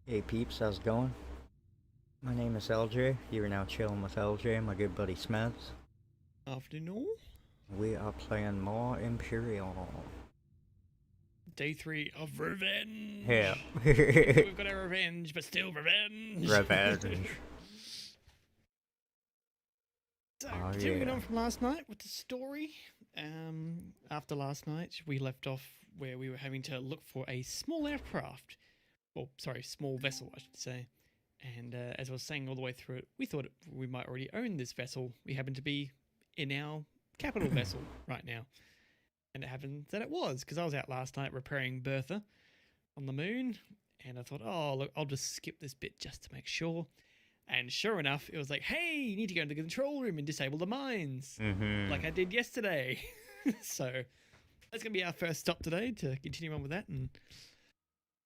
Hey peeps, how's it going? My name is LJ. You are now chilling with LJ, my good buddy Smeds. Afternoon. We are playing more Imperial. Day 3 of Yeah. revenge. We've got our revenge, but still revenge. Revenge. So, Oh continuing yeah. on from last night with the story. After last night, we left off where we were having to look for a small aircraft. Or, sorry, small vessel, I should say. And as I was saying all the way through it, we thought we might already own this vessel. We happen to be in our capital vessel right now. And it happened that it was, because I was out last night repairing Bertha on the moon, and I thought, oh, look, I'll just skip this bit just to make sure. And sure enough, it was like, hey, you need to go into the control room and disable the mines, like I did yesterday. So that's going to be our first stop today, to continue on with that and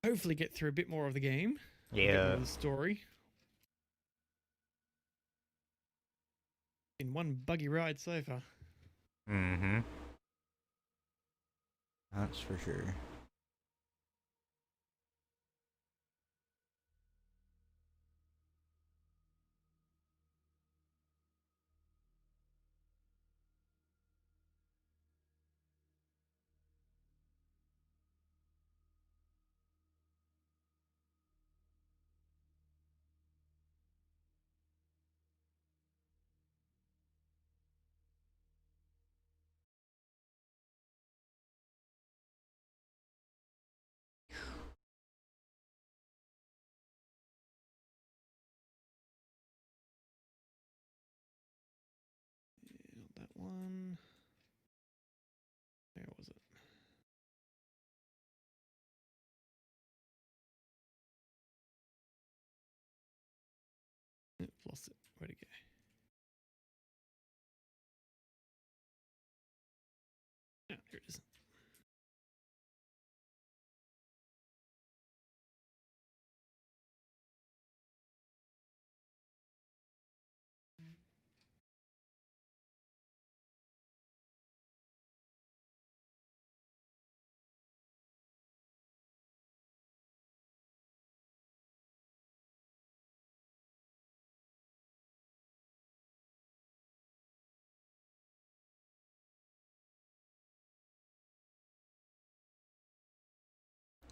hopefully get through a bit more of the game. A bit more Yeah. of the story. In one buggy ride so far. That's for sure. Not that one. Where was it? Lost it. Where'd it go? Oh, here it is.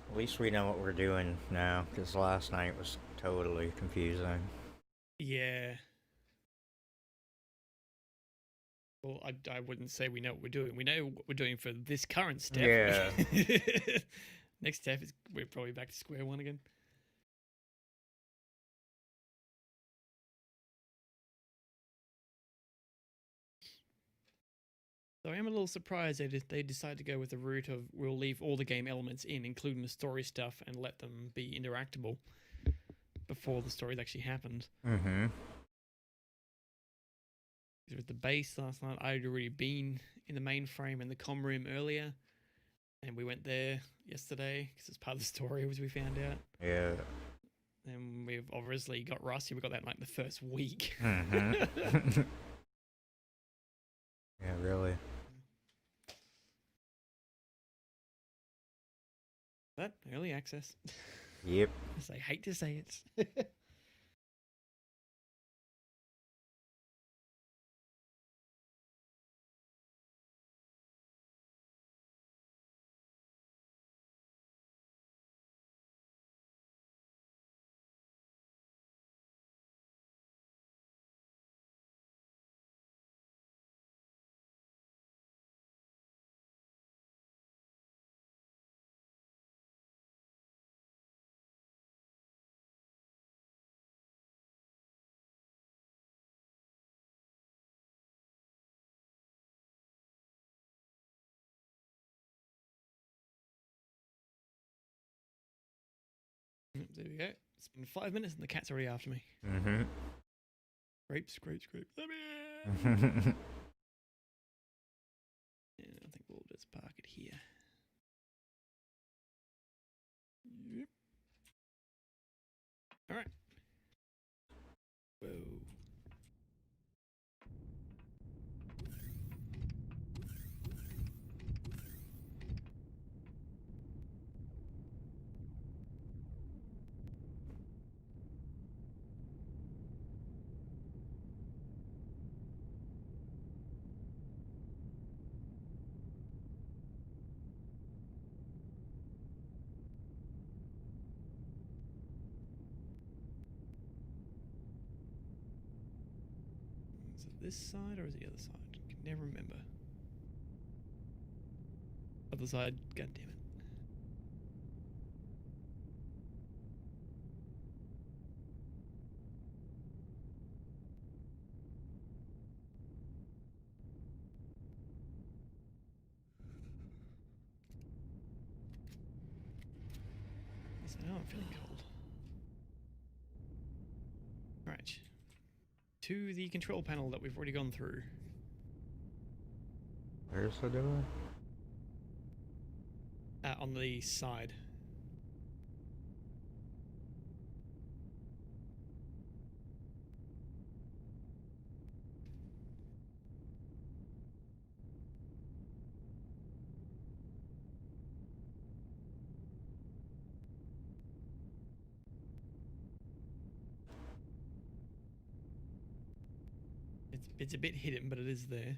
At least we know what we're doing now, because last night was totally confusing. Yeah. Well, I wouldn't say we know what we're doing. We know what we're doing for this current step. Yeah. Next step is we're probably back to square one again. So I am a little surprised they decided to go with the route of we'll leave all the game elements in, including the story stuff, and let them be interactable before the stories actually happened. With the base last night, I'd already been in the mainframe and the comm room earlier, and we went there yesterday because it's part of the story, as we found out. Yeah. And we've obviously got rusty. We got that in like the first week. Yeah, really. But early access. Yep. I hate to say it. There we go. It's been 5 minutes and the cat's already after me. Scrape, scrape, scrape. Let me in. Yeah, I think we'll just park it here. Yep. All right. Whoa. this side or is it the other side? I can never remember. Other side, god damn it. Yes, I know I'm feeling cold. Alright. To the control panel that we've already gone through. Where's the door? On the side. It's a bit hidden, but it is there.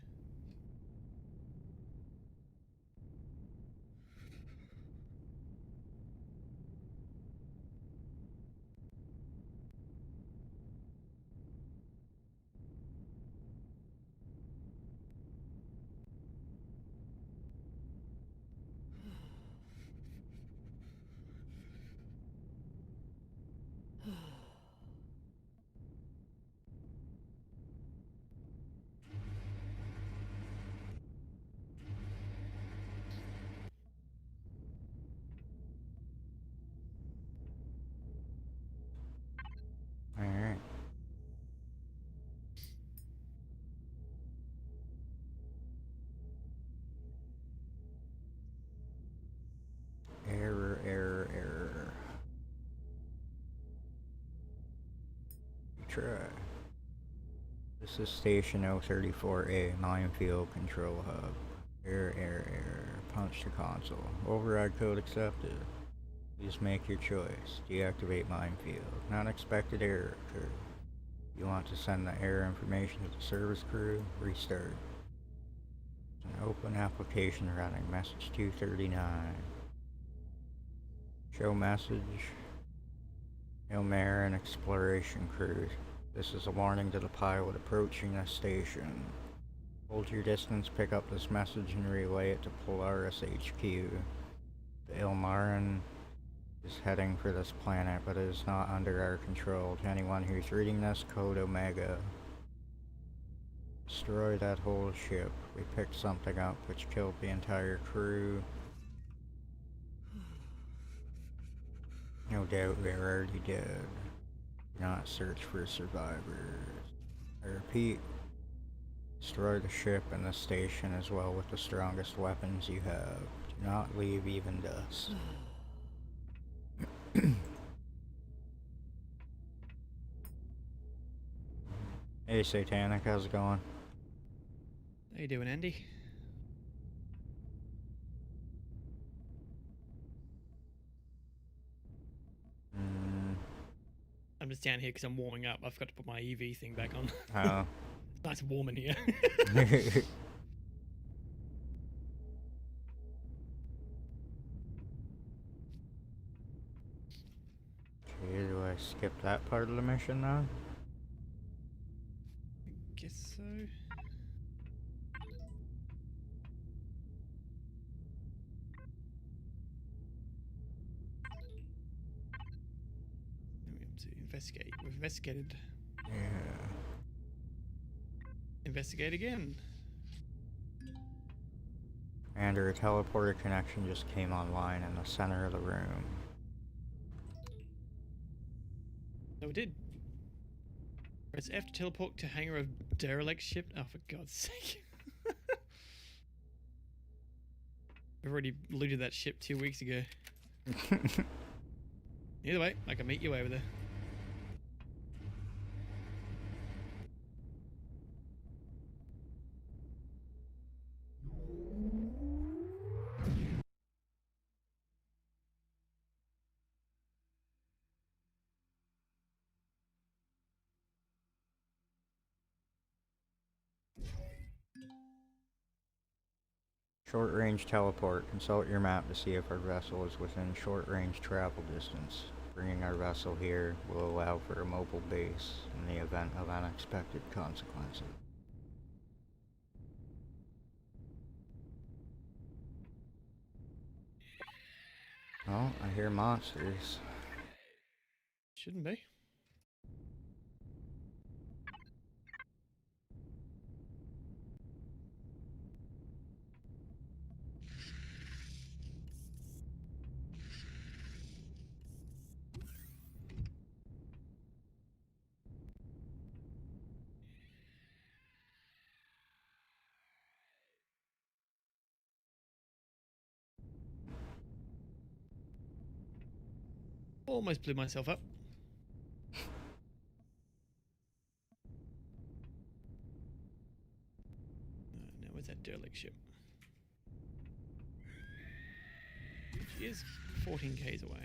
Alright. Error. Try. This is Station 034A, Minefield Control Hub. Error. Punch the console. Override code accepted. Please make your choice. Deactivate minefield. Unexpected error occurred. You want to send the error information to the service crew? Restart. An open application running. Message 239. Show message. Ilmare and exploration crew. This is a warning to the pilot approaching the station. Hold your distance, pick up this message and relay it to Polaris HQ. The Ilmarin is heading for this planet, but it is not under our control. To anyone who's reading this, code Omega. Destroy that whole ship. We picked something up which killed the entire crew. No doubt we're already dead. Do not search for survivors. I repeat, destroy the ship and the station as well with the strongest weapons you have. Do not leave even dust. Hey Satanic, how's it going? How you doing, Andy? I'm just down here because I'm warming up. I've got to put my EV thing back on. Oh. It's nice and warm in here. Okay, do I skip that part of the mission now? Guess so. To investigate. We've investigated. Yeah. Investigate again. And a teleporter connection just came online in the center of the room. No, it did. Press F to teleport to hangar of derelict ship. Oh, for God's sake. We've already looted that ship 2 weeks ago. Either way, I can meet you over there. Short range teleport. Consult your map to see if our vessel is within short range travel distance. Bringing our vessel here will allow for a mobile base in the event of unexpected consequences. Oh, I hear monsters. Shouldn't be. Almost blew myself up. Now where's that derelict ship? She is 14 k's away.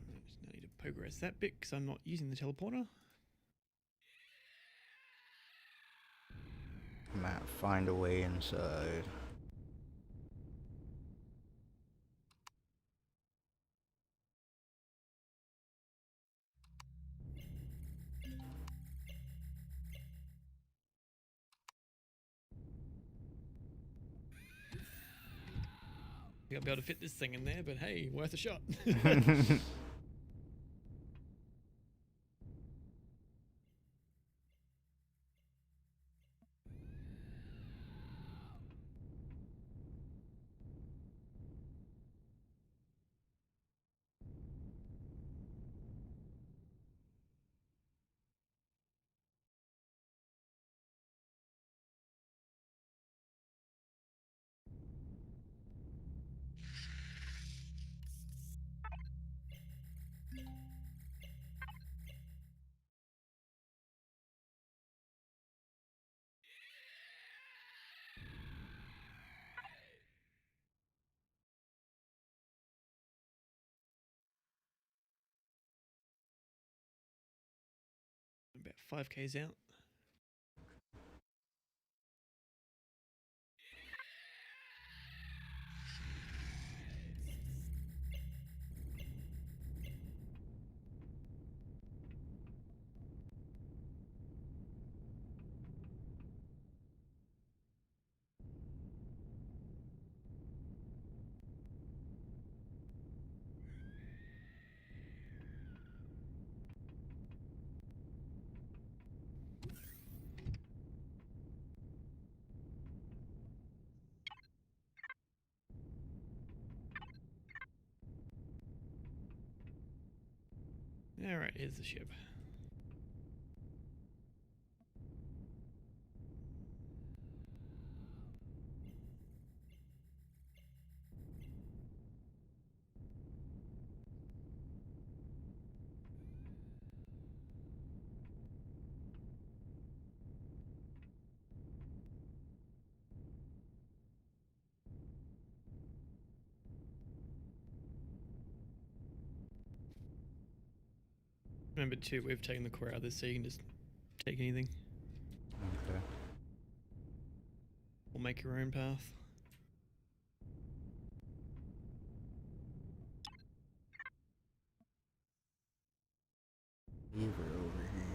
I just need to progress that bit because I'm not using the teleporter. Might find a way inside. I think I'll be able to fit this thing in there, but hey, worth a shot. About 5k's out. Alright, here's the ship. Remember too, we've taken the core out of this so you can just take anything. Okay. Or make your own path. Lever over here.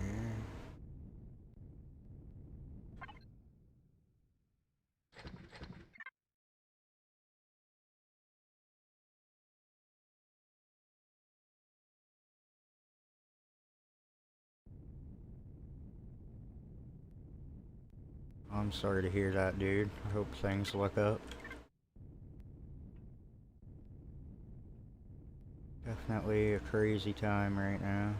I'm sorry to hear that, dude. I hope things look up. Definitely a crazy time right now.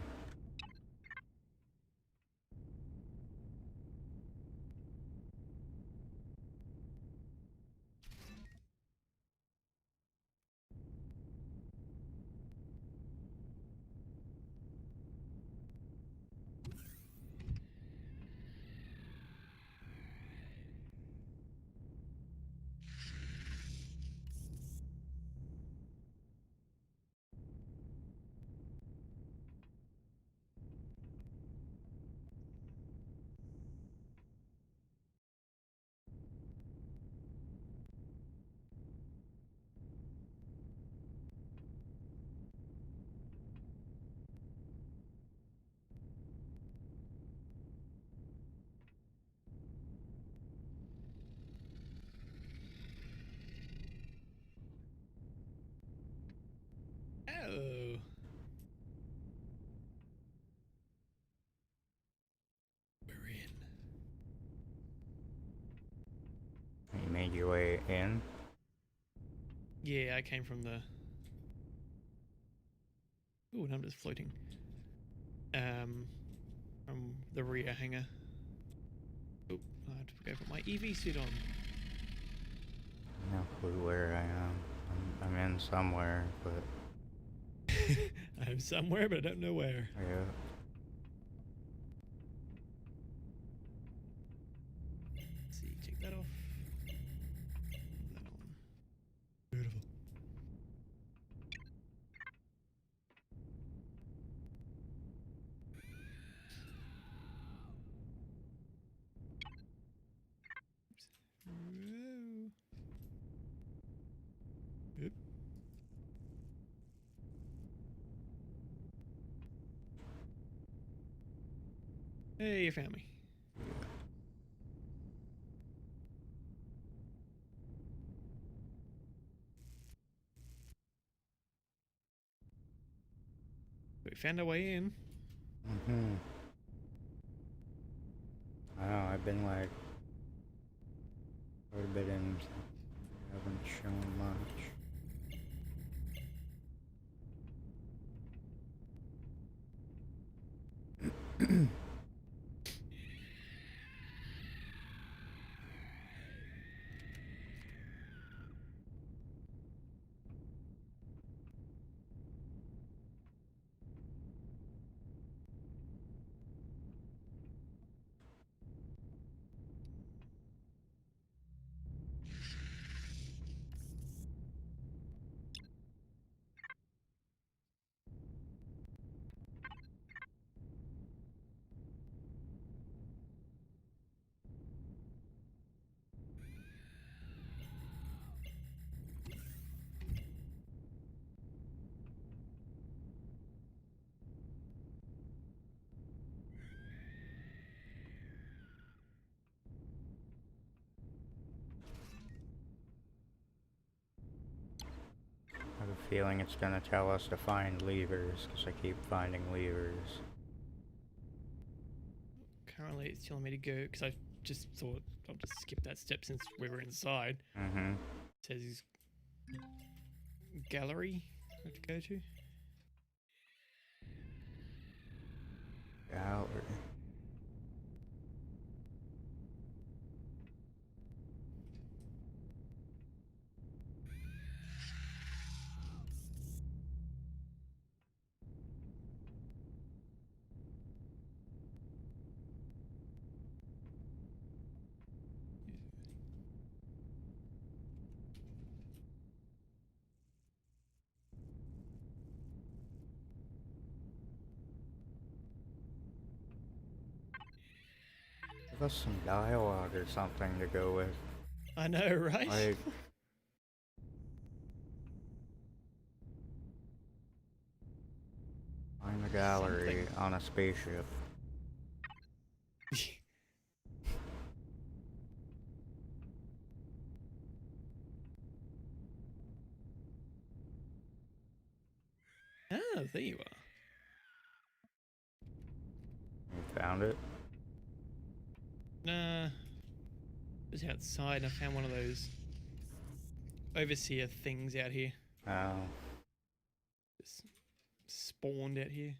made your way in? Yeah, I came from the. Ooh, and I'm just floating. From the rear hangar. Oh, I have to go put my EV suit on. No clue where I am. I'm in somewhere, but I'm somewhere, but I don't know where. yeah. Let's see, take that off. That on. Beautiful. Whoa. Oop. Hey, you found me. We found our way in. Mm-hmm. I know, I've been like quite a bit in. Haven't shown much. I have a feeling it's gonna tell us to find levers, because I keep finding levers. Currently, it's telling me to go because I just thought I'll just skip that step since we were inside. Mm-hmm. It says gallery I have to go to. Gallery. Give us some dialogue or something to go with. I know, right? Like, find the gallery on a spaceship. Ah, there you are. You found it? Nah, just outside and I found one of those overseer things out here. Oh. Just spawned out here.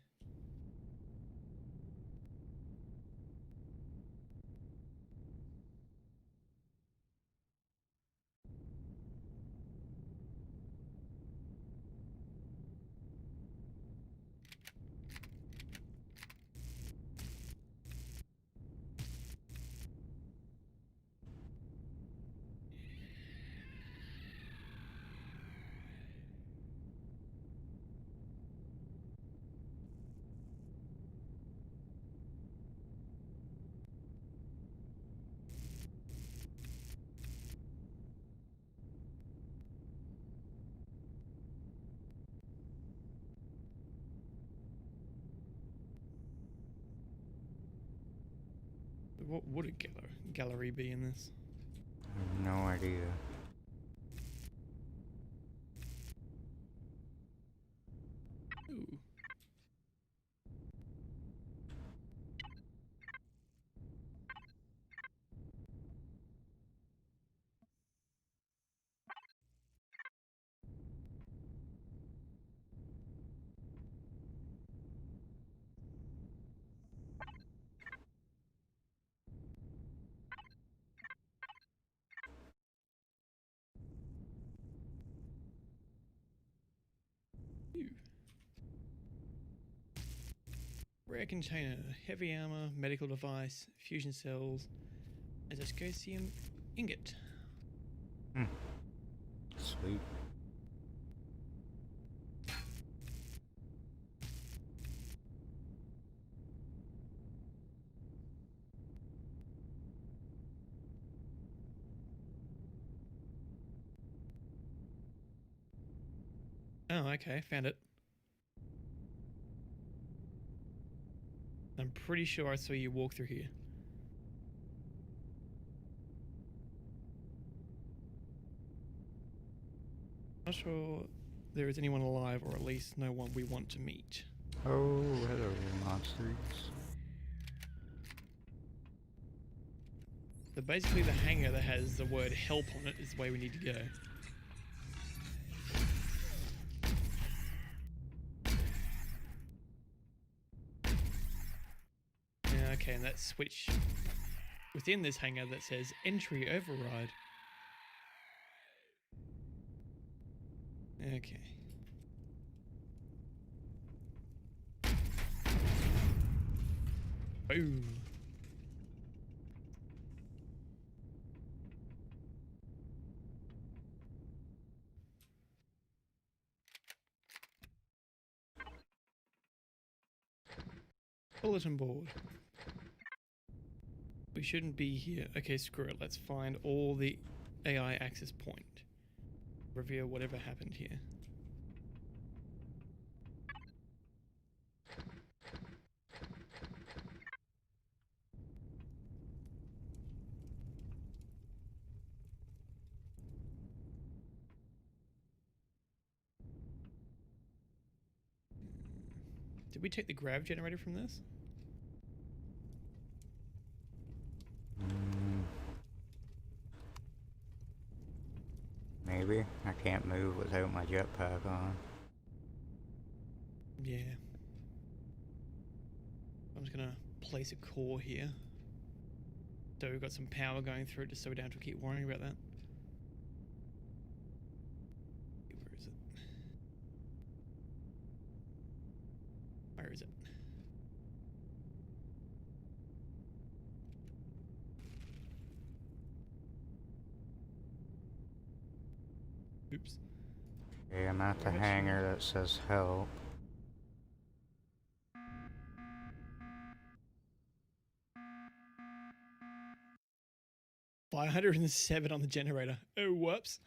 What would a gallery be in this? I have no idea. Ooh. Rare container, heavy armor, medical device, fusion cells, Azoscosium ingot. Sweet. Oh, okay, found it. I'm pretty sure I saw you walk through here. Not sure there is anyone alive, or at least no one we want to meet. Oh, hello, monsters. So basically the hangar that has the word help on it is the way we need to go. Yeah, okay, and that switch within this hangar that says entry override. Okay. Boom. Bulletin board. We shouldn't be here. Okay, screw it. Let's find all the AI access point. Reveal whatever happened here. Did we take the grav generator from this? Maybe. I can't move without my jetpack on. Yeah. I'm just gonna place a core here. So we've got some power going through it just so we don't have to keep worrying about that. Where is it? Where is it? Oops. Okay, I'm at the hangar that says help. $507 on the generator. Oh, whoops.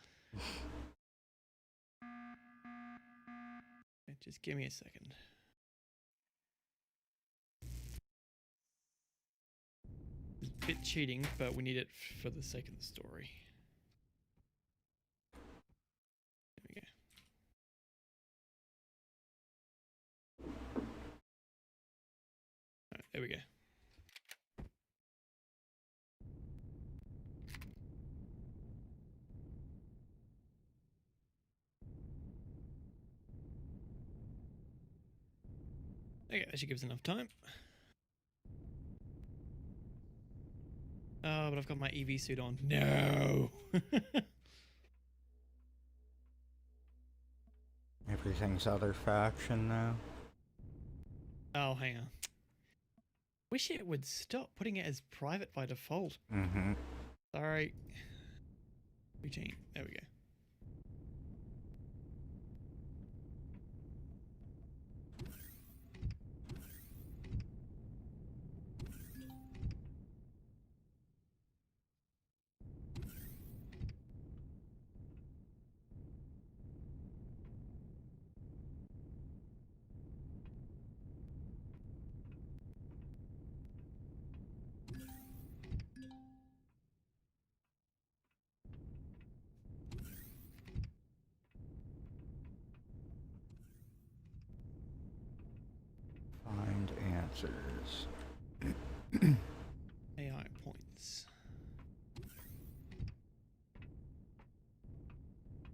Just give me a second. It's a bit cheating, but we need it for the sake of the story. There we go. All right, there we go. Okay, that should give us enough time. Oh, but I've got my EV suit on. No. Everything's other faction now. Oh, hang on. Wish it would stop putting it as private by default. Mm-hmm. Sorry. Routine. There we go. Find answers. AI points.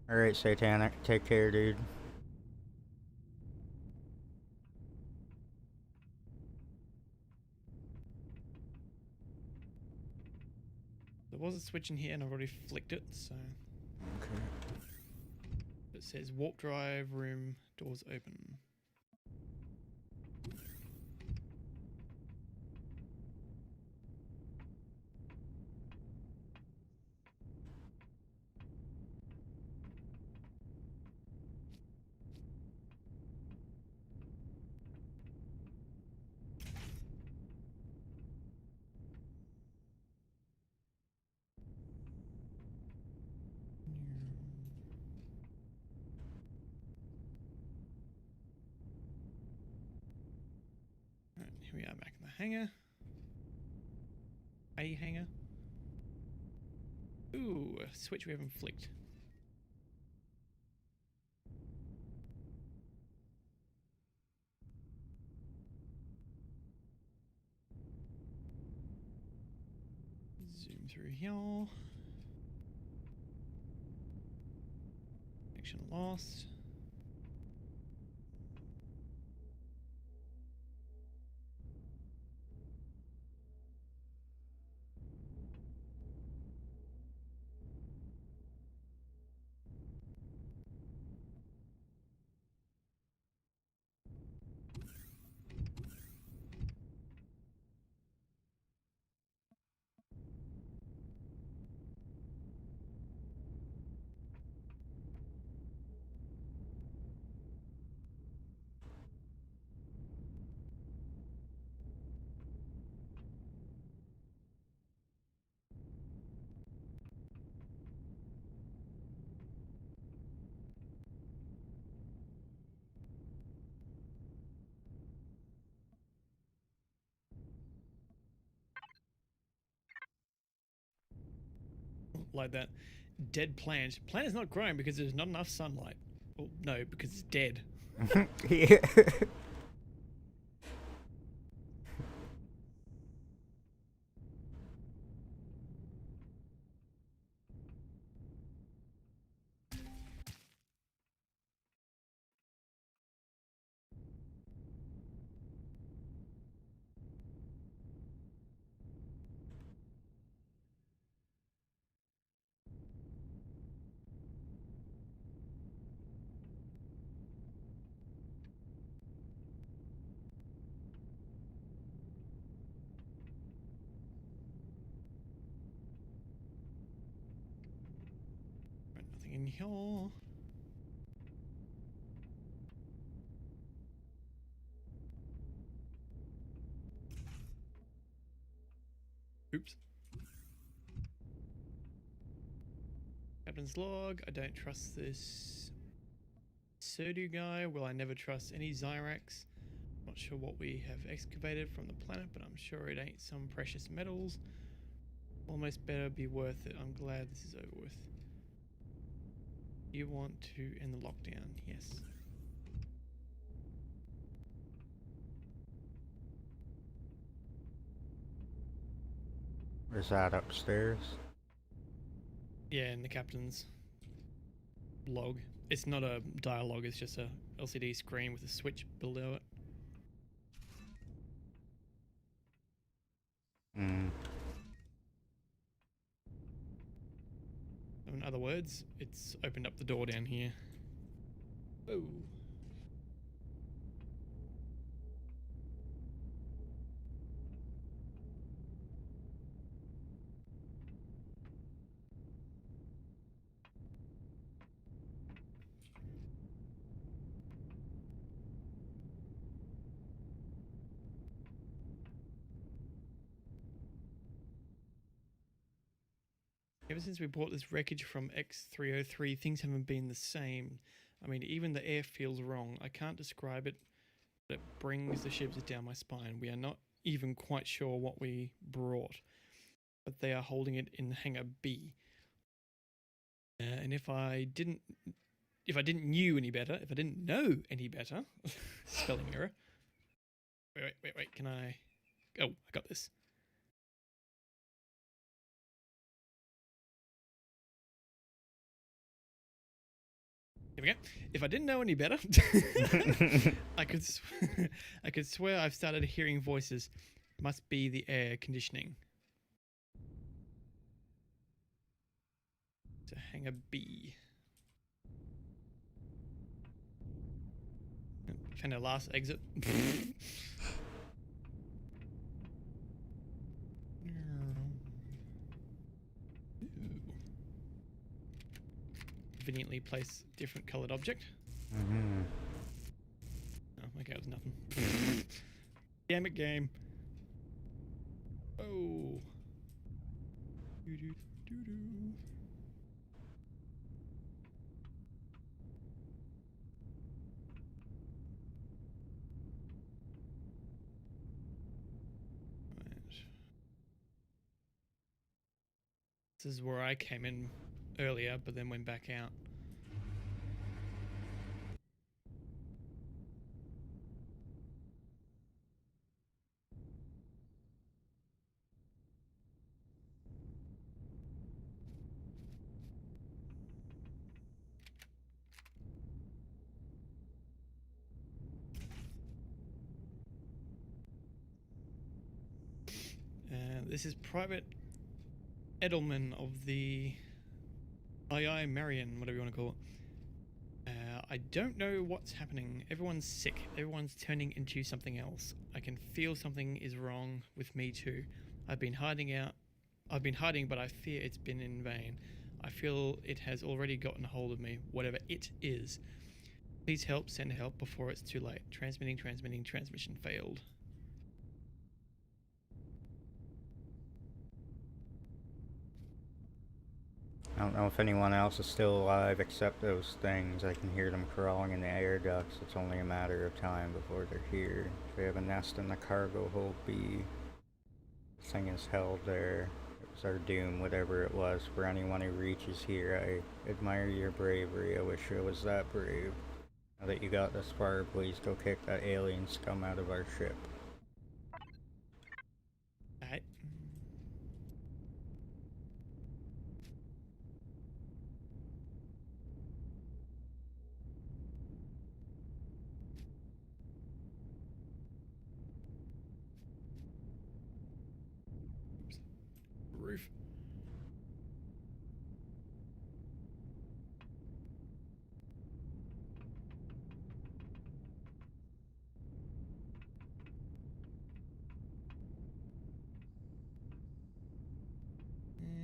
Alright, Satanic. Take care, dude. There was a switch in here and I've already flicked it, so. Okay. It says warp drive room, doors open. here we are back in the hangar. A hangar. Ooh, a switch we haven't flicked. Zoom through here. Connection lost. Like that. Dead plant. Plant is not growing because there's not enough sunlight. Well, no, because it's dead. Yeah. Right, nothing in here. Oops. Captain's log. I don't trust this Surdu guy. Will I never trust any Zyrax? Not sure what we have excavated from the planet, but I'm sure it ain't some precious metals. Almost better be worth it. I'm glad this is over with. You want to end the lockdown? Yes. Is that upstairs? Yeah, in the captain's log. It's not a dialogue, it's just a LCD screen with a switch below it. Mm. In other words, it's opened up the door down here. Oh. Ever since we bought this wreckage from X303, things haven't been the same. I mean, even the air feels wrong. I can't describe it, but it brings the shivers down my spine. We are not even quite sure what we brought, but they are holding it in Hangar B. And if I didn't know any better, spelling error. Wait, can I? Oh, I got this. Here we go. If I didn't know any better, I could swear I've started hearing voices. Must be the air conditioning. To Hangar B. Found our last exit. Conveniently place different coloured object. Mm-hmm. Oh, okay, it was nothing. Damn it, game. Oh. Doo-doo-doo-doo. This is where I came in earlier, but then went back out. This is Private Edelman of the II Marion, whatever you want to call it. I don't know what's happening. Everyone's sick. Everyone's turning into something else. I can feel something is wrong with me too. I've been hiding, but I fear it's been in vain. I feel it has already gotten a hold of me, whatever it is. Please help, send help before it's too late. Transmitting, transmission failed. I don't know if anyone else is still alive except those things. I can hear them crawling in the air ducts. It's only a matter of time before they're here. They have a nest in the cargo hold B. The thing is held there. It was our doom, whatever it was. For anyone who reaches here, I admire your bravery. I wish I was that brave. Now that you got this far, please go kick that alien scum out of our ship. Alright. Roof.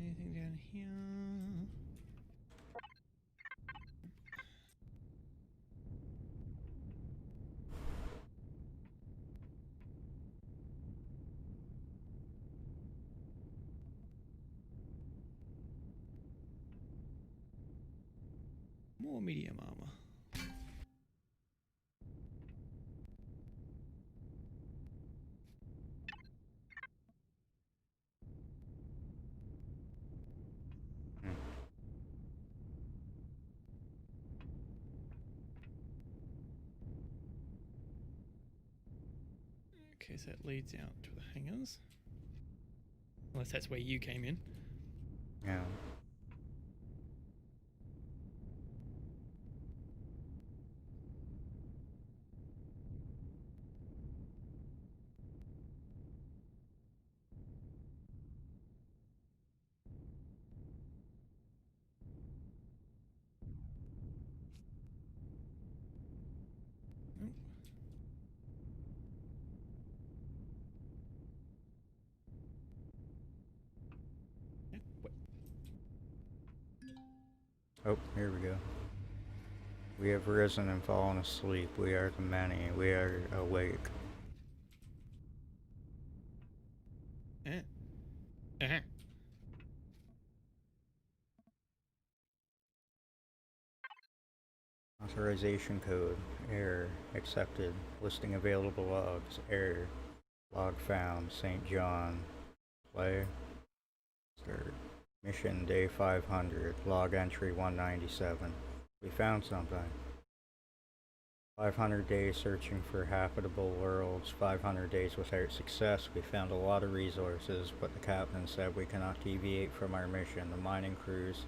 Anything down here? More medium armor. Okay, so that leads out to the hangars. Unless that's where you came in. Yeah. Nope. Yeah, wait. Oh, here we go. We have risen and fallen asleep. We are the many. We are awake. Uh-huh. Authorization code. Error. Accepted. Listing available logs. Error. Log found. St. John. Play. Start. Mission day 500. Log entry 197. We found something. 500 days searching for habitable worlds. 500 days without success. We found a lot of resources, but the captain said we cannot deviate from our mission. The mining crews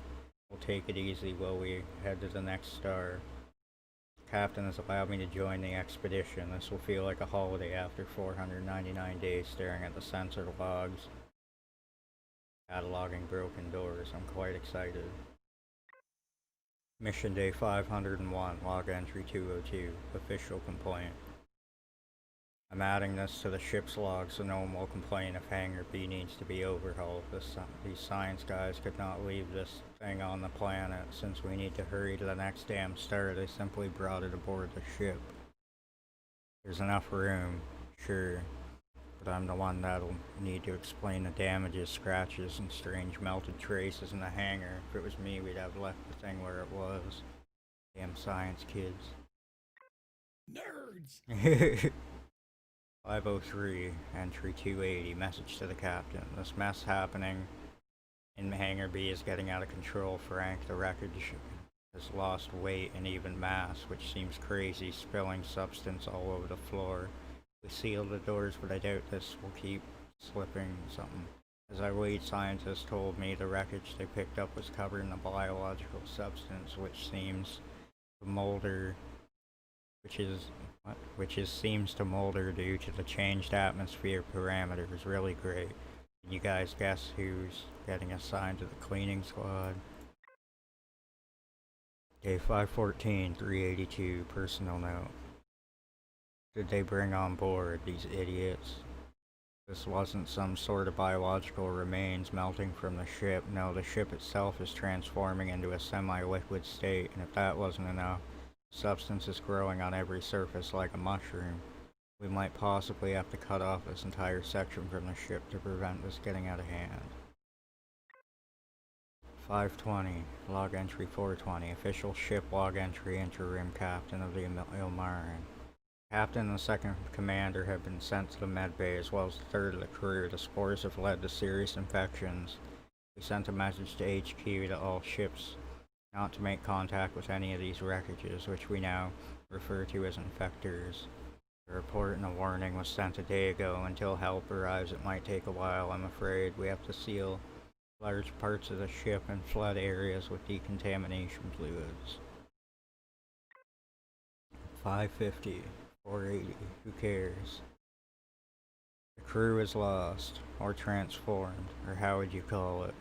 will take it easy while we head to the next star. The captain has allowed me to join the expedition. This will feel like a holiday after 499 days staring at the sensor logs, cataloging broken doors. I'm quite excited. Mission day 501, log entry 202, official complaint. I'm adding this to the ship's log so no one will complain if Hangar B needs to be overhauled. These science guys could not leave this thing on the planet. Since we need to hurry to the next damn star, they simply brought it aboard the ship. There's enough room, sure, but I'm the one that'll need to explain the damages, scratches, and strange melted traces in the hangar. If it was me, we'd have left the thing where it was. Damn science kids. Nerds! 503, entry 280, message to the captain. This mess happening in Hangar B is getting out of control, Frank. The wreckage has lost weight and even mass, which seems crazy, spilling substance all over the floor. We sealed the doors, but I doubt this will keep slipping something. As our lead scientist told me, the wreckage they picked up was covered in a biological substance which seems to molder, seems to molder due to the changed atmosphere parameters. Really great. Can you guys guess who's getting assigned to the cleaning squad? Day 514, 382, personal note. Did they bring on board, these idiots? This wasn't some sort of biological remains melting from the ship. No, the ship itself is transforming into a semi-liquid state, and if that wasn't enough, substance is growing on every surface like a mushroom. We might possibly have to cut off this entire section from the ship to prevent this getting out of hand. 520, log entry 420, official ship log entry, interim captain of the Ilmarin. Captain and the second commander have been sent to the med bay, as well as the third of the crew. The spores have led to serious infections. We sent a message to HQ to all ships not to make contact with any of these wreckages, which we now refer to as infectors. The report and a warning was sent a day ago. Until help arrives, it might take a while, I'm afraid. We have to seal large parts of the ship and flood areas with decontamination fluids. 550. 480, who cares? The crew is lost, or transformed, or how would you call it?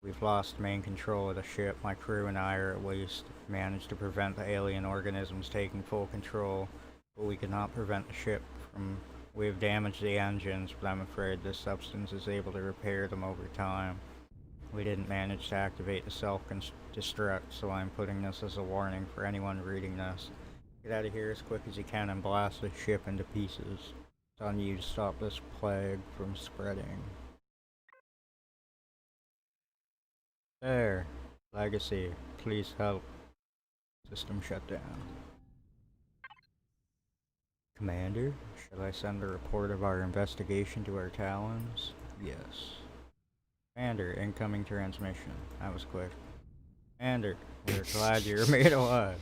We've lost main control of the ship. My crew and I are at least managed to prevent the alien organisms taking full control, but we could not prevent the ship from... We have damaged the engines, but I'm afraid this substance is able to repair them over time. We didn't manage to activate the self-destruct, so I'm putting this as a warning for anyone reading this. Get out of here as quick as you can and blast the ship into pieces. It's on you to stop this plague from spreading. There. Legacy. Please help. System shut down. Commander, shall I send a report of our investigation to our Talons? Yes. Commander, incoming transmission. That was quick. Commander, we're glad you remained alive.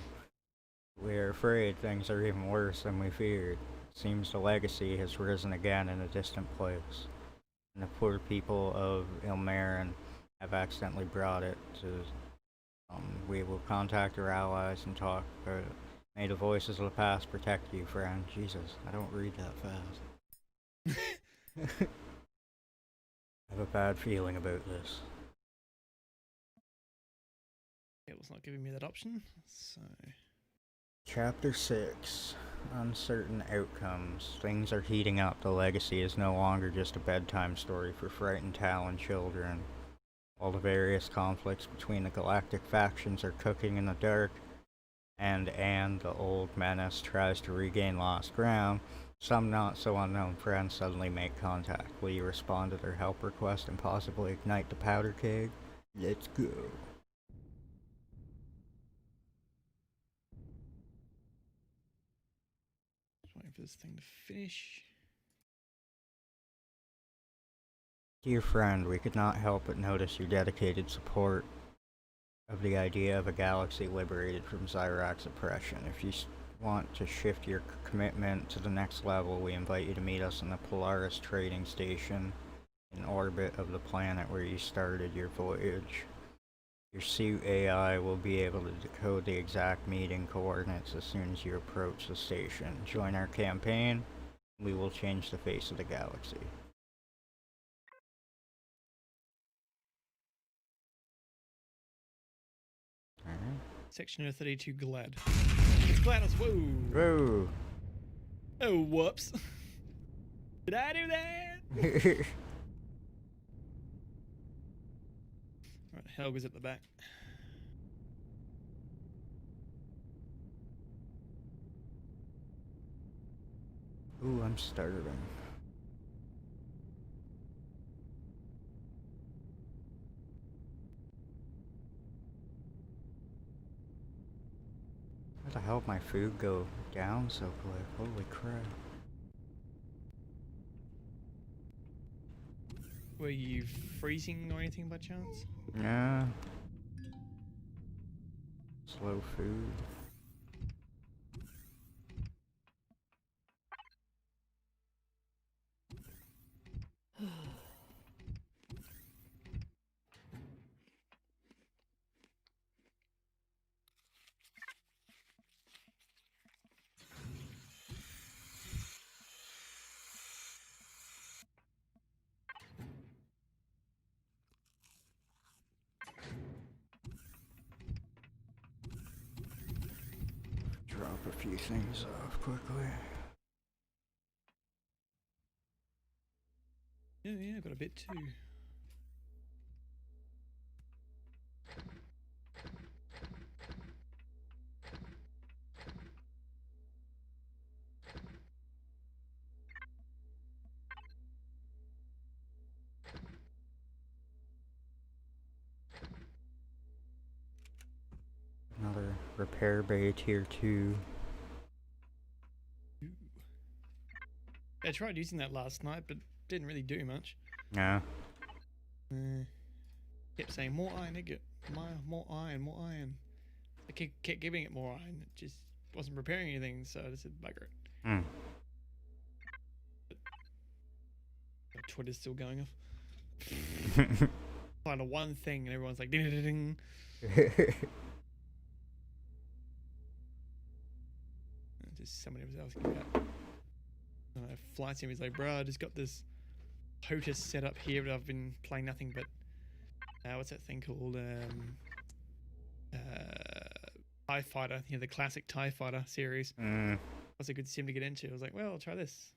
We are afraid things are even worse than we feared. It seems the legacy has risen again in a distant place, and the poor people of Ilmarin have accidentally brought it to... we will contact our allies and talk about it. May the voices of the past protect you, friend. Jesus, I don't read that fast. I have a bad feeling about this. It was not giving me that option, so... Chapter 6. Uncertain outcomes. Things are heating up. The legacy is no longer just a bedtime story for frightened Talon children. All the various conflicts between the galactic factions are cooking in the dark, and the old menace, tries to regain lost ground. Some not so unknown friends suddenly make contact. Will you respond to their help request and possibly ignite the powder keg? Let's go. Waiting for this thing to finish. Dear friend, we could not help but notice your dedicated support of the idea of a galaxy liberated from Zyrak's oppression. If you want to shift your commitment to the next level, we invite you to meet us in the Polaris trading station in orbit of the planet where you started your voyage. Your suit AI will be able to decode the exact meeting coordinates as soon as you approach the station. Join our campaign, and we will change the face of the galaxy. Alright. Section 32 Glad. It's GLaDOS, whoa! Whoa! Oh, whoops. Did I do that? Alright, Helga's at the back. Ooh, I'm starving. How the hell did my food go down so quick? Holy crap. Were you freezing or anything by chance? Nah. Slow food. Drop a few things off quickly. Yeah, got a bit too. Another repair bay tier 2. Ooh. I tried using that last night, but didn't really do much. Nah. Kept saying more iron ingot, more iron, more iron. I kept giving it more iron. It just wasn't repairing anything, so I just said bugger it. Hmm. Twitter's still going off. Find a one thing and everyone's like ding ding ding. Just somebody was asking about flight sim. He's like, bro, I just got this POTUS set up here, but I've been playing nothing but what's that thing called? TIE Fighter, you know, the classic TIE Fighter series. What's a good sim to get into? I was like, well, I'll try this.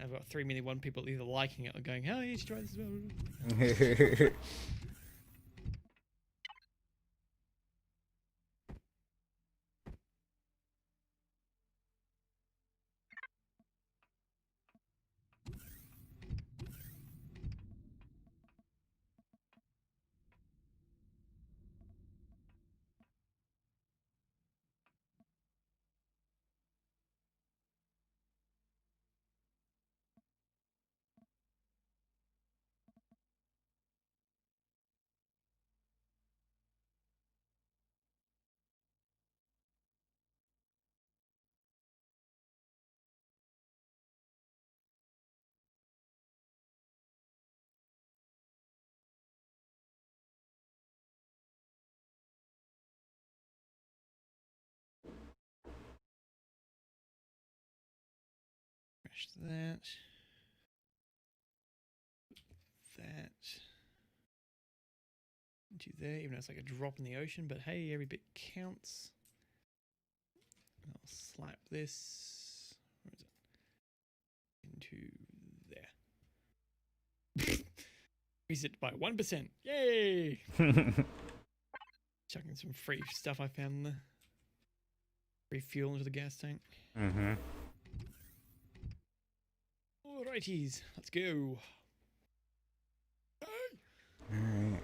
I've got 3 million people either liking it or going, oh, you should try this as well. Crash that. That. Into there, even though it's like a drop in the ocean, but hey, every bit counts. I'll slap this. Where is it? Into there. Increase it by 1%. Yay! Chucking some free stuff I found in there. Free fuel into the gas tank. Mm-hmm. Alrighties, let's go. Alright.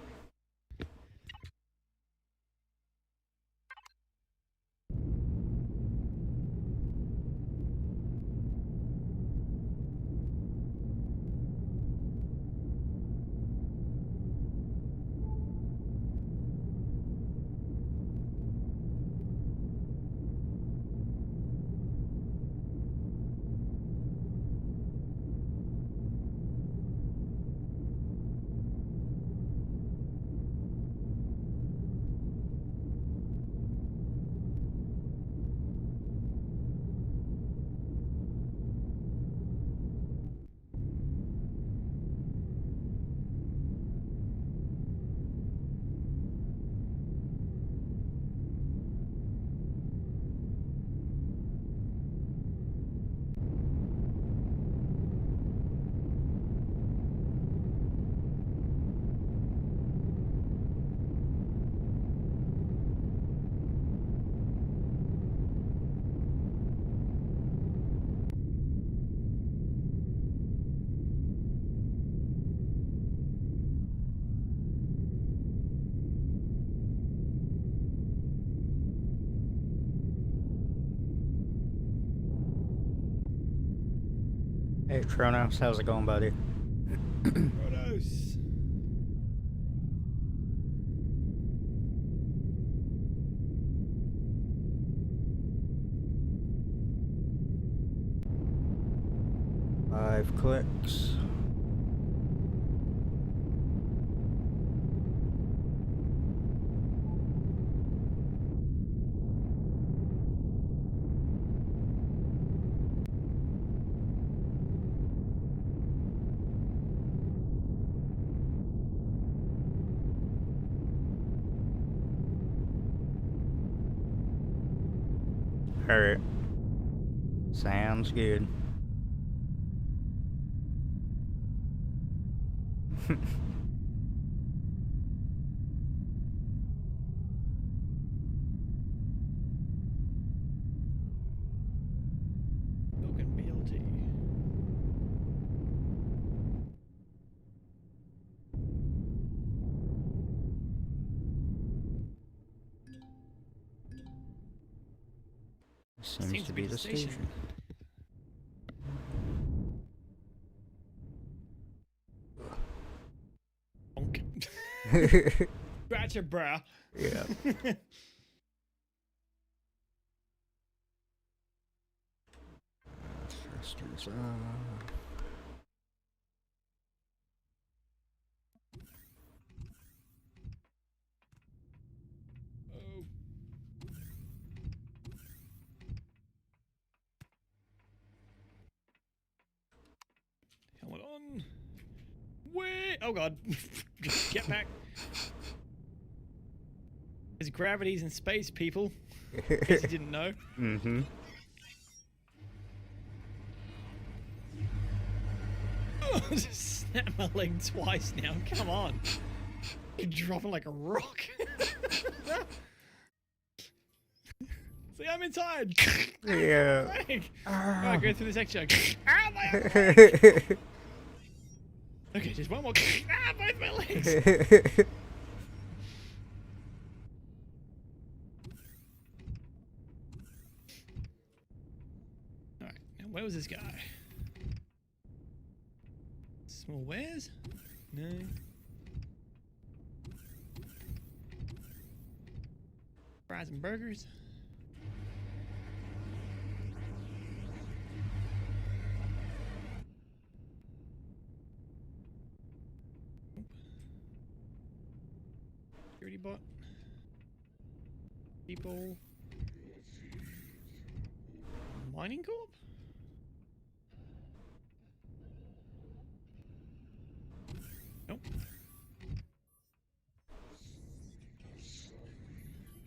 Hey Kronos, how's it going, buddy? Kronos! 5 clicks. Alright. Sounds good. Token BLT. Seems to be the station. Bonk. Gotcha, bruh. Yeah. Thrusters. Oh. Helmet on. Wait. Oh god. Just get back. There's gravities in space, people. In case you didn't know. Mm-hmm. Oh, just snap my leg twice now. Come on. You're dropping like a rock. See, I'm inside. Yeah. Alright, go through this extra. Ah, my other leg. Okay, just one more. Ah, both my legs. Alright, now where was this guy? Small wares? No. Fries and burgers? Nope. Security bot? People? Mining Corp? Nope.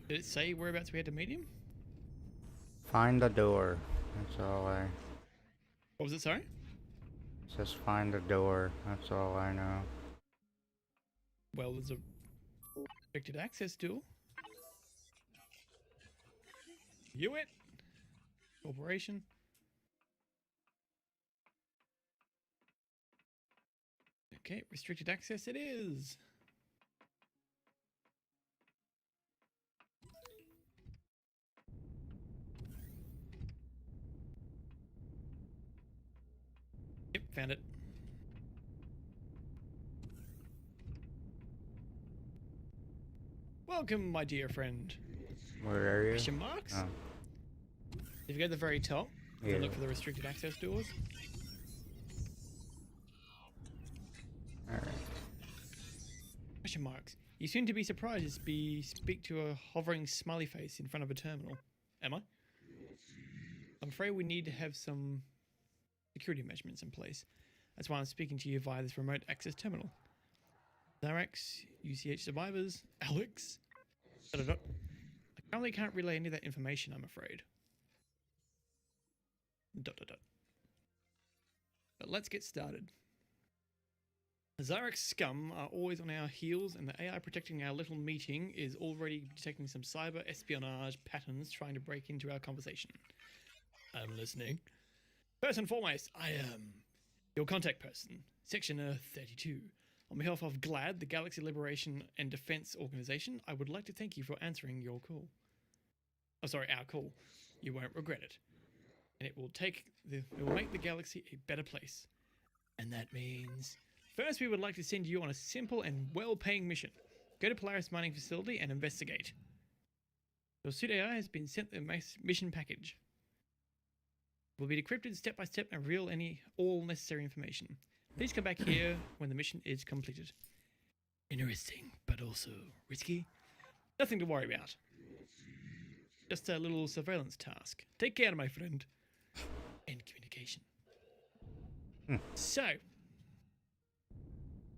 Did it say whereabouts we had to meet him? Find the door. That's all I... What was it, sorry? Just find the door. That's all I know. Well, there's a restricted access tool. You it? Corporation. Okay, restricted access it is. Yep, found it. Welcome, my dear friend. Where are you? Question marks? Oh. If you go to the very top, Yeah. look for the restricted access doors. Alright. Question marks. You seem to be surprised to speak to a hovering smiley face in front of a terminal. Am I? I'm afraid we need to have some security measurements in place. That's why I'm speaking to you via this remote access terminal. Zarex, UCH survivors, Alex. I currently can't relay any of that information, I'm afraid. ... But let's get started. Zarex scum are always on our heels, and the AI protecting our little meeting is already detecting some cyber espionage patterns trying to break into our conversation. I'm listening. First and foremost, I am your contact person, Section 32. On behalf of GLAD, the Galaxy Liberation and Defense Organization, I would like to thank you for answering your call. Oh, sorry, our call. You won't regret it. And it will make the galaxy a better place. And that means... First, we would like to send you on a simple and well-paying mission. Go to Polaris Mining Facility and investigate. Your suit AI has been sent the mission package. will be decrypted step by step and reveal all necessary information. Please come back here when the mission is completed. Interesting, but also risky. Nothing to worry about. Just a little surveillance task. Take care, my friend. End communication. So,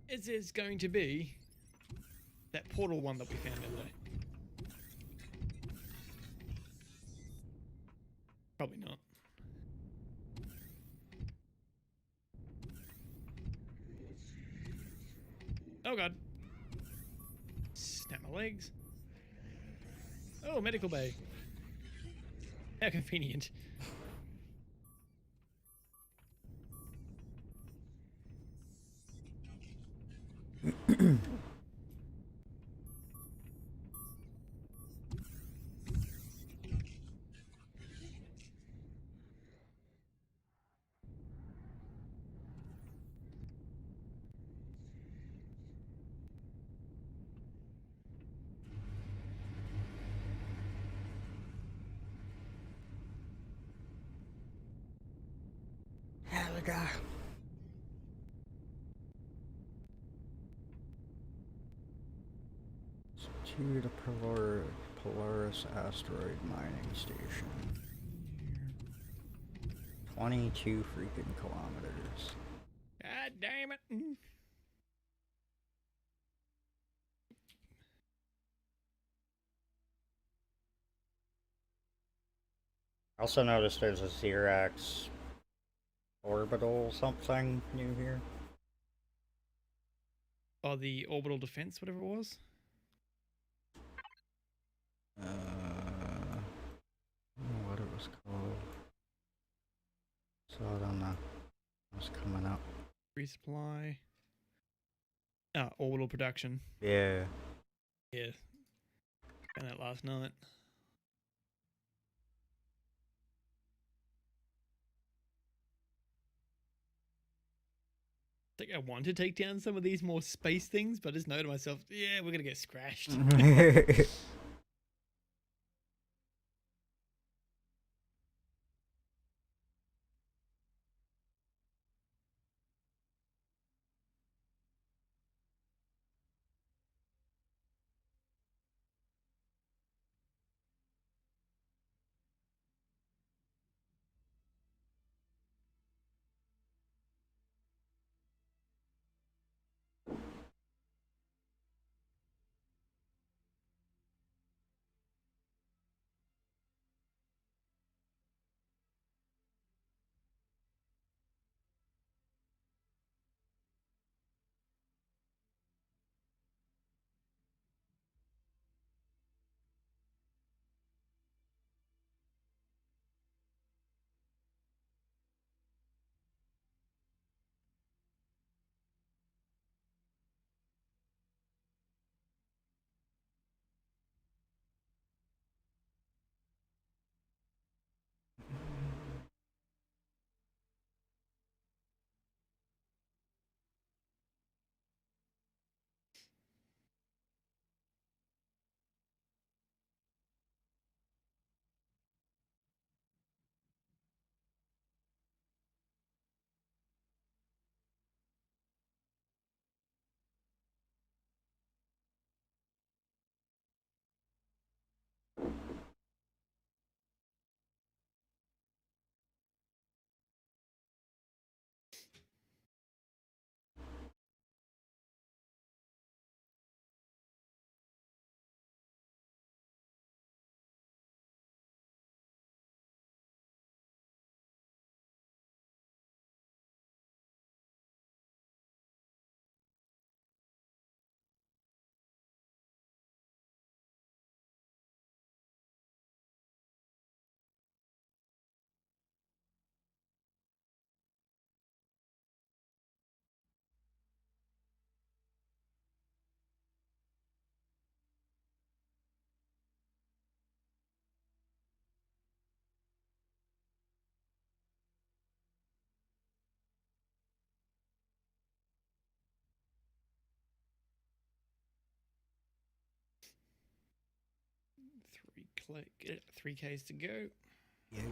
is this going to be that portal one that we found the other day? Probably not. Oh god. Snap my legs. Oh, medical bay. How convenient. Helga. To the Polaris asteroid mining station. 22 freaking kilometers. God damn it. I also noticed there's a Xerax orbital something new here. Oh, the orbital defense, whatever it was. I don't know what it was called. Saw it on the. It was coming up. Resupply. Orbital production. Yeah. Yeah. Found that last night. I think I want to take down some of these more space things, but I just know to myself, yeah, we're going to get scratched. Three Ks to go. Yeah.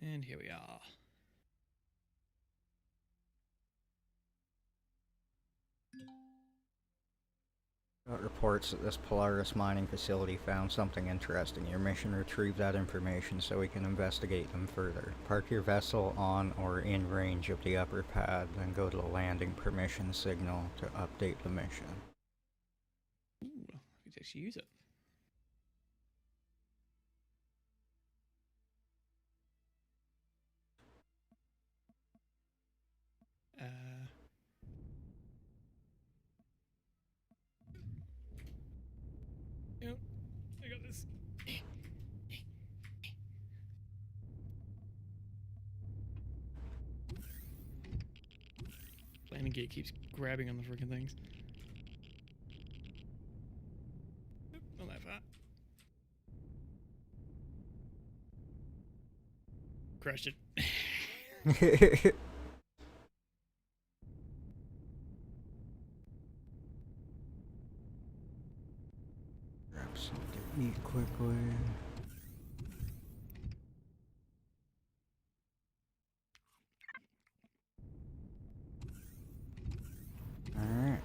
And here we are. Got reports that this Polaris mining facility found something interesting. Your mission: retrieve that information so we can investigate them further. Park your vessel on or in range of the upper pad, then go to the landing permission signal to update the mission. Ooh, I could actually use it. Yep, I got this. Landing gear keeps grabbing on the freaking things. Oop, not that far. Crashed it. Grab something to eat quickly. Alright.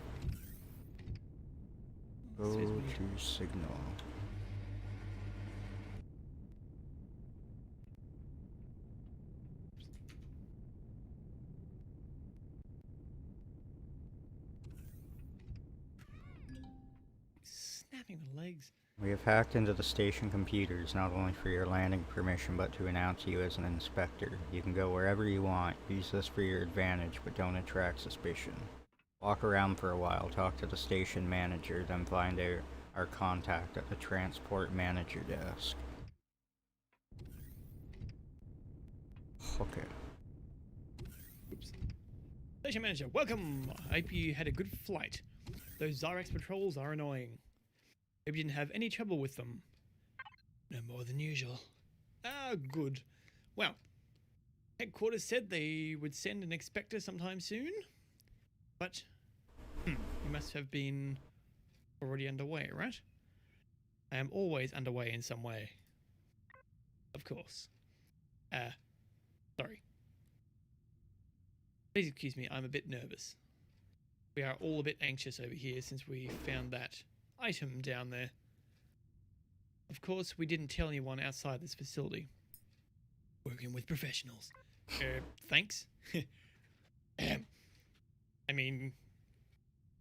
Go to signal. Snapping the legs. We have hacked into the station computers, not only for your landing permission, but to announce you as an inspector. You can go wherever you want. Use this for your advantage, but don't attract suspicion. Walk around for a while, talk to the station manager, then find our contact at the transport manager desk. Okay. Oops. Station manager, welcome! I hope you had a good flight. Those Zyrex patrols are annoying. Hope you didn't have any trouble with them. No more than usual. Ah, good. Well, headquarters said they would send an inspector sometime soon. But, you must have been already underway, right? I am always underway in some way. Of course. Sorry. Please excuse me, I'm a bit nervous. We are all a bit anxious over here since we found that item down there. Of course, we didn't tell anyone outside this facility. Working with professionals. Thanks. I mean,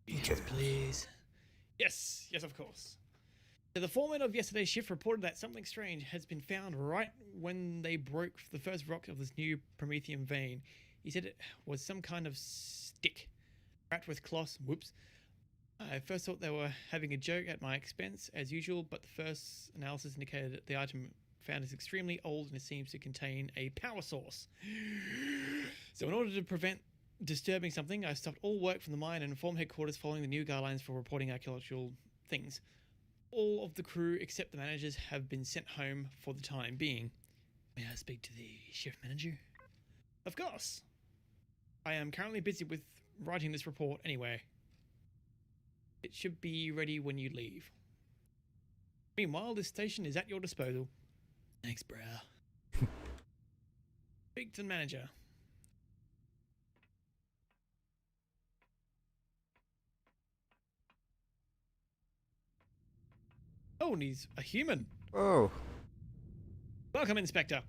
yes, please. Yes, of course. So the foreman of yesterday's shift reported that something strange has been found right when they broke the first rock of this new Promethean vein. He said it was some kind of stick, wrapped with cloths. Whoops. I first thought they were having a joke at my expense, as usual, but the first analysis indicated that the item found is extremely old and it seems to contain a power source. So in order to prevent disturbing something, I stopped all work from the mine and informed headquarters following the new guidelines for reporting archaeological things. All of the crew except the managers have been sent home for the time being. May I speak to the shift manager? Of course. I am currently busy with writing this report anyway. It should be ready when you leave. Meanwhile, this station is at your disposal. Thanks, bro. Speak to the manager. Oh, and he's a human. Oh. Welcome, Inspector.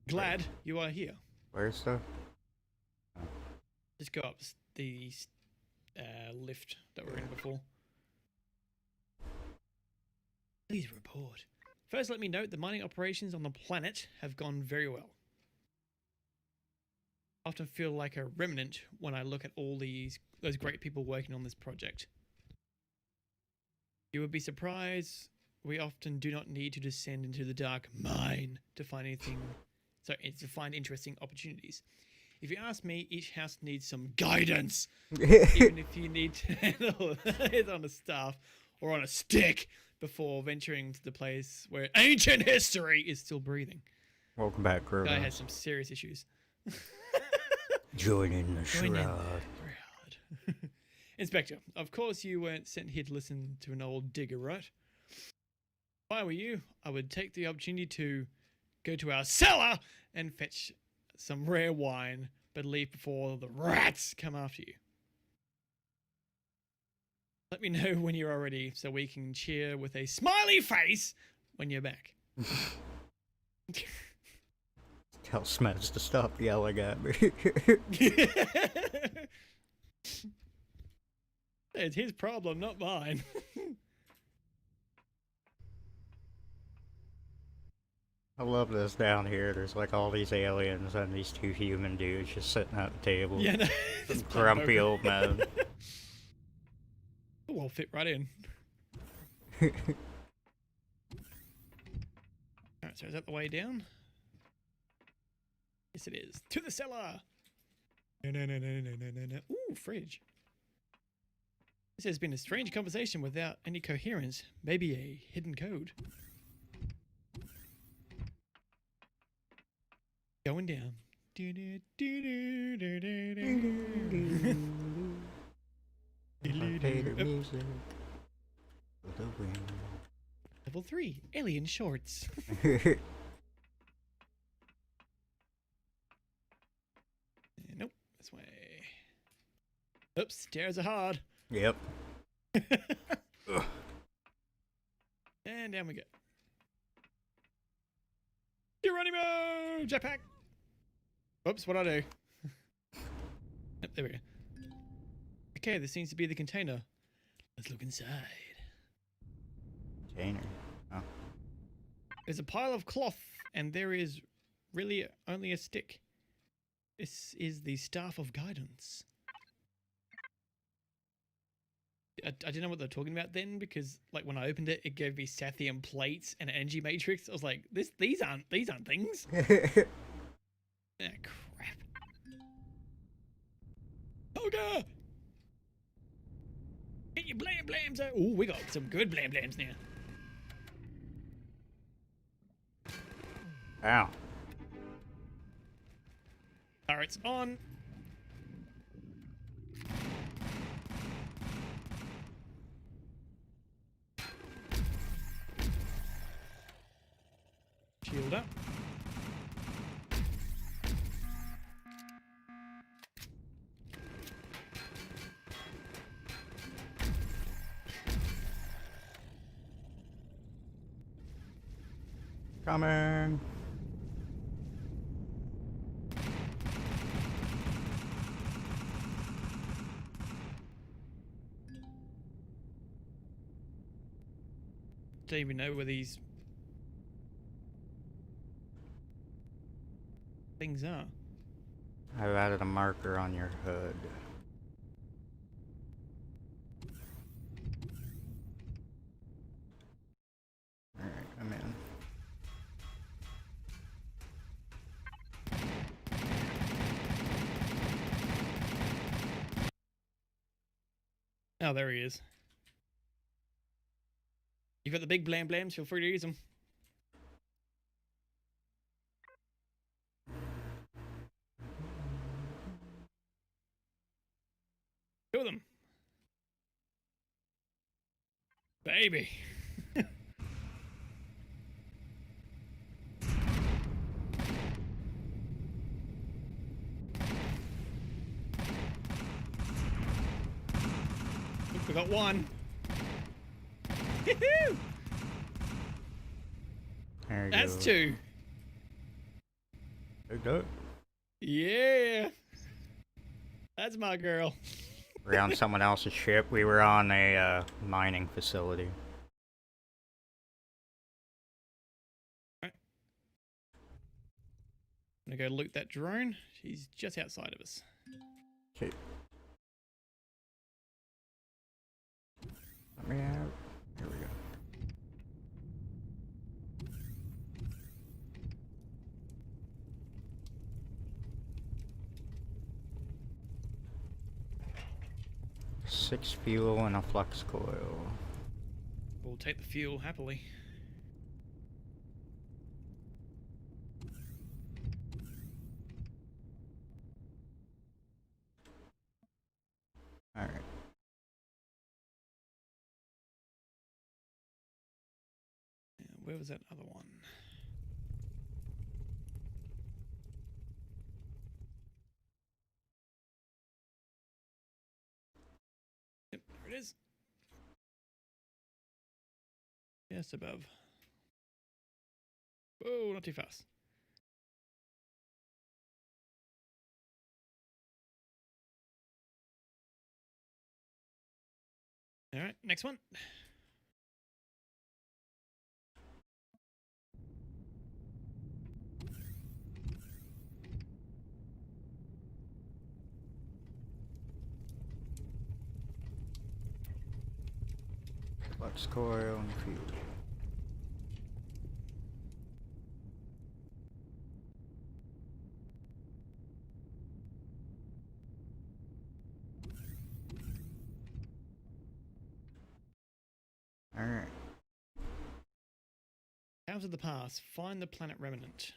Glad you are here. Where's the... Just go up the lift that we were in before. Please report. First, let me note the mining operations on the planet have gone very well. I often feel like a remnant when I look at all those great people working on this project. You would be surprised. We often do not need to descend into the dark mine to find interesting opportunities. If you ask me, each house needs some guidance. Even if you need to handle it on a staff or on a stick before venturing to the place where ancient history is still breathing. Welcome back, Grover. Guy has some serious issues. Join in the shroud. Inspector, of course you weren't sent here to listen to an old digger, right? If I were you, I would take the opportunity to go to our cellar and fetch some rare wine, but leave before the rats come after you. Let me know when you are ready so we can cheer with a smiley face when you're back. Tell Smeds to stop yelling at me. It's his problem, not mine. I love this down here. There's like all these aliens and these two human dudes just sitting at the table. Yeah, no. Some grumpy old men. Oh, I'll fit right in. Alright, so is that the way down? Yes, it is. To the cellar! No. Ooh, fridge. This has been a strange conversation without any coherence. Maybe a hidden code. Going down. Music for the win. Level 3, alien shorts. Nope, this way. Oops, stairs are hard. Yep. And down we go. Geronimo! Jetpack! Oops, what'd I do? Yep, there we go. Okay, this seems to be the container. Let's look inside. Container. Oh. There's a pile of cloth, and there is really only a stick. This is the staff of guidance. I didn't know what they were talking about then, because like when I opened it, it gave me Sathium plates and an energy matrix. I was like, these aren't things. Ah, crap. Oh god! Get your blam blams out. Oh, we got some good blam blams now. Ow. Turrets on. Shield up. Coming. Don't even know where these things are. I've added a marker on your hood. Alright, I'm in. Oh, there he is. You've got the big blam blams, feel free to use them. Two of them. Baby. We got one. There you That's go. two. There you go. Yeah. That's my girl. We're on someone else's ship. We were on a mining facility. I'm gonna go loot that drone. She's just outside of us. Okay. Let me out. Here we go. Six fuel and a flux coil. We'll take the fuel happily. Alright. Where was that other one? is. Just above. Whoa, not too fast. All right, next one. Let's coil and fuse. Alright. Out of the past, find the planet remnant.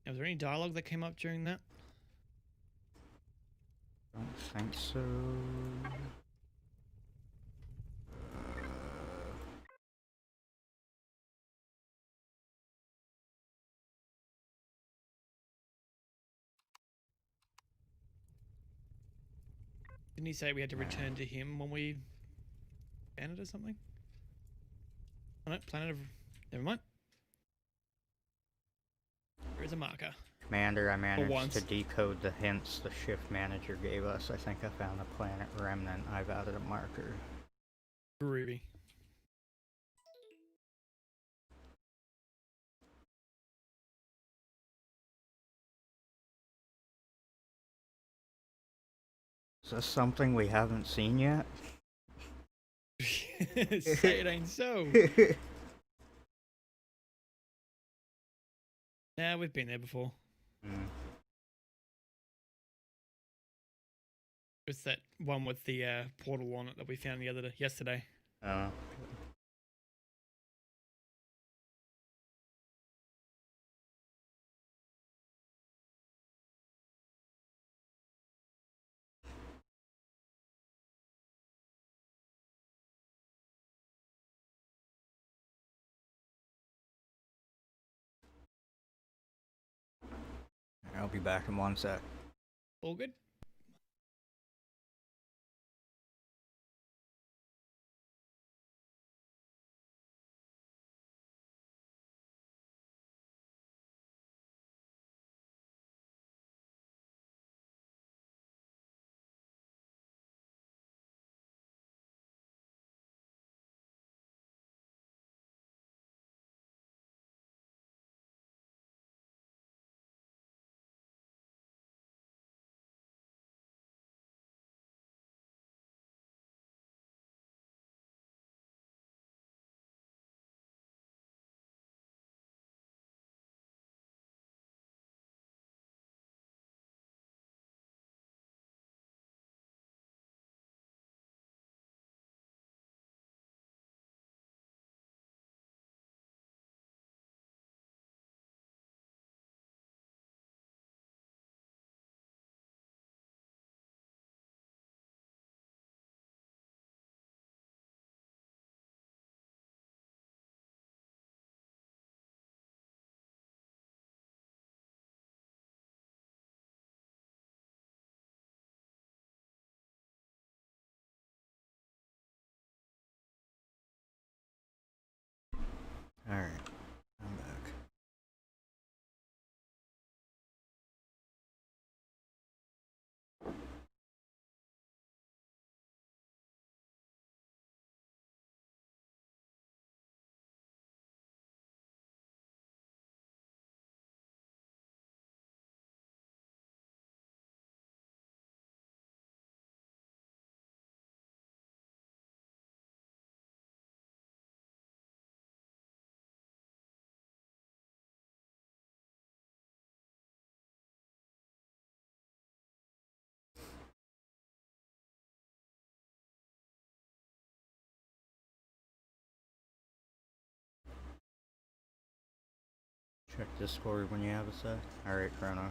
Now, was there any dialogue that came up during that? Don't think so. Didn't he say we had to return to him when we banned it or something? Oh no, planet of... Never mind. There is a marker. Commander, I managed once. to decode the hints the shift manager gave us. I think I found a planet remnant. I've added a marker. Groovy. Is this something we haven't seen yet? Say it ain't so. Yeah, we've been there before. It's that one with the portal on it that we found yesterday. I'll be back in 1 sec. All good? Alright, I'm back. Check Discord when you have a sec. Alright, Kronos.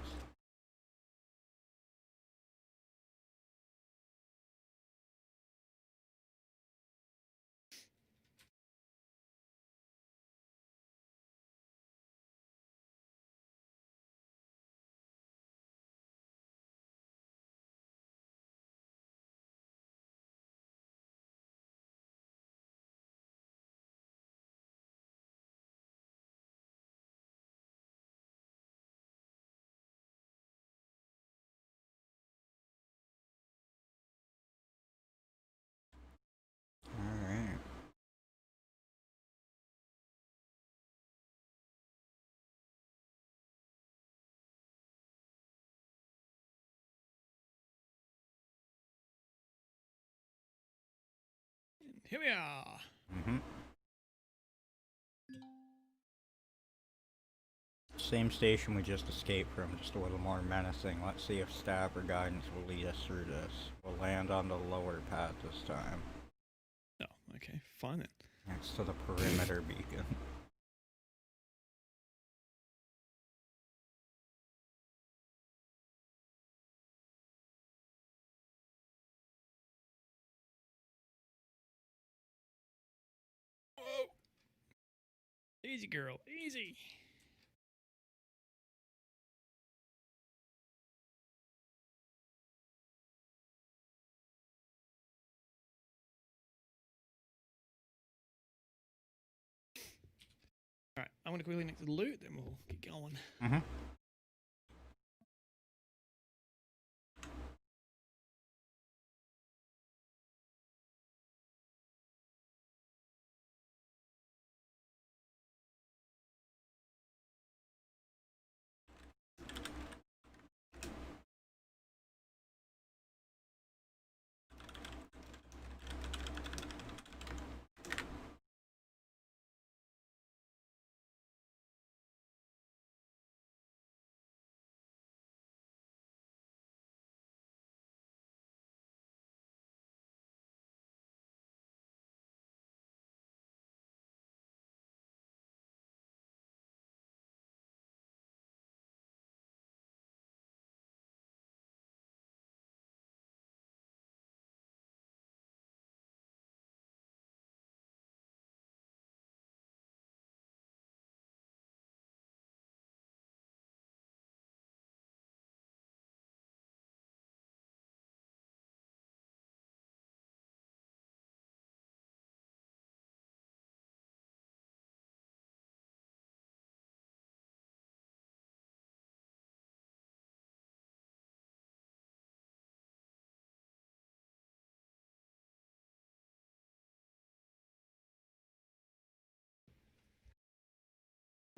Here we are. Mm-hmm. Same station we just escaped from, just a little more menacing. Let's see if staff or guidance will lead us through this. We'll land on the lower path this time. Oh, okay, fine then. Next to the perimeter beacon. Whoa. Easy, girl, easy. All right, I'm gonna quickly next to the loot, then we'll get going. Mm-hmm.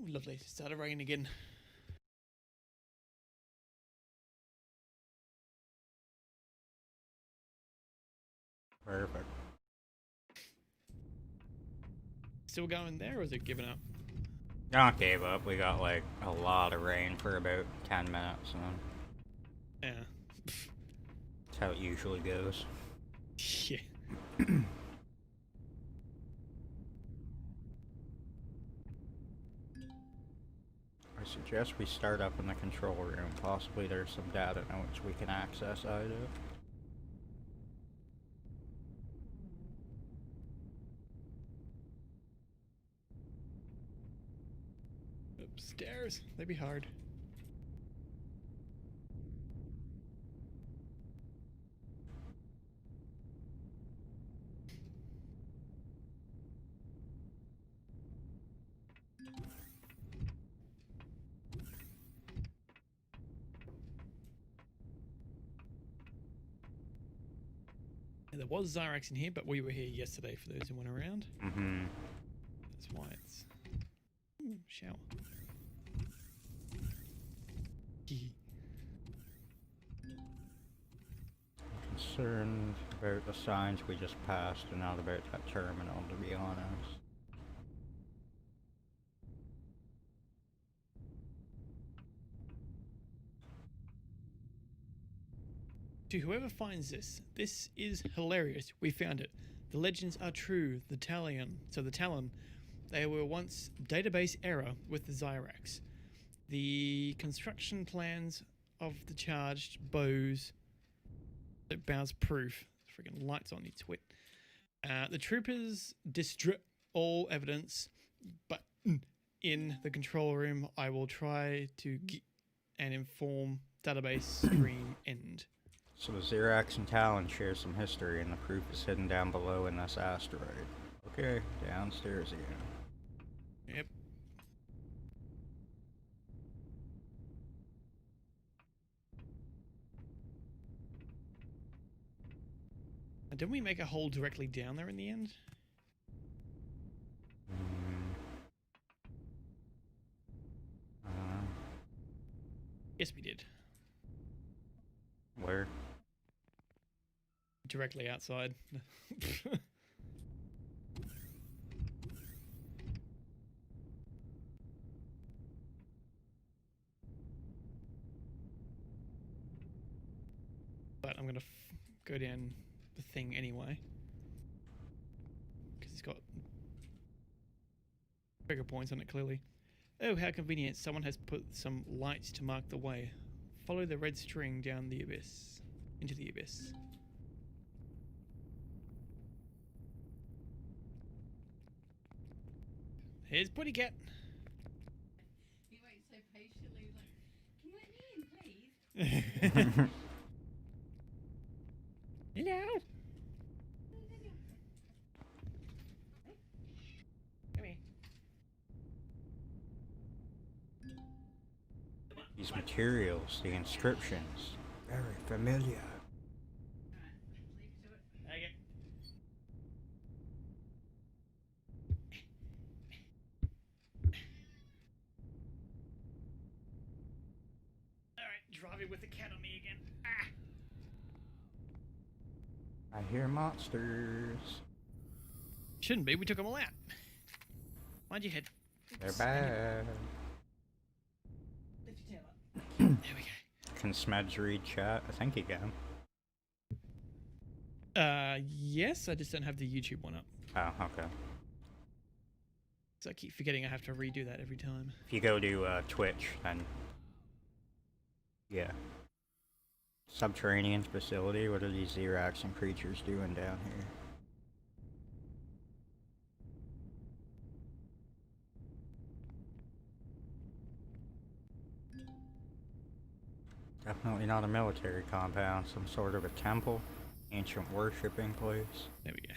Ooh, lovely. Started raining again. Perfect. Still going there, or is it giving up? Not gave up. We got like a lot of rain for about 10 minutes, and then Yeah. that's how it usually goes. Yeah. I suggest we start up in the control room. Possibly there's some data notes we can access out of it. Upstairs. They'd be hard. Yeah, there was Zyrax in here, but we were here yesterday for those who went around. Mm-hmm. That's why it's... Ooh, shower. Concerned about the signs we just passed and not about that terminal, to be honest. To whoever finds this, this is hilarious. We found it. The legends are true. The Talon, they were once database error with the Zyrax. The construction plans of the charged bows, it bows proof. Freaking lights on, you twit. The troopers destroy all evidence, but in the control room, I will try to get and inform database stream end. So the Xerax and Talon share some history, and the proof is hidden down below in this asteroid. Okay, downstairs again. Yep. Didn't we make a hole directly down there in the end? Yes, we did. Where? Directly outside. but I'm gonna go down the thing anyway because it's got trigger points on it clearly. Oh, how convenient! Someone has put some lights to mark the way. Follow the red string down the abyss, into the abyss. Here's Putty Cat. He waits so patiently, like, can you let me in, please? Hello. Come here. These materials, the inscriptions, very familiar. Okay. Alright, driving with the cat on me again. Ah! I hear monsters. Shouldn't be, we took them all out. Mind your head. They're bad. Lift your tail up. There we go. Can Smeds read chat? I think he can. Yes, I just don't have the YouTube one up. Oh, okay. So I keep forgetting I have to redo that every time. If you go to Twitch, then yeah. Subterranean facility. What are these Xerax and creatures doing down here? Definitely not a military compound. Some sort of a temple, ancient worshipping place. There we go.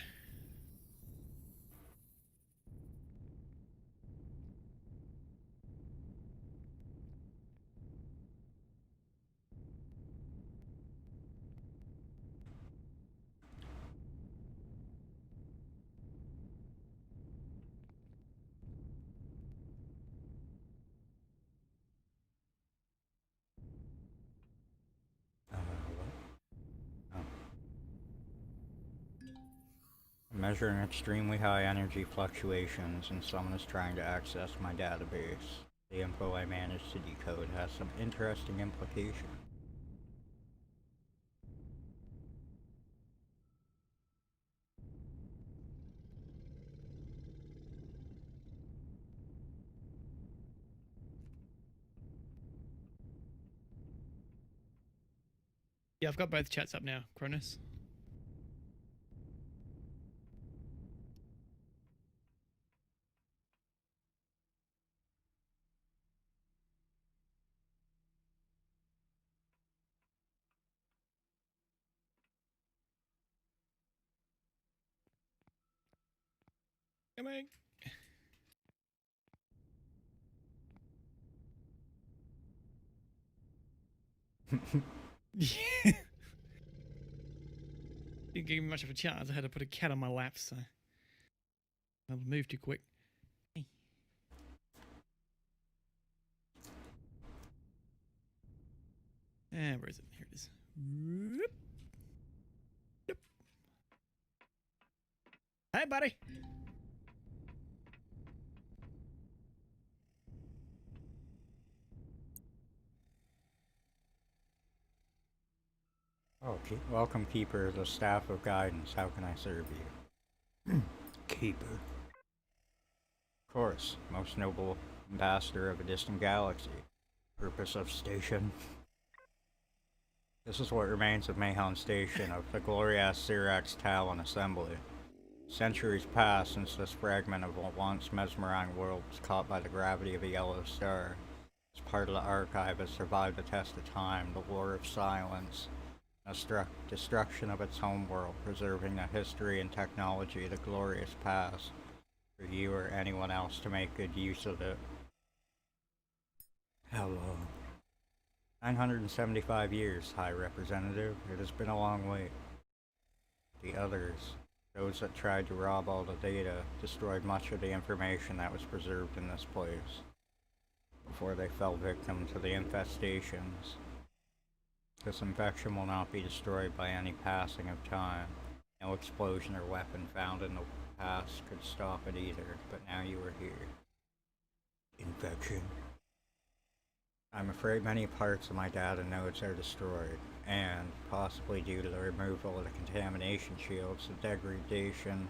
Measuring extremely high energy fluctuations, and someone is trying to access my database. The info I managed to decode has some interesting implications. Yeah, I've got both chats up now, Cronus. Coming. Yeah. Didn't give me much of a chance. I had to put a cat on my lap, so I'll move too quick. Hey. Where is it? Here it is. Whoop. Yep. Hey, buddy. Oh, welcome, Keeper, the staff of guidance. How can I serve you? Keeper. Of course, most noble ambassador of a distant galaxy. Purpose of station. This is what remains of Mahon Station, of the glorious Xerax Talon Assembly. Centuries passed since this fragment of a once mesmerizing world was caught by the gravity of a yellow star. As part of the archive has survived the test of time, the war of silence, the destruction of its homeworld, preserving the history and technology of the glorious past, for you or anyone else to make good use of it. How long? 975 years, High Representative. It has been a long wait. The others, those that tried to rob all the data, destroyed much of the information that was preserved in this place, before they fell victim to the infestations. This infection will not be destroyed by any passing of time. No explosion or weapon found in the past could stop it either, but now you are here. Infection. I'm afraid many parts of my data nodes are destroyed, and, possibly due to the removal of the contamination shields, the degradation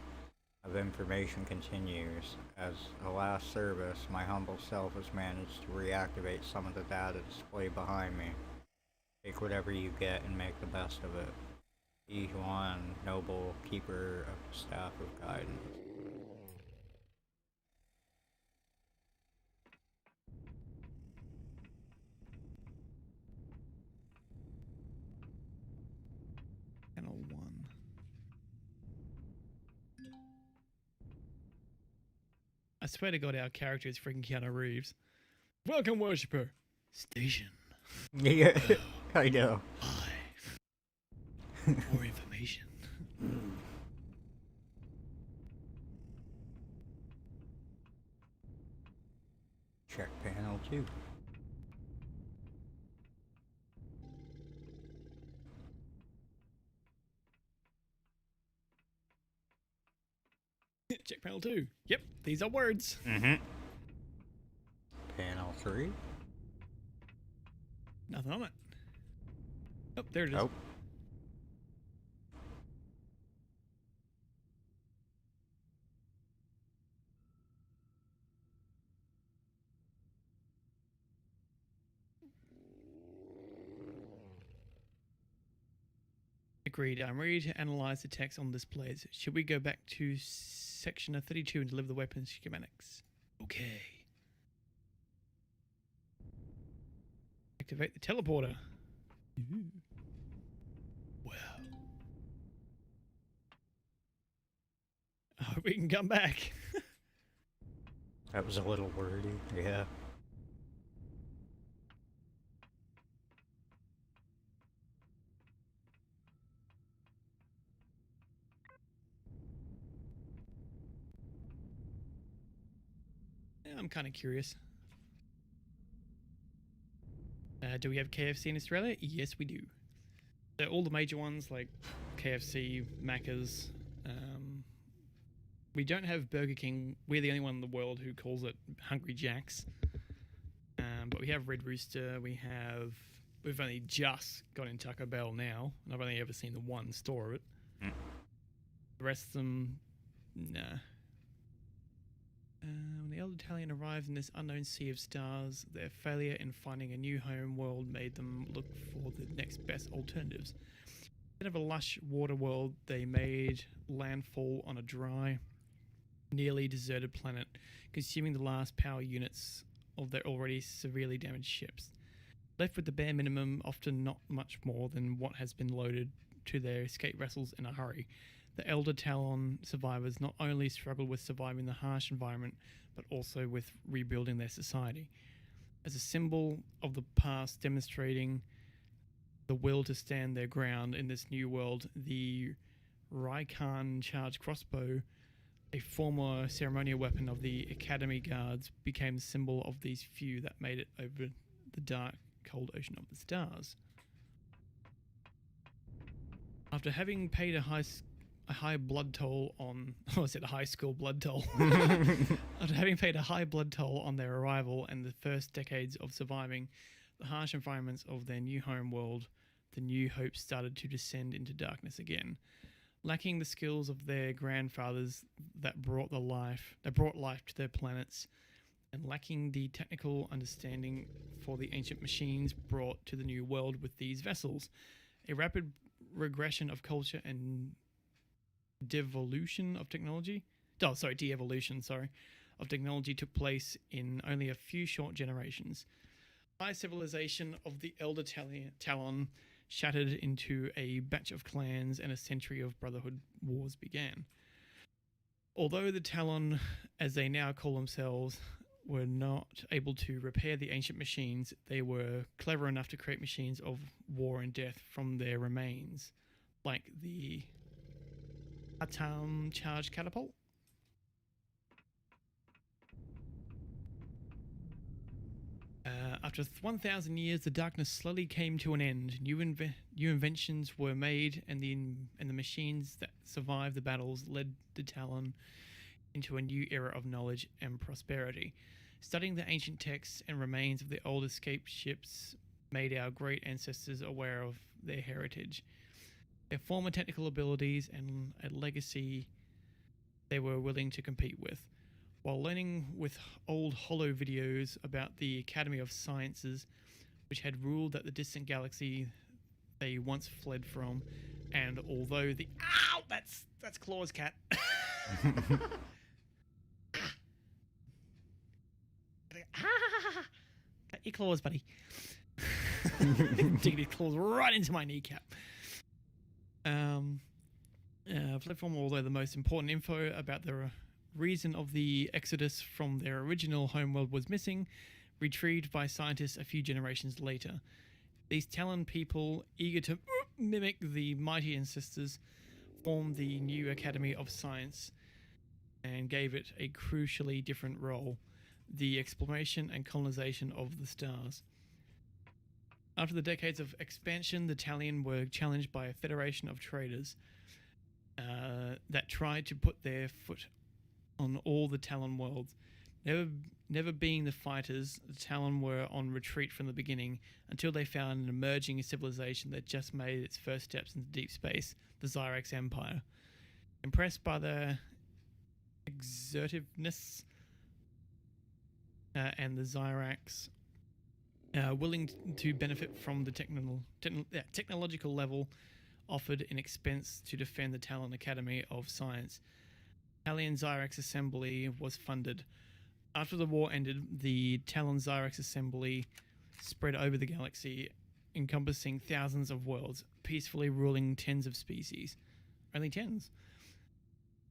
of information continues. As a last service, my humble self has managed to reactivate some of the data displayed behind me. Take whatever you get and make the best of it. E1, noble keeper of the staff of guidance. Panel 1. I swear to God, our character is freaking Keanu Reeves. Welcome, worshipper. Station. Yeah, I know. Hi. More information. Check panel 2. Check panel 2. Yep, these are words. Mm-hmm. Panel 3. Nothing on it. Oh, there it is. Oh. Agreed. I'm ready to analyze the text on displays. Should we go back to section 32 and deliver the weapons schematics? Okay. Activate the teleporter. Wow. I hope we can come back. That was a little wordy, yeah. Yeah, I'm kind of curious. Do we have KFC in Australia? Yes, we do. So all the major ones like KFC, Macca's. We don't have Burger King. We're the only one in the world who calls it Hungry Jack's. But we have Red Rooster. We've only just got in Taco Bell now, and I've only ever seen the one store of it. Mm. The rest of them, nah. When the Elder Italian arrived in this unknown sea of stars, their failure in finding a new home world made them look for the next best alternatives. Instead of a lush water world, they made landfall on a dry, nearly deserted planet, consuming the last power units of their already severely damaged ships. Left with the bare minimum, often not much more than what has been loaded to their escape vessels in a hurry, the Elder Talon survivors not only struggled with surviving the harsh environment, but also with rebuilding their society. As a symbol of the past demonstrating the will to stand their ground in this new world, the Raikan charged crossbow, a former ceremonial weapon of the Academy Guards, became the symbol of these few that made it over the dark, cold ocean of the stars. After having paid a high blood toll on... I said a high school blood toll. After having paid a high blood toll on their arrival and the first decades of surviving the harsh environments of their new home world, the new hope started to descend into darkness again. Lacking the skills of their grandfathers that brought life to their planets, and lacking the technical understanding for the ancient machines brought to the new world with these vessels, a rapid regression of culture and de-evolution of technology took place in only a few short generations. High civilization of the Elder Talon shattered into a batch of clans, and a century of brotherhood wars began. Although the Talon, as they now call themselves, were not able to repair the ancient machines, they were clever enough to create machines of war and death from their remains, like the Atom Charge Catapult. After 1,000 years, the darkness slowly came to an end. New inventions were made, and the machines that survived the battles led the Talon into a new era of knowledge and prosperity. Studying the ancient texts and remains of the old escaped ships made our great ancestors aware of their heritage, their former technical abilities, and a legacy they were willing to compete with. While learning with old holo videos about the Academy of Sciences, which had ruled at the distant galaxy they once fled from, and although the that's Claw's cat. Got your claws, buddy. Digging his claws right into my kneecap. Platform, although the most important info about the reason of the exodus from their original homeworld was missing, retrieved by scientists a few generations later. These Talon people, eager to mimic the mighty ancestors, formed the new Academy of Science and gave it a crucially different role: the exploration and colonization of the stars. After the decades of expansion, the Talion were challenged by a federation of traders that tried to put their foot on all the Talon worlds. Never being the fighters, the Talon were on retreat from the beginning until they found an emerging civilization that just made its first steps into deep space, the Zyrax Empire. Impressed by their exertiveness and the Zyrax, willing to benefit from the technological level offered in expense to defend the Talon Academy of Science, Talon Zyrax Assembly was funded. After the war ended, the Talon Zyrax Assembly spread over the galaxy, encompassing thousands of worlds, peacefully ruling tens of species. Only tens.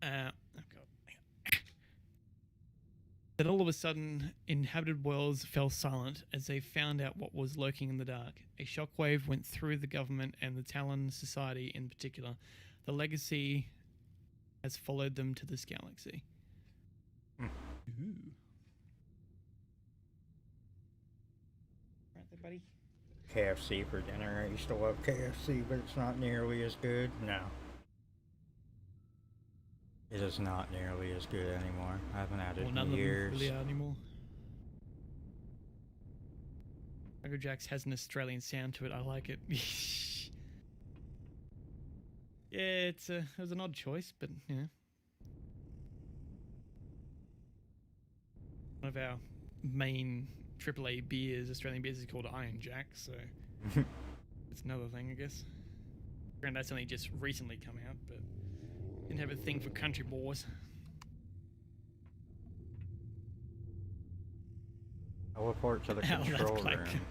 Then all of a sudden, inhabited worlds fell silent as they found out what was lurking in the dark. A shockwave went through the government and the Talon Society in particular. The legacy has followed them to this galaxy. Ooh. Right there, buddy. KFC for dinner. I used to love KFC, but it's not nearly as good. No. It is not nearly as good anymore. I haven't had it None in of years. them really are anymore. Tiger Jack's has an Australian sound to it. I like it. Yeah, it was an odd choice, but you know. One of our main AAA beers, Australian beers, is called Iron Jack, so it's another thing, I guess. And that's only just recently come out, but didn't have a thing for country boys. I'll report to the Oh, control that's black. room.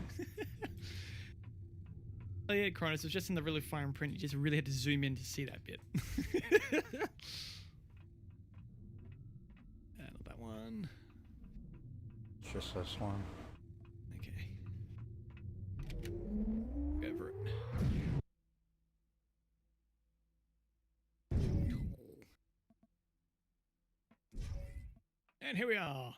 Oh yeah, Cronus, it was just in the really fine print. You just really had to zoom in to see that bit. Not that one. It's just this one. Okay. Go over it. And here we are.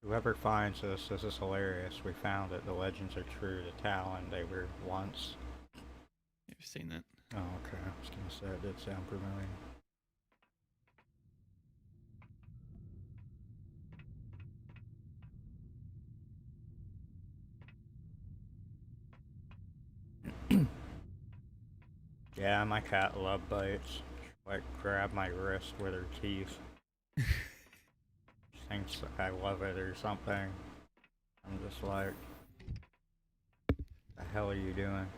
Whoever finds this is hilarious. We found it. The legends are true. The Talon, they were once. You've seen that. Oh, okay. I was gonna say it did sound familiar. Yeah, my cat love bites. She, like, grab my wrist with her teeth. She thinks I love it or something. I'm just like, the hell are you doing?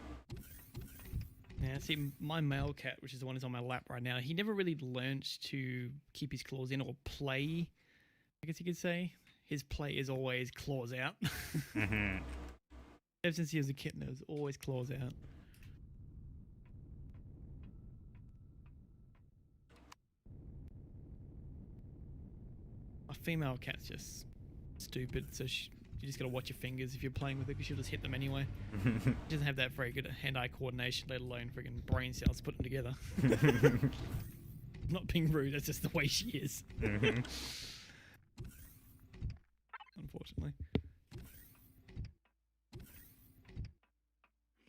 Yeah, see, my male cat, which is the one who's on my lap right now, he never really learned to keep his claws in or play, I guess you could say. His play is always claws out. Mm-hmm. Ever since he was a kitten, it was always claws out. A female cat's just stupid, so you just gotta watch your fingers if you're playing with it, because she'll just hit them anyway. She doesn't have that very good hand-eye coordination, let alone freaking brain cells to put them together. Not being rude, that's just the way she is. Mm-hmm. Unfortunately.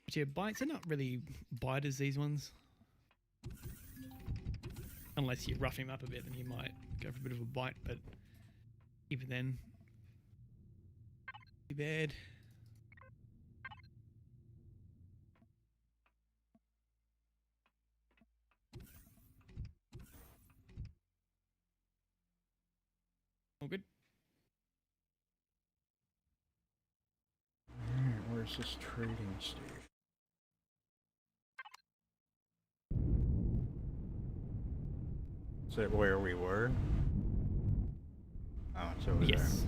But yeah, bites are not really biters, these ones. Unless you rough him up a bit, then he might go for a bit of a bite, but Even then, too bad. All good. Alright, where's this trading station? Is it where we were? Oh, it's over Yes.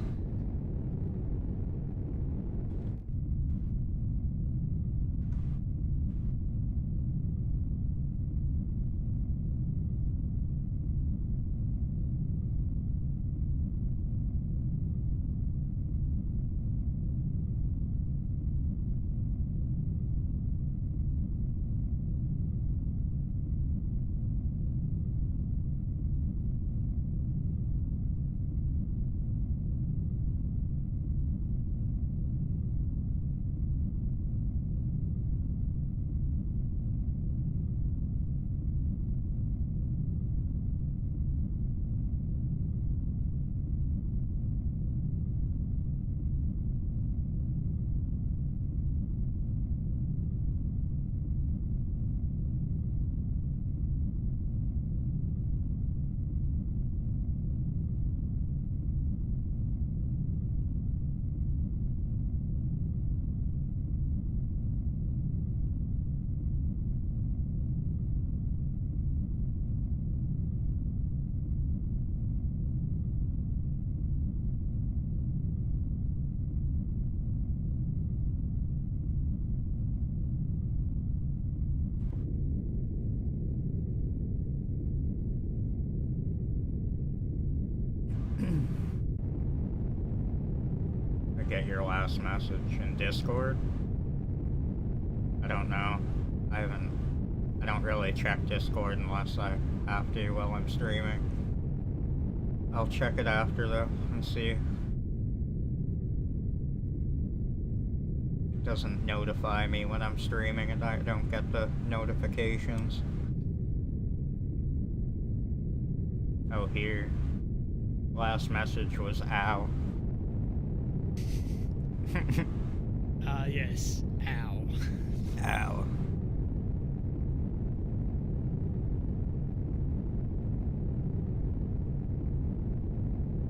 I get your last message in Discord? I don't know. I don't really check Discord unless I have to while I'm streaming. I'll check it after though and see. It doesn't notify me when I'm streaming and I don't get the notifications. Oh, here. Last message was ow. Yes. Ow. Ow.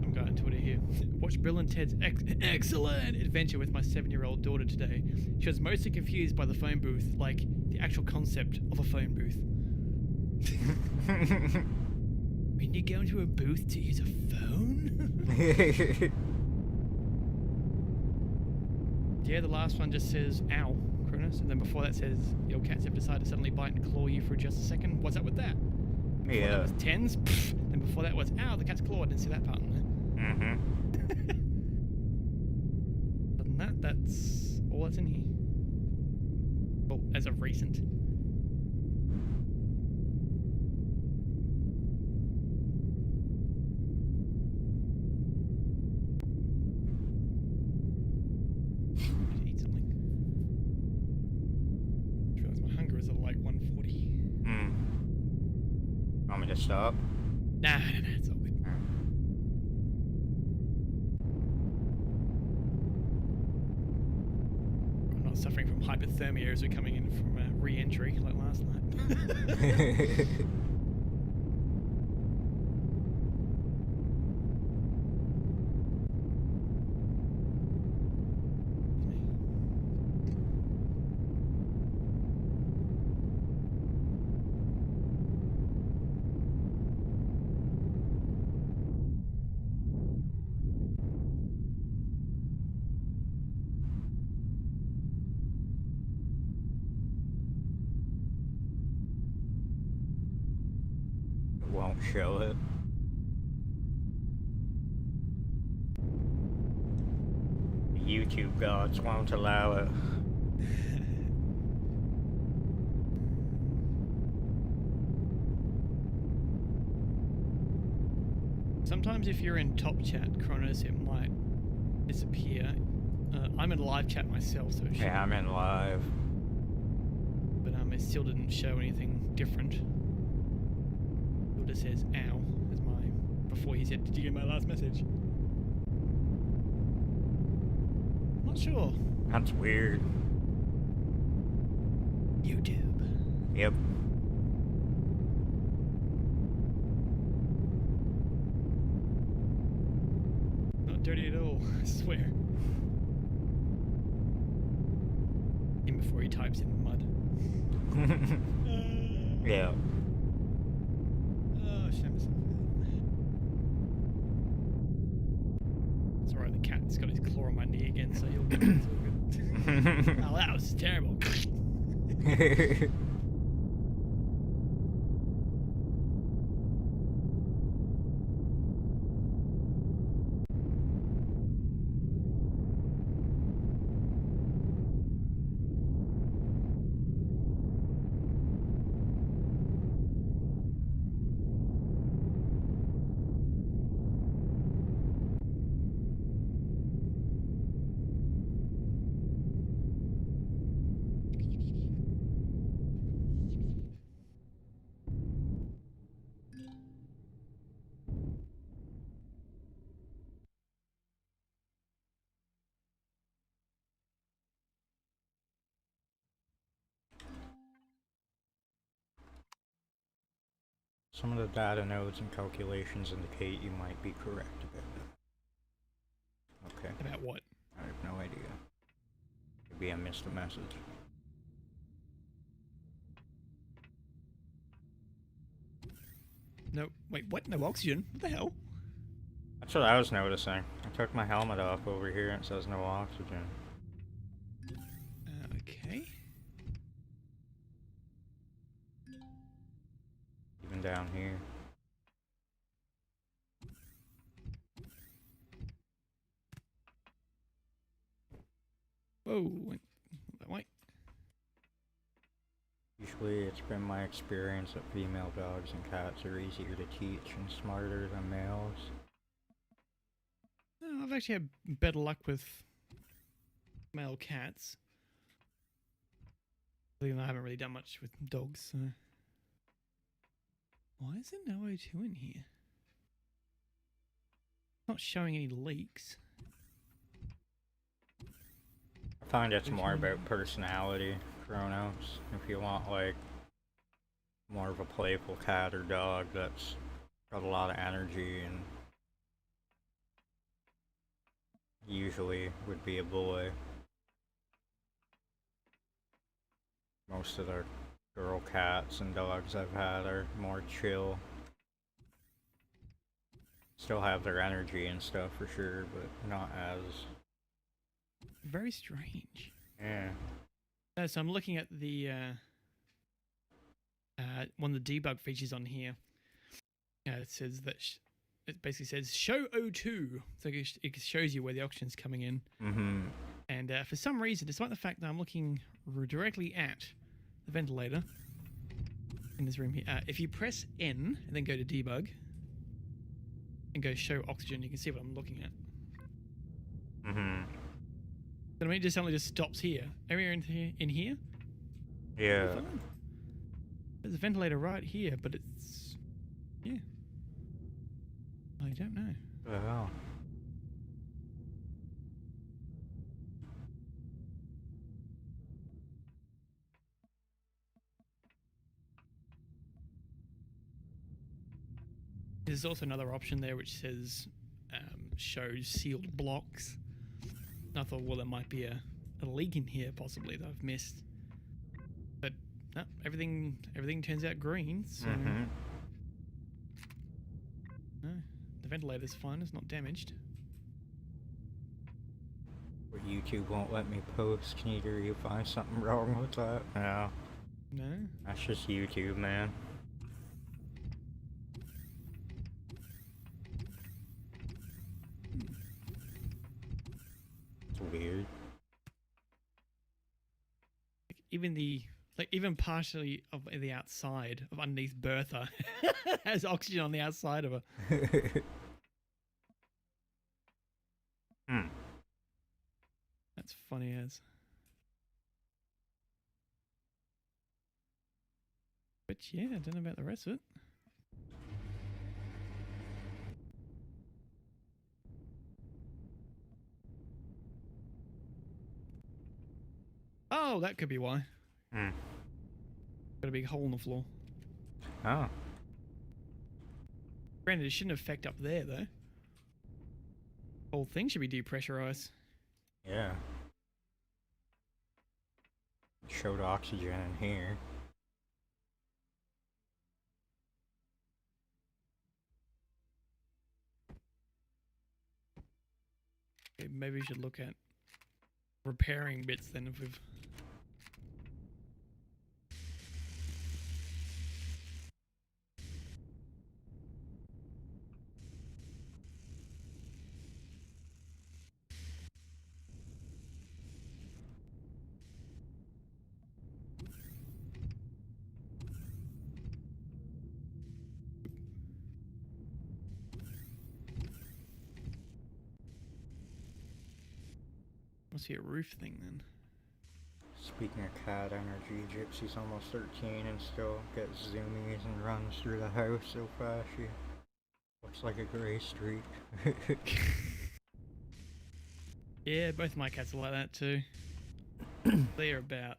I'm going Twitter here. Watch Bill and Ted's excellent adventure with my 7-year-old daughter today. She was mostly confused by the phone booth, like the actual concept of a phone booth. When you go into a booth to use a phone? Yeah, the last one just says, ow, Cronus, and then before that says, your cats have decided to suddenly bite and claw you for just a second. What's up with that? Before Yeah. that was tens, pff, then before that was, ow, the cat's clawed. Didn't see that part in there. Mm-hmm. Other than that, that's all that's in here. Well, as of recent. I need to eat something. I realize my hunger is at like 140. Want me to stop? Nah, it's all good. I'm not suffering from hypothermia as we're coming in from re-entry like last night. It won't show it. The YouTube gods won't allow it. Sometimes if you're in top chat, Kronos, it might disappear. I'm in live chat myself, so it should, Yeah, I'm in live. but it still didn't show anything different. It just says "ow" as my before he said, "Did you get my last message?" Not sure. That's weird. YouTube. Yep. Not dirty at all, I swear. Even before he types in mud. Yeah. Oh, shame myself. It's alright, the cat's got his claw on my knee again, so you'll get it. It's all good. Oh, that was terrible. Some of the data nodes and calculations indicate you might be correct about that. Okay. About what? I have no idea. Maybe I missed a message. No, wait, what? No oxygen? What the hell? That's what I was noticing. I took my helmet off over here and it says no oxygen. Okay. Even down here. Whoa, wait. Usually it's been my experience that female dogs and cats are easier to teach and smarter than males. Oh, I've actually had better luck with male cats. Even though I haven't really done much with dogs, so. Why is there no O2 in here? Not showing any leaks. I find it's more about personality, Chronos. If you want like more of a playful cat or dog that's got a lot of energy and usually would be a boy. Most of the girl cats and dogs I've had are more chill. Still have their energy and stuff for sure, but not as... Very strange. Yeah. So I'm looking at the one of the debug features on here. It says that it basically says show O2, so it shows you where the oxygen's coming in. Mm-hmm. And for some reason, despite the fact that I'm looking directly at the ventilator in this room here, if you press N and then go to debug and go show oxygen, you can see what I'm looking at. Mm-hmm. But I mean, it just suddenly just stops here. Area in here? Yeah. Fine. There's a ventilator right here, but it's... yeah. I don't know. Wow. There's also another option there which says shows sealed blocks. And I thought, well, there might be a leak in here possibly that I've missed. But no, everything turns out green, so Mm-hmm. no, the ventilator's fine, it's not damaged. But YouTube won't let me post. Can either you find something wrong with that? No. No? That's just YouTube, man. It's weird. Even partially of the outside of underneath Bertha has oxygen on the outside of her. Hmm. That's funny as. But yeah, I don't know about the rest of it. Oh, that could be why. Hmm. Got a big hole in the floor. Oh. Granted, it shouldn't affect up there, though. Whole thing should be depressurized. Yeah. It showed oxygen in here. Okay, maybe we should look at repairing bits then if we've... Must be a roof thing then. Speaking of cat energy, Gypsy's almost 13 and still gets zoomies and runs through the house so fast she looks like a gray streak. Yeah, both my cats are like that too. They're about...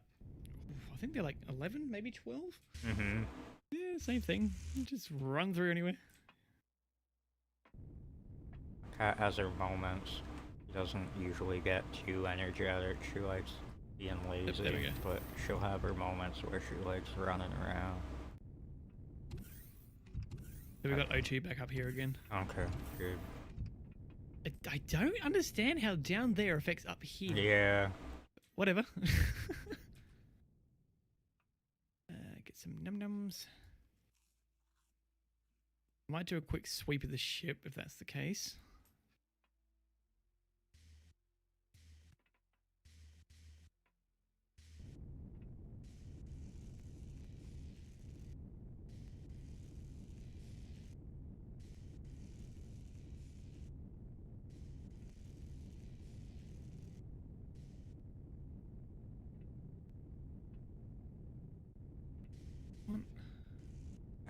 I think they're like 11, maybe 12? Mm-hmm. Yeah, same thing. Just run through anywhere. Cat has her moments. She doesn't usually get too energetic. She likes being lazy, there we go. but she'll have her moments where she likes running around. So we got O2 back up here again. Okay, good. I don't understand how down there affects up here. Yeah. Whatever. Get some num-nums. Might do a quick sweep of the ship if that's the case.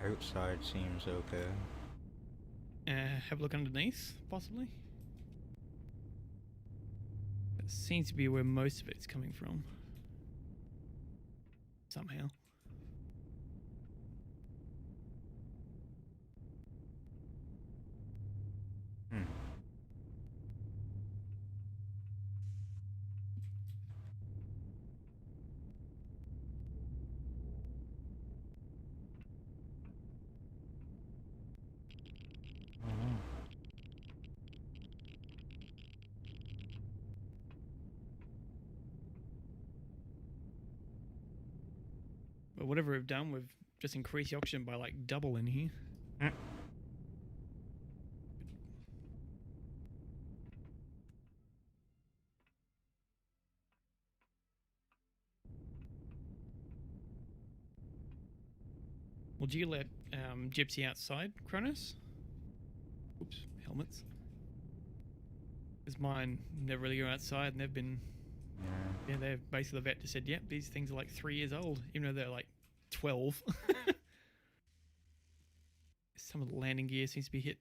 Outside seems okay. Have a look underneath, possibly. That seems to be where most of it's coming from. Somehow. Hmm. But whatever we've done, we've just increased the oxygen by like double in here. Mm. Well, do you let Gypsy outside, Cronus? Oops, helmets. Because mine never really go outside, and they've been... Yeah. Yeah, they're basically the vet just said, yep, these things are like 3 years old, even though they're like 12. Some of the landing gear seems to be hit.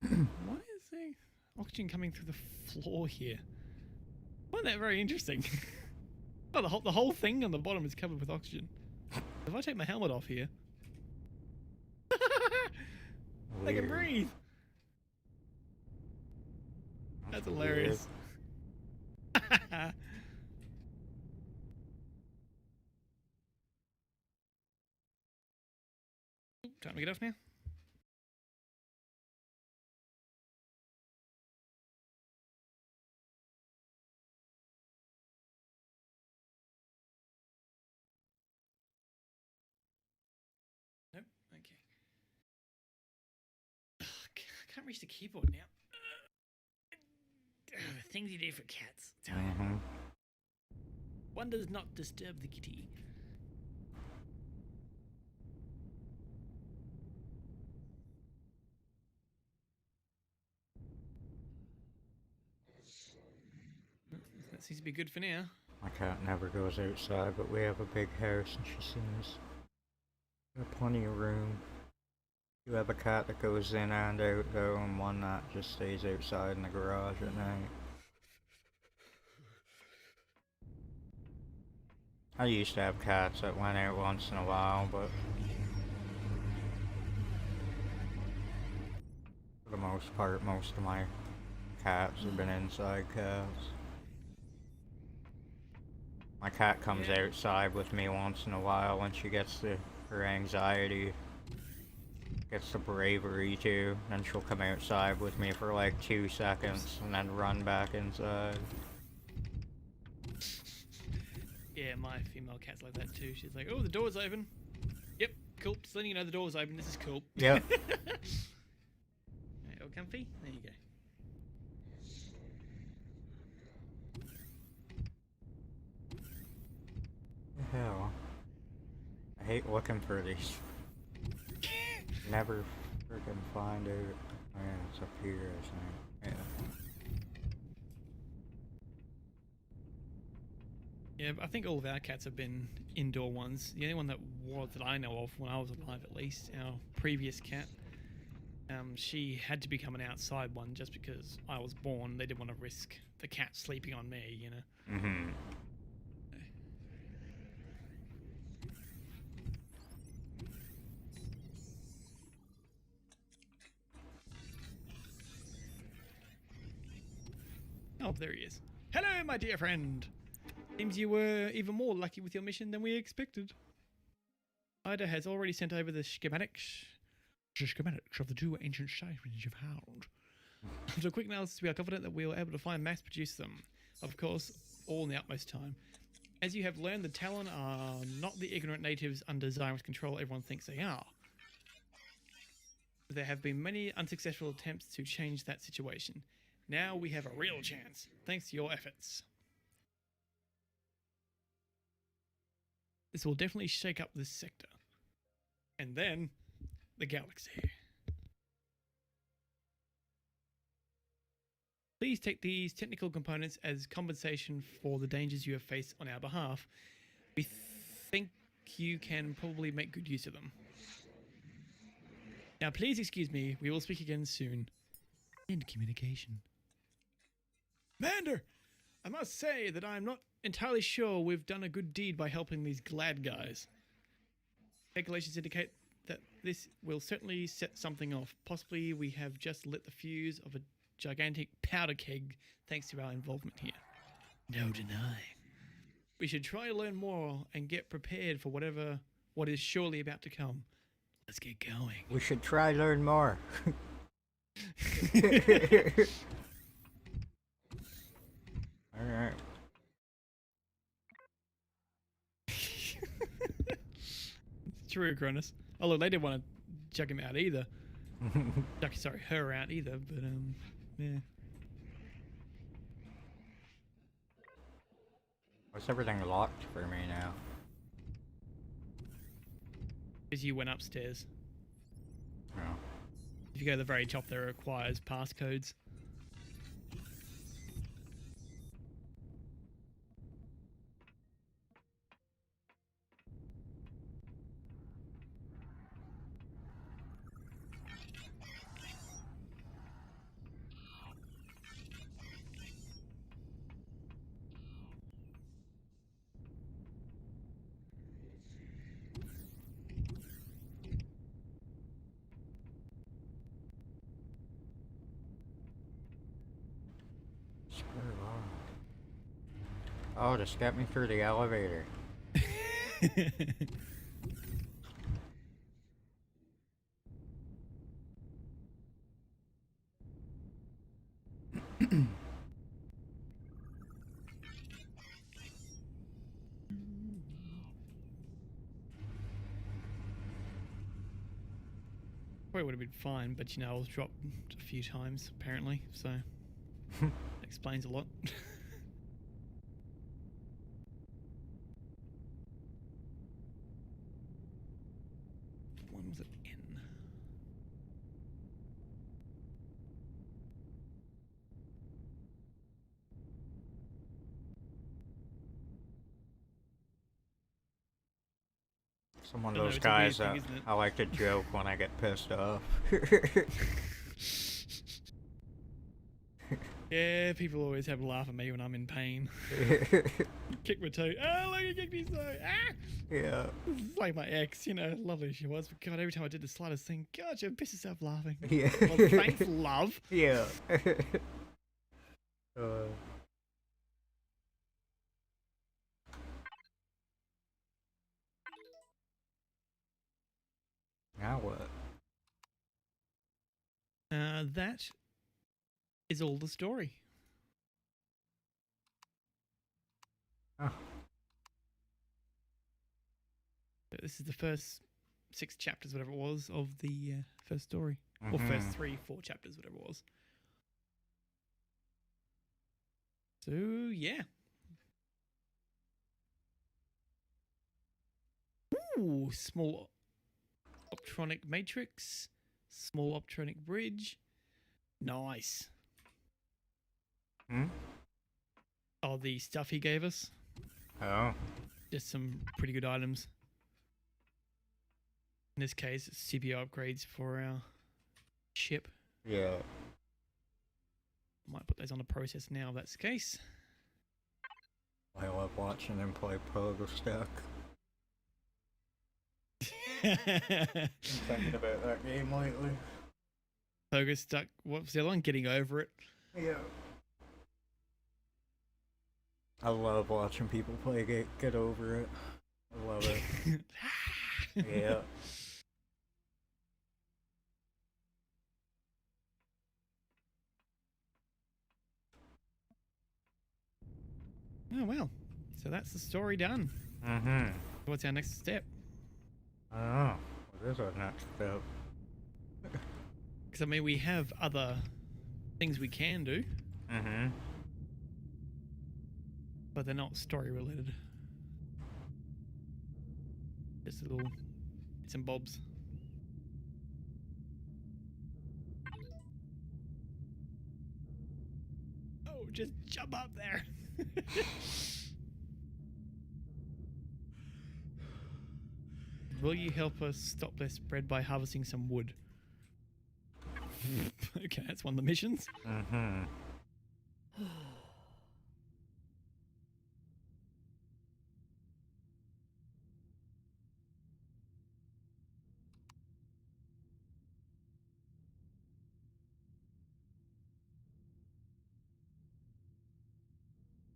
Why is there oxygen coming through the floor here? I find that very interesting. Oh, the whole thing on the bottom is covered with oxygen. If I take my helmet off here, I can Weird. breathe. That's hilarious. Time to get off now. Nope. Okay. Ugh, I can't reach the keyboard now. Things you do for cats. Mm-hmm. One does not disturb the kitty. that seems to be good for now. My cat never goes outside, but we have a big house and she seems to have plenty of room. You have a cat that goes in and out though, and one that just stays outside in the garage at night. I used to have cats that went out once in a while, but for the most part, most of my cats have been inside cats. My cat comes outside with me once in a while when she gets her anxiety, gets the bravery to, then she'll come outside with me for like 2 seconds and then run back inside. Yeah, my female cat's like that too. She's like, oh, the door's open. Yep, cool. Just letting you know the door's open. This is cool. Yep. All comfy? There you go. Hell. I hate looking for these. Never freaking find it. Oh yeah, it's up here, I think. Yeah. Yeah, I think all of our cats have been indoor ones. The only one that was that I know of when I was alive, at least, our previous cat. She had to become an outside one just because I was born. They didn't want to risk the cat sleeping on me, you know. Mm-hmm. Oh, there he is. Hello, my dear friend. Seems you were even more lucky with your mission than we expected. Ida has already sent over the schematics of the two ancient shrines you've found. After a quick analysis, we are confident that we are able to find mass produce them. Of course, all in the utmost time. As you have learned, the Talon are not the ignorant natives under Zyron's control everyone thinks they are. There have been many unsuccessful attempts to change that situation. Now we have a real chance, thanks to your efforts. This will definitely shake up this sector. And then, the galaxy. Please take these technical components as compensation for the dangers you have faced on our behalf. We think you can probably make good use of them. Now please excuse me, we will speak again soon. End communication. Commander! I must say that I'm not entirely sure we've done a good deed by helping these glad guys. Calculations indicate that this will certainly set something off. Possibly we have just lit the fuse of a gigantic powder keg thanks to our involvement here. No denying. We should try to learn more and get prepared for what is surely about to come. Let's get going. We should try learn more. Alright. True, Cronus. Although they didn't want to chuck him out either. Sorry, her out either, but yeah. What's everything locked for me now? Because you went upstairs. No. If you go to the very top, there requires passcodes. Oh, just get me through the elevator. Probably would have been fine, but you know, I was dropped a few times apparently, so that explains a lot. When was it in? I'm one I of know, those it's a weird guys thing, that isn't it? I like to joke when I get pissed off. Yeah, people always have a laugh at me when I'm in pain. Kick my toe. Oh, look, I kicked his toe. Ah! Yeah. It's like my ex, lovely she was. But God, every time I did the slightest thing, God, she'd piss herself laughing. Yeah. Well, thanks, love. Yeah. Now what? That is all the story. Oh. This is the first 6 chapters, whatever it was, of the first story. Or first 3, 4 chapters, whatever it was. So, yeah. Ooh, small optronic matrix. Small optronic bridge. Nice. Hmm? Oh, the stuff he gave us. Oh. Just some pretty good items. In this case, it's CPU upgrades for our ship. Yeah. Might put those on the process now if that's the case. I love watching him play Pogo Stack. Pogo Thinking about that game lately. stuck. What was the other one? Getting over it. Yeah. I love watching people play Get Over It. I love it. Yeah. Oh, well. So that's the story done. Mm-hmm. What's our next step? I don't know. What is our next step? Because, I mean, we have other things we can do, Mm-hmm. but they're not story related. Just little bits and bobs. Oh, just jump up there. Will you help us stop their spread by harvesting some wood? Okay, that's one of the missions. Mm-hmm.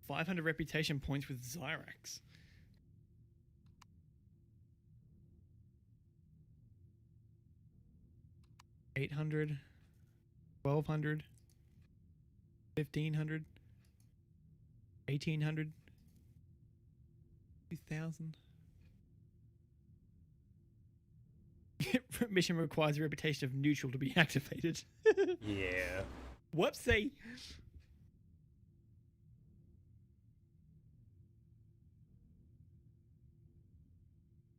500 reputation points with Zyrax. $800, 1,200, 1,500, 1,800, 2,000. Mission requires a reputation of neutral to be activated. Yeah. Whoopsie.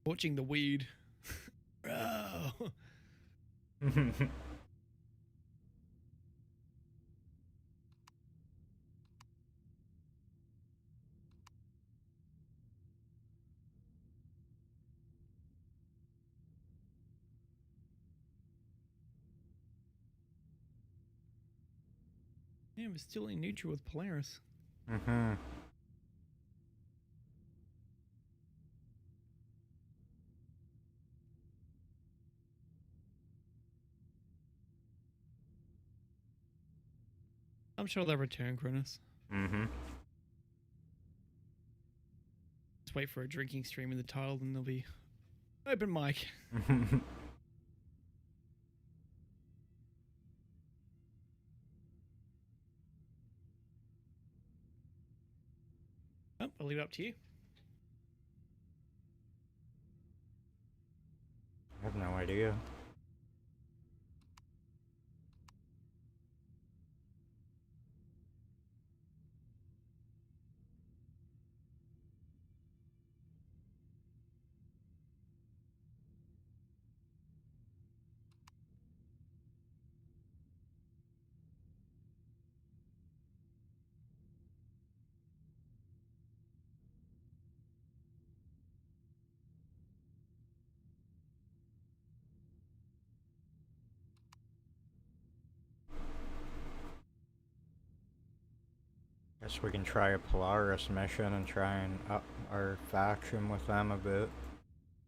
Watching the weed. Oh. Yeah, we're still in neutral with Polaris. Mm-hmm. I'm sure they'll return, Cronus. Mm-hmm. Just wait for a drinking stream in the title, and there'll be open mic. Oh, I'll leave it up to you. I have no idea. Guess we can try a Polaris mission and try and up our faction with them a bit.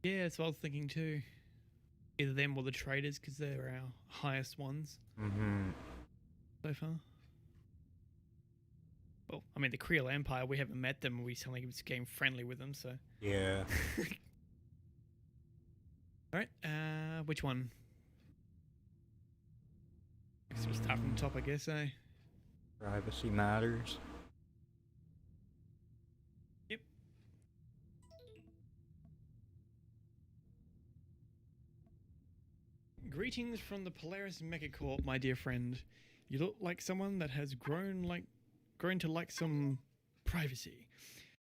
Yeah, that's what I was thinking too. Either them or the traders, because they're our highest ones Mm-hmm. so far. Well, I mean, the Creole Empire, we haven't met them. We suddenly became friendly with them, so. Yeah. All right, which one? Guess we'll start from the top, I guess, eh? Privacy matters. Yep. Greetings from the Polaris Mechacorp, my dear friend. You look like someone that has grown to like some privacy.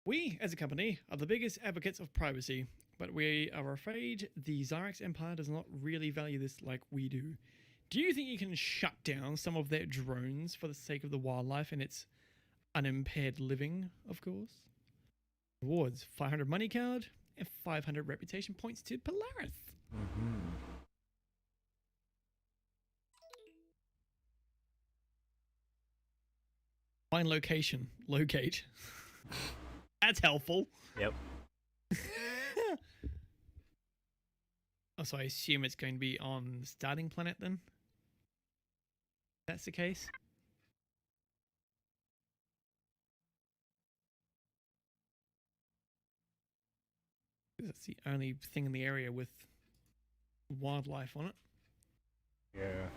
We, as a company, are the biggest advocates of privacy, but we are afraid the Zyrax Empire does not really value this like we do. Do you think you can shut down some of their drones for the sake of the wildlife and its unimpaired living, of course? Rewards 500 money card and 500 reputation points to Polaris. Mm-hmm. Find location. Locate. That's helpful. Yep. Oh, so I assume it's going to be on the starting planet then? If that's the case. That's the only thing in the area with wildlife on it. Yeah.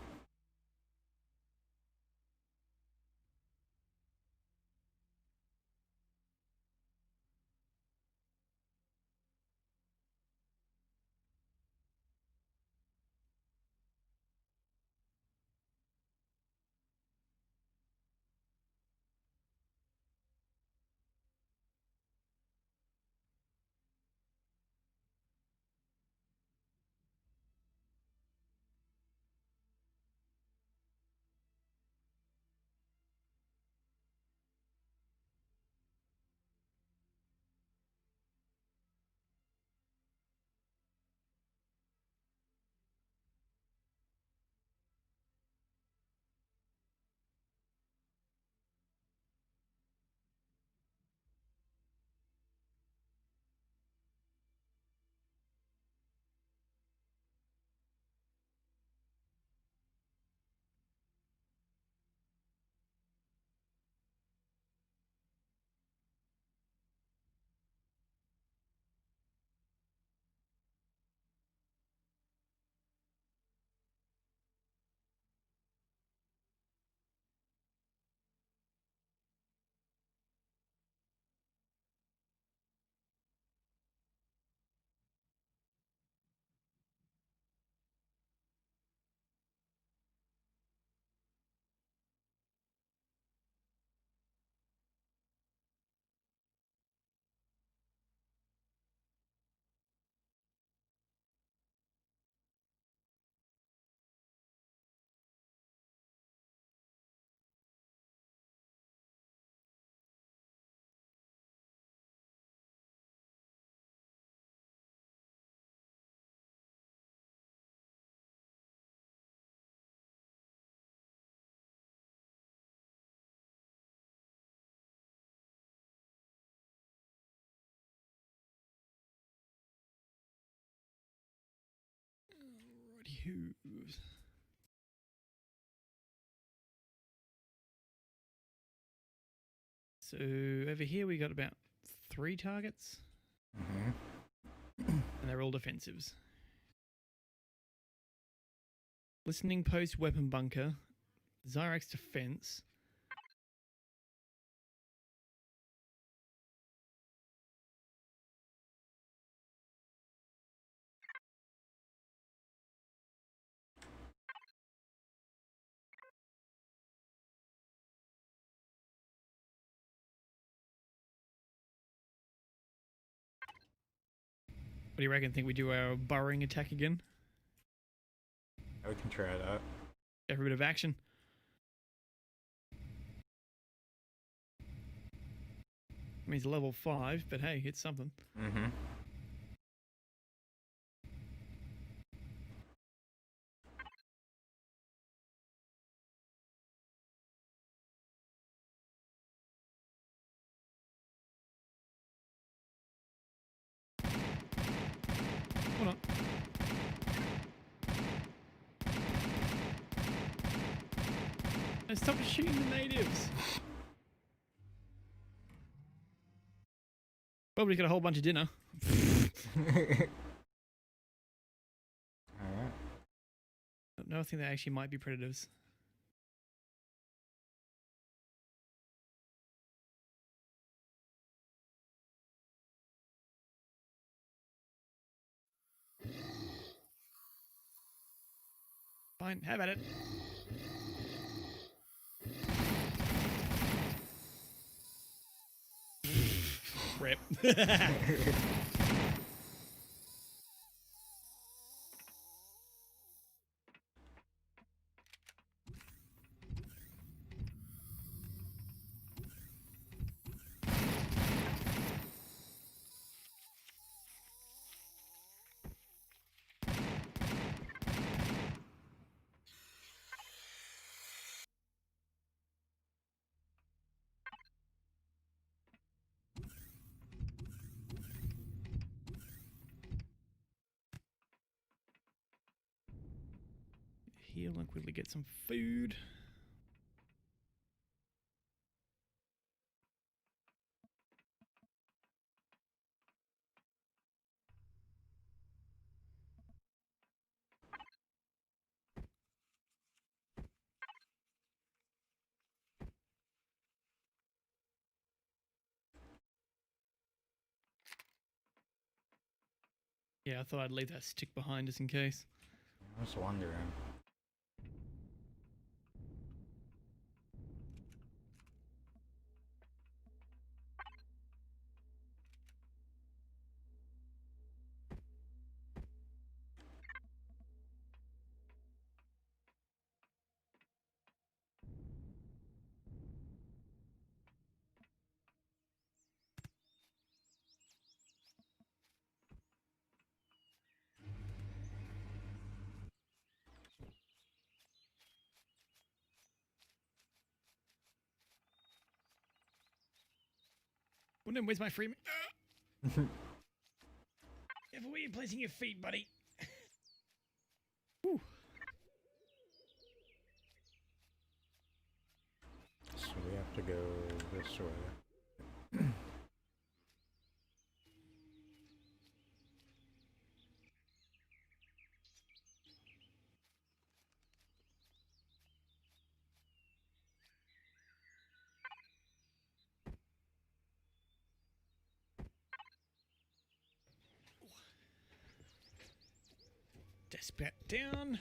Righty-hoo. So over here we got about 3 targets, Mm-hmm. and they're all defensives. Listening post weapon bunker, Zyrax defense. What do you reckon? Think we do our burrowing attack again? We can try that. Every bit of action. I mean, it's level 5, but hey, it's something. Mm-hmm. Stop shooting the natives. Probably got a whole bunch of dinner. Alright. No, I think they actually might be predators. Fine, have at it. Rip. Heal and quickly get some food. Yeah, I thought I'd leave that stick behind just in case. I was wondering. Well, then where's my free... Careful where you're placing your feet, buddy. Whew. So we have to go this way. Desk back down.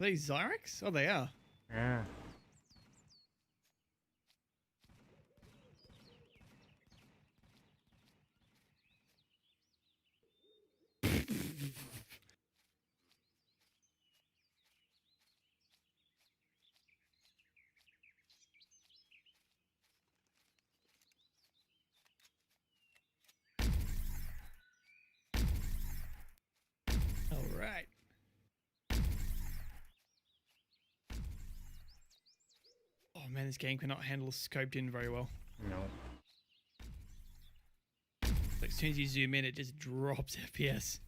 Are they Zyrex? Oh, they are. Yeah. All right. Oh man, this game cannot handle scoped in very well. No. Like, as soon as you zoom in, it just drops FPS.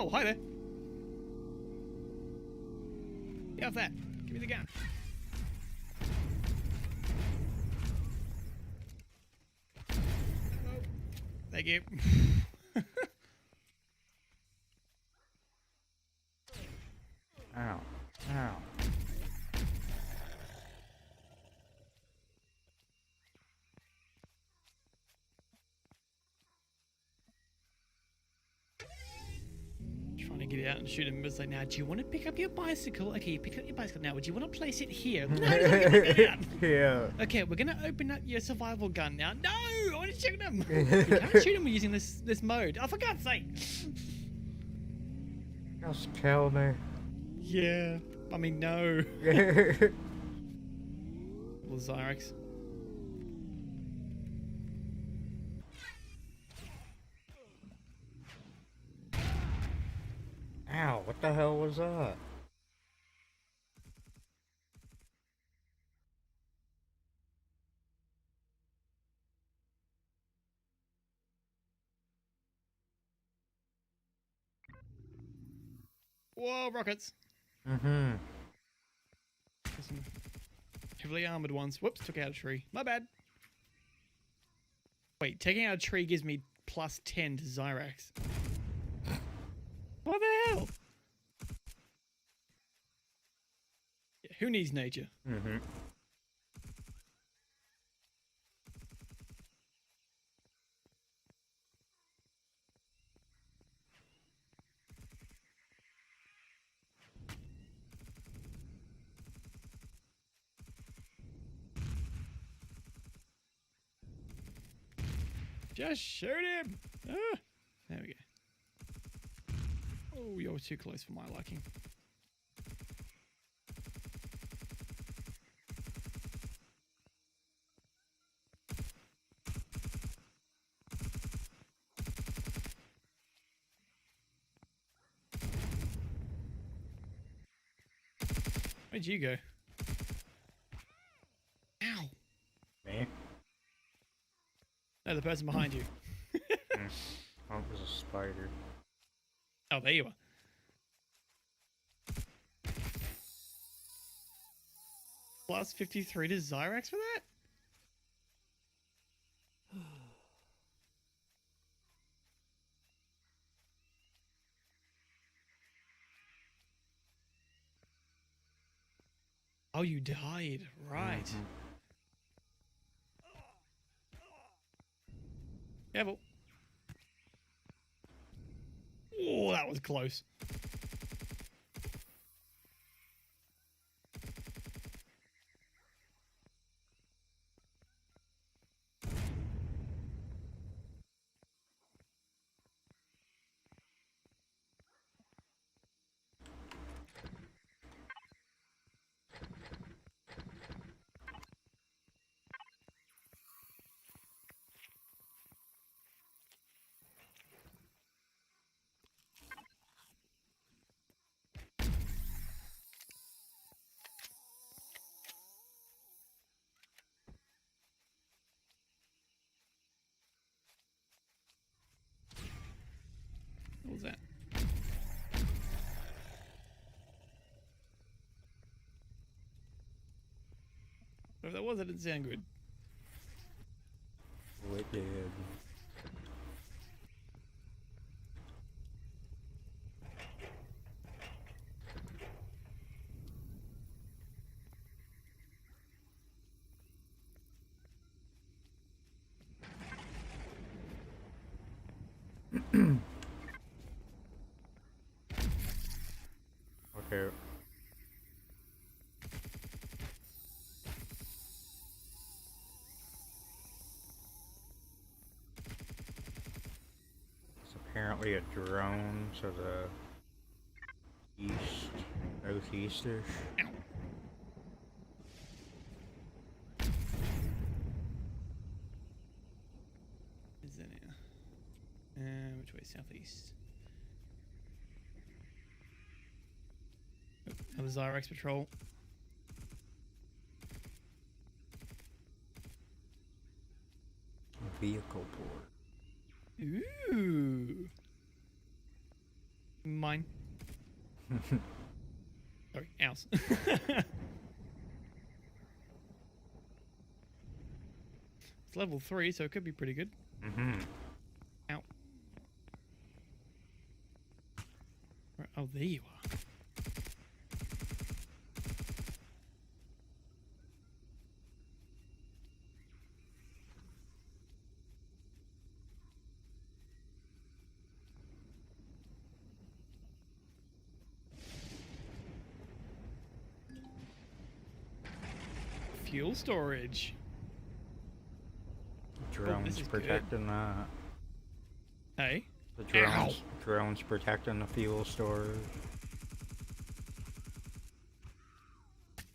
Oh, hi there. Get off that. Give me the gun. Oh, thank you. Ow. Ow. Trying to get out and shoot him. It's like, now, do you want to pick up your bicycle? Okay, you pick up your bicycle. Now, would you want to place it here? No, get out. Yeah. Okay, we're gonna open up your survival gun now. No, I want to shoot him. You can't shoot him using this mode. Oh, for God's sake. Just kill me. Yeah, I mean, no. Well, Zyrex. Ow, what the hell was that? Whoa, rockets. Mm-hmm. There's some heavily armored ones. Whoops, took out a tree. My bad. Wait, taking out a tree gives me plus 10 to Zyrax. What the hell? Yeah, who needs nature? Mm-hmm. Just shoot him! Ah, there we go. Oh, you're too close for my liking. Where'd you go? Ow! Me? No, the person behind you. Oh, it was a spider. Oh, there you are. Plus 53 to Zyrax for that? Oh, you died. Right. Mhm. Careful. Oh, that was close. What was that? Whatever that was, that didn't sound good. Oh, it did. Okay. It's apparently a drone to the east, northeast-ish. Ow. Is that now? Which way? Southeast. Oh, another Zyrax patrol. Vehicle port. Ooh. mine. Sorry, ours. It's level 3, so it could be pretty good. Mm-hmm. Ow. Right, oh, there you are. Fuel storage. Drones is protecting that. Hey? The Ow. drones protecting the fuel storage.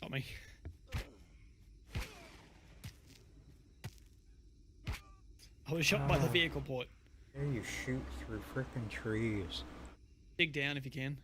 Got me. I was shot by the vehicle port. There you shoot through frickin' trees. Dig down if you can.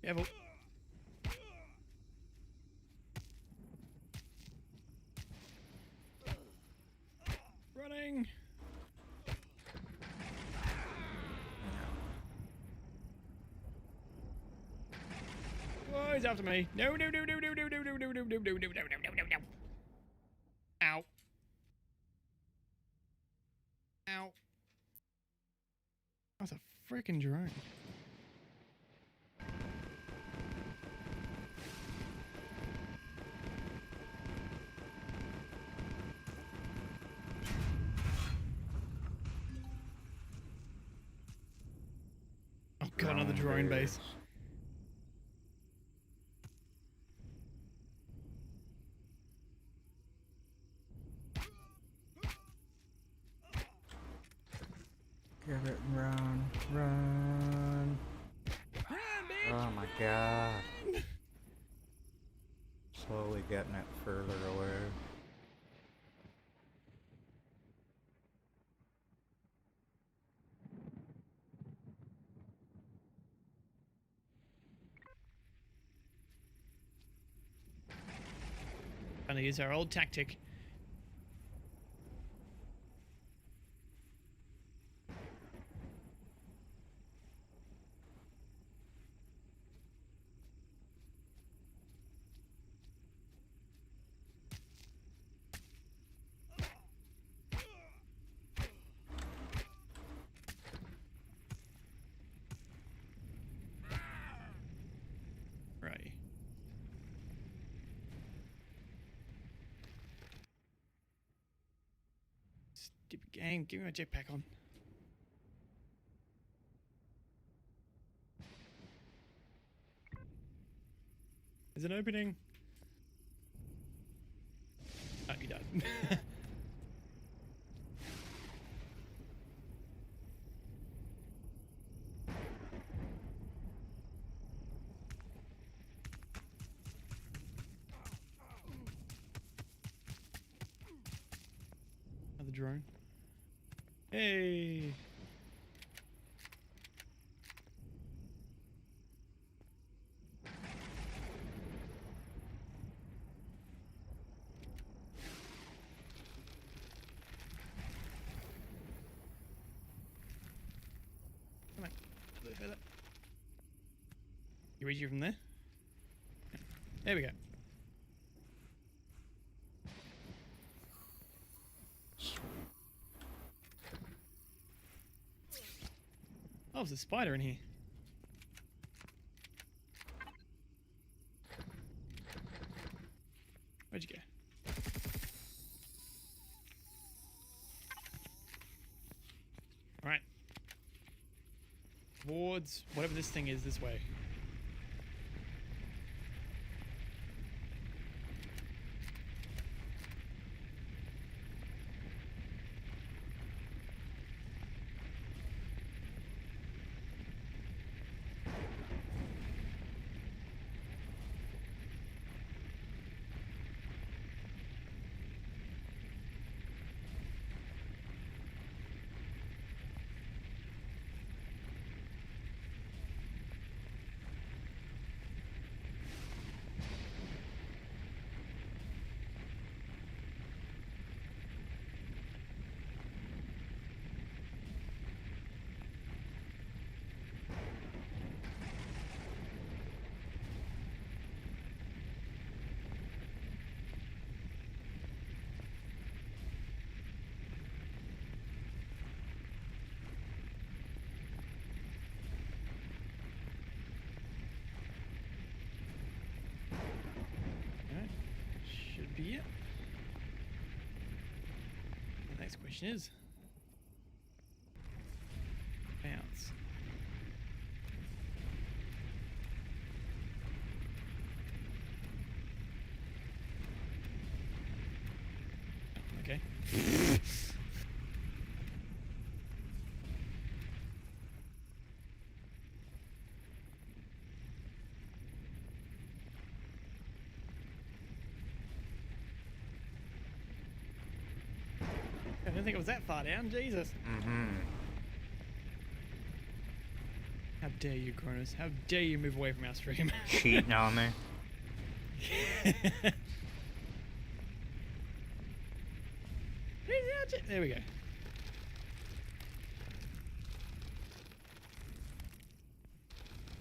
Careful. Running. Oh, he's after me. No, no, no, no, no, no, no, no, no, no, no, no, no, no, no, no, no. Ow. Ow. That's a freaking drone. Oh god, another drone base. Give it and run, run. Oh my god. Slowly getting it further away. Gonna use our old tactic. Right. Stupid game, give me my jetpack on. Is it opening? Oh, you died. Another drone. Hey! Come on. A little further. You reach you from there? There we go. Oh, there's a spider in here. Where'd you go? Alright. Towards whatever this thing is this way. Yep. The next question is bounce. Okay. I didn't think it was that far down. Jesus. Mm-hmm. How dare you, Cronus? How dare you move away from our stream? Cheating on me. There we go.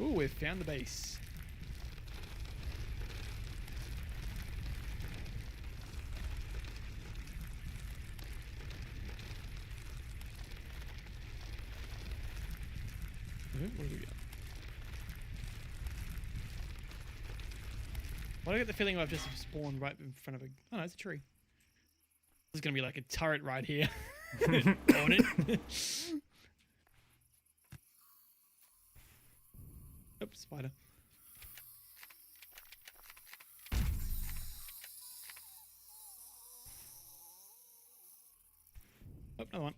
Ooh, we've found the base. What do we got? Why do I get the feeling I've just spawned right in front of a... Oh no, it's a tree. There's gonna be like a turret right here. On it. Oops, spider. Oh, another one.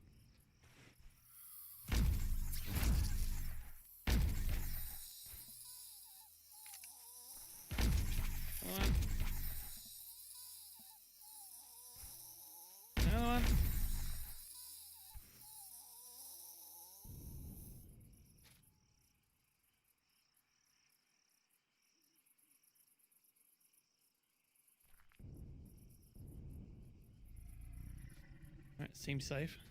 One. Another one. Alright, seems safe.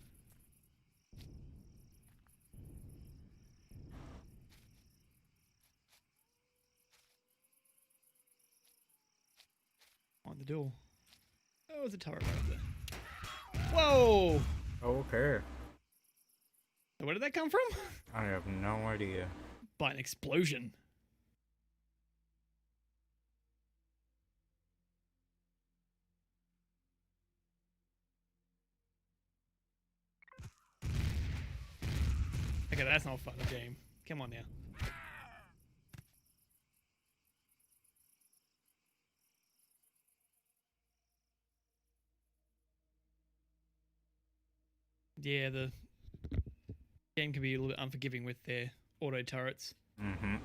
On the door. Oh, there's a turret right up there. Whoa! Okay. Where did that come from? I have no idea. By an explosion. Okay, that's not fun, the game. Come on now. Yeah, the game can be a little bit unforgiving with their auto turrets. Mm-hmm.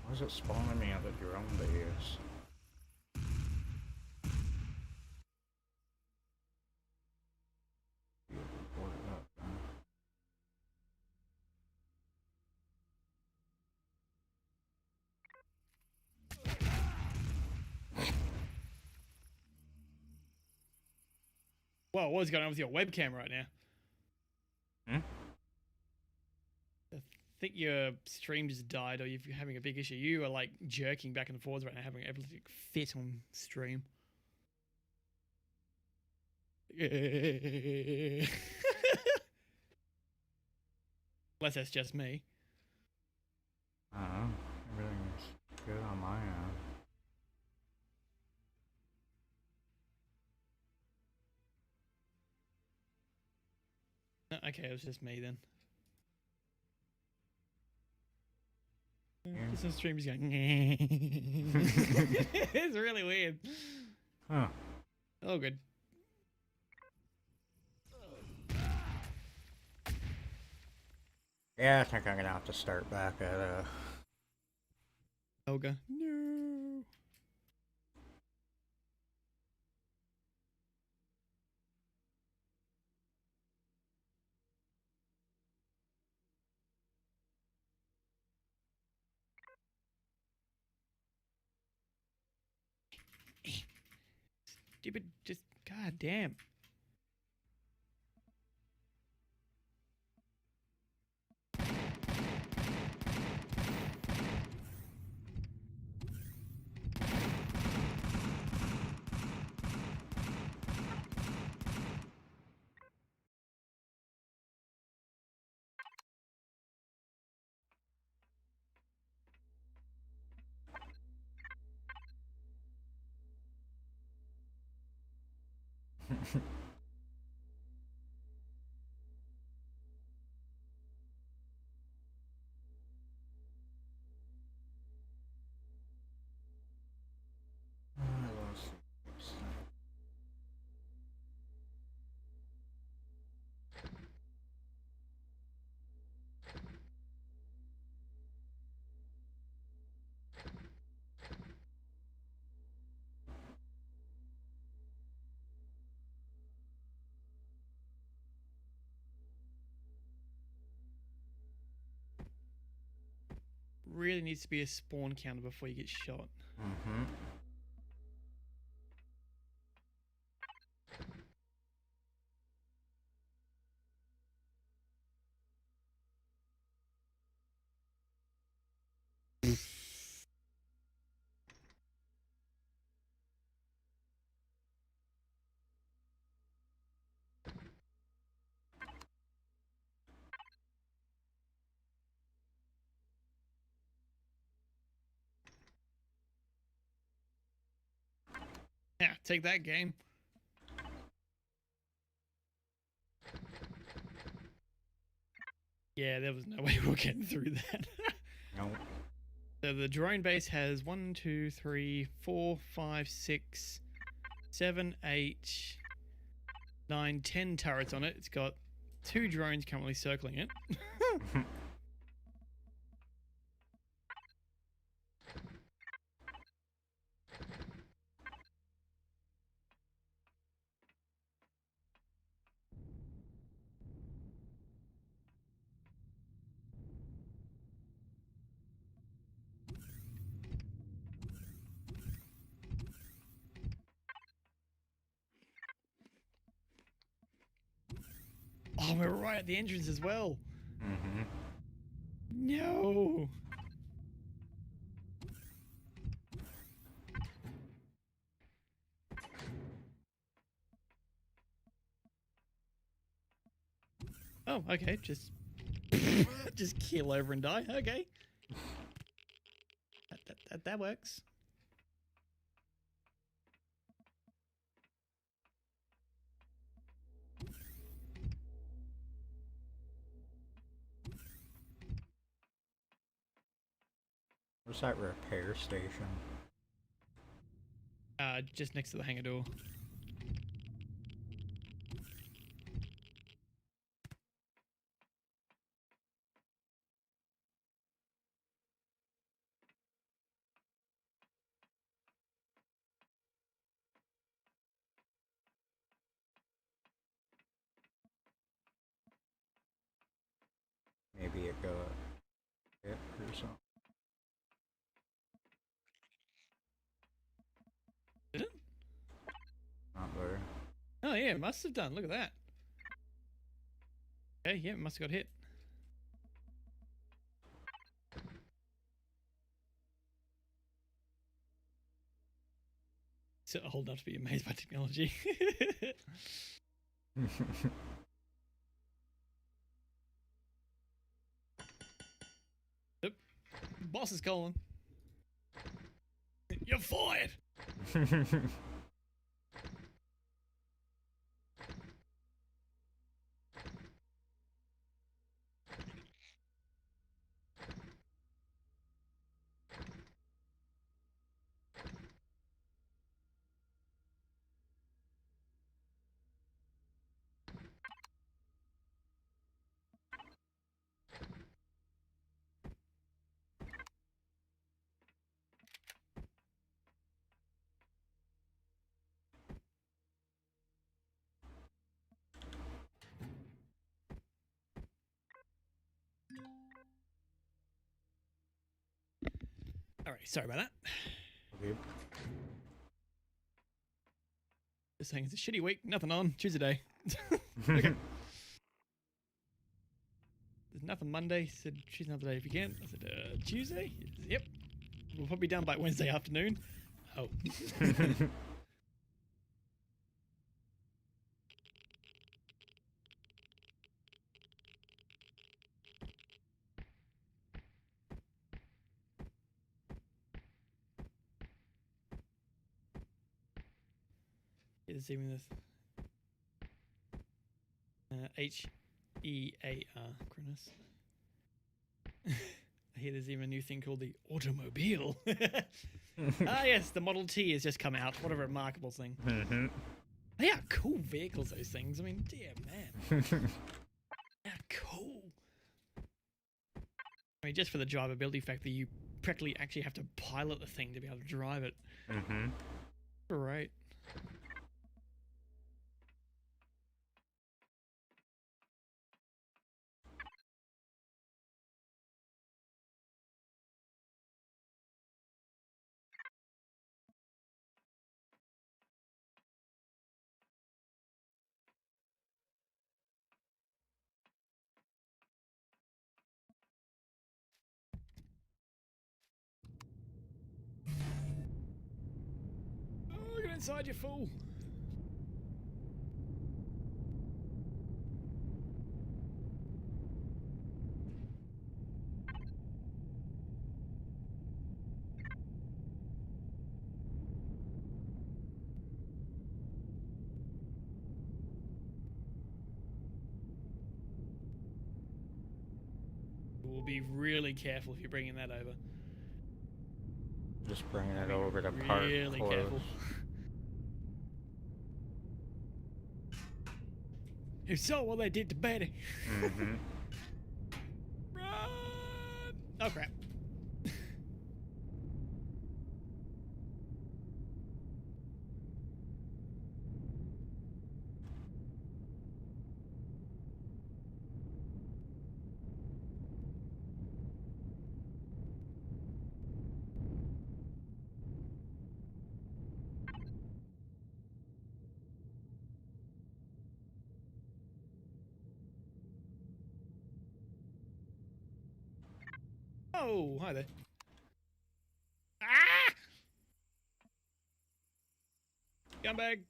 Why is it spawning me at the drone base? Whoa, what is going on with your webcam right now? Hmm? I think your stream just died, or you're having a big issue. You are like jerking back and forwards right now, having an epileptic fit on stream. Unless that's just me. I don't know. Everything's good on my end. No, okay, it was just me then. Yeah. Just on stream, he's going. It's really weird. Huh. Oh, good. Yeah, I think I'm gonna have to start back at Olga. No. Stupid, just god damn. I lost it. Really needs to be a spawn counter before you get shot. Mm-hmm. Yeah, take that game. Yeah, there was no way we were getting through that. Nope. So the drone base has 1, 2, 3, 4, 5, 6, 7, 8, 9, 10 turrets on it. It's got 2 drones currently circling it. Oh, we're right at the entrance as well. Mm-hmm. No. Oh, okay. Just just keel over and die. Okay. That works. Where's that repair station? Just next to the hangar door. Maybe it got hit or something. Did it? Not there. Oh yeah, it must have done. Look at that. Okay, yeah, it must have got hit. So old enough to be amazed by technology. Yep. Boss is calling. You're fired. All right, sorry about that. Okay. Just saying it's a shitty week. Nothing on. Tuesday day. Okay. There's nothing Monday. Said choose another day if you can. I said Tuesday. Yep. We'll probably be done by Wednesday afternoon. Oh. This evening, this H-E-A-R, Cronus. I hear there's even a new thing called the automobile. Ah, yes, the Model T has just come out. What a remarkable thing. Mm-hmm. They are cool vehicles, those things. I mean, dear man. They're cool. I mean, just for the drivability fact that you practically actually have to pilot the thing to be able to drive it. Mm-hmm. Right. Oh, get inside, you fool. We'll be really careful if you're bringing that over. Just bringing it over to park Really close. careful. You saw what they did to Betty. Mm-hmm. Run! Oh crap. Oh, hi there. Ah! Scumbag.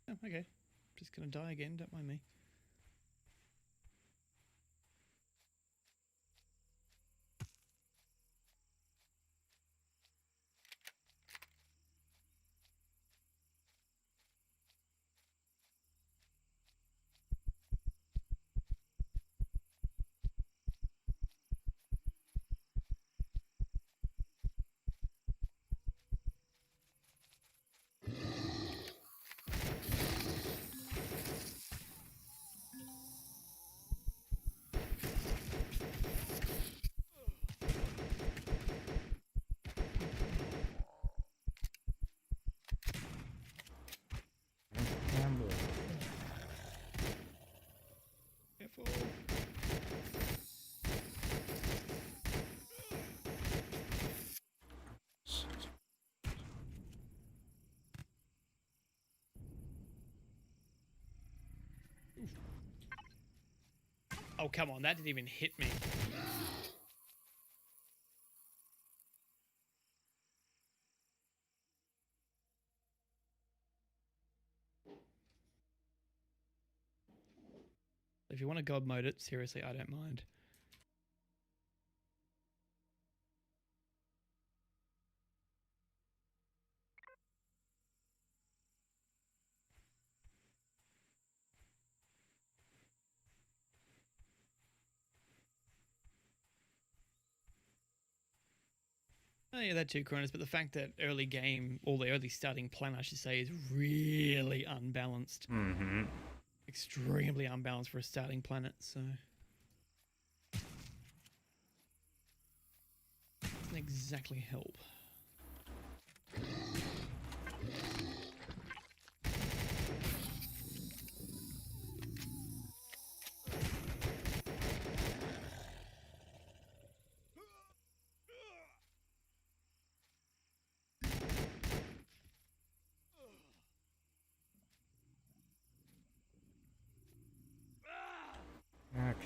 Oh, okay. Just gonna die again, don't mind me. Careful. Oh, come on. That didn't even hit me. If you want to god mode it, seriously, I don't mind. Oh yeah, that too, Cronus, but the fact that early game, or the early starting plan, I should say, is really unbalanced. Mm-hmm. Extremely unbalanced for a starting planet, so... doesn't exactly help.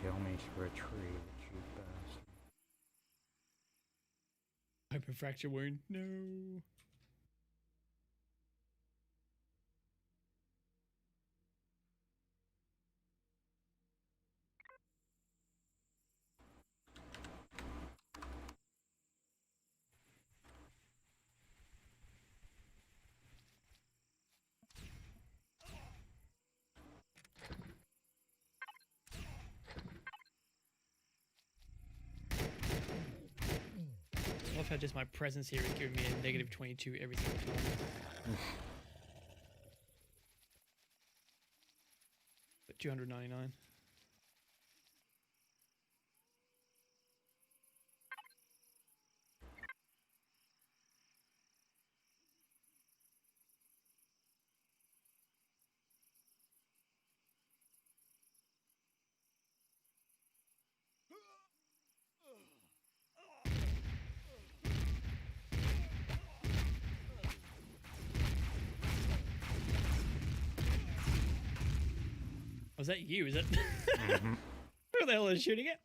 kill me through a tree, cheap bastard. Open fracture wound. No. I love how just my presence here is giving me a negative 22 every single time. But 299. Was that you? Is it? Mm-hmm. Who the hell is shooting it?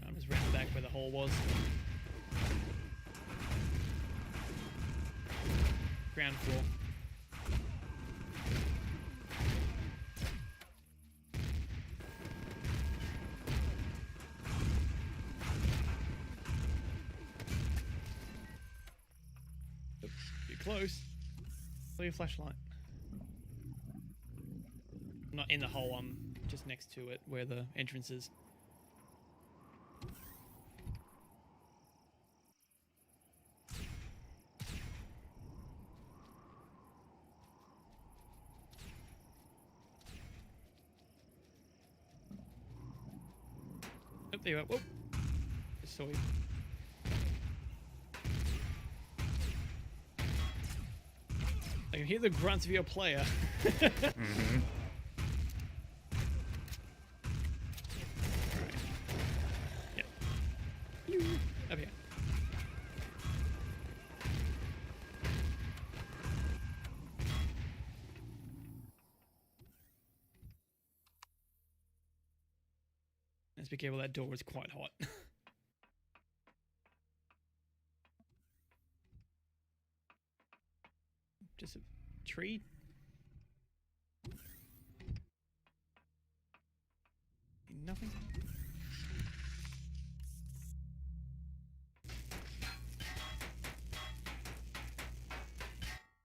I'm just running back where the hole was. Ground floor. Oops, you're close. Pull your flashlight. I'm not in the hole, I'm just next to it where the entrance is. Oh, there you are. Whoa. Just saw you. I can hear the grunts of your player. Mm-hmm. Yep. Up here. Let's be careful, that door is quite hot. Just a tree. Nothing.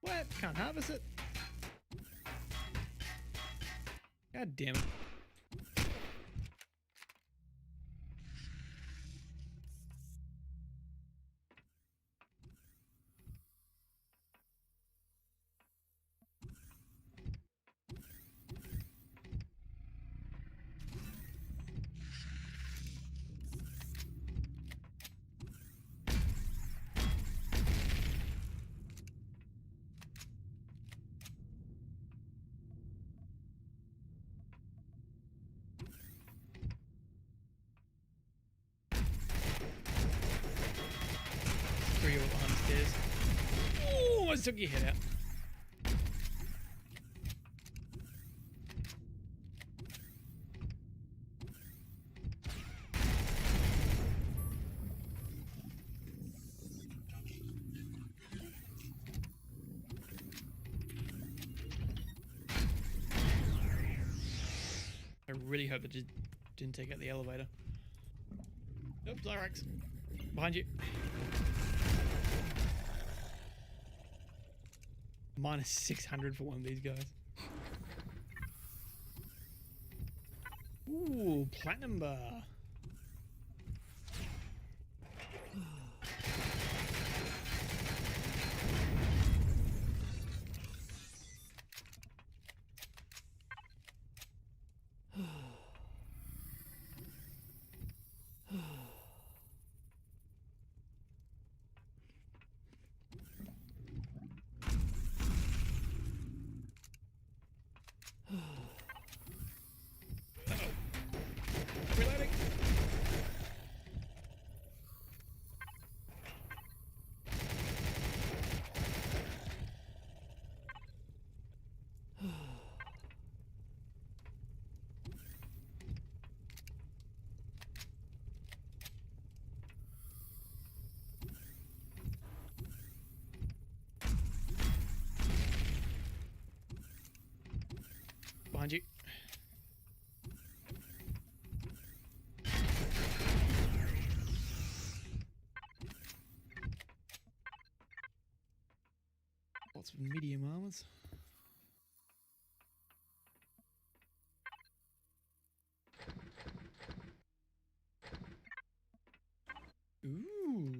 What? Can't harvest it? God damn it. Screw you behind the stairs. Oh, almost took your head out. I really hope it didn't take out the elevator. Oops, Zyrax. Behind you. Minus 600 for one of these guys. Ooh, platinum bar. Reloading. behind you. Lots of medium armors. Ooh.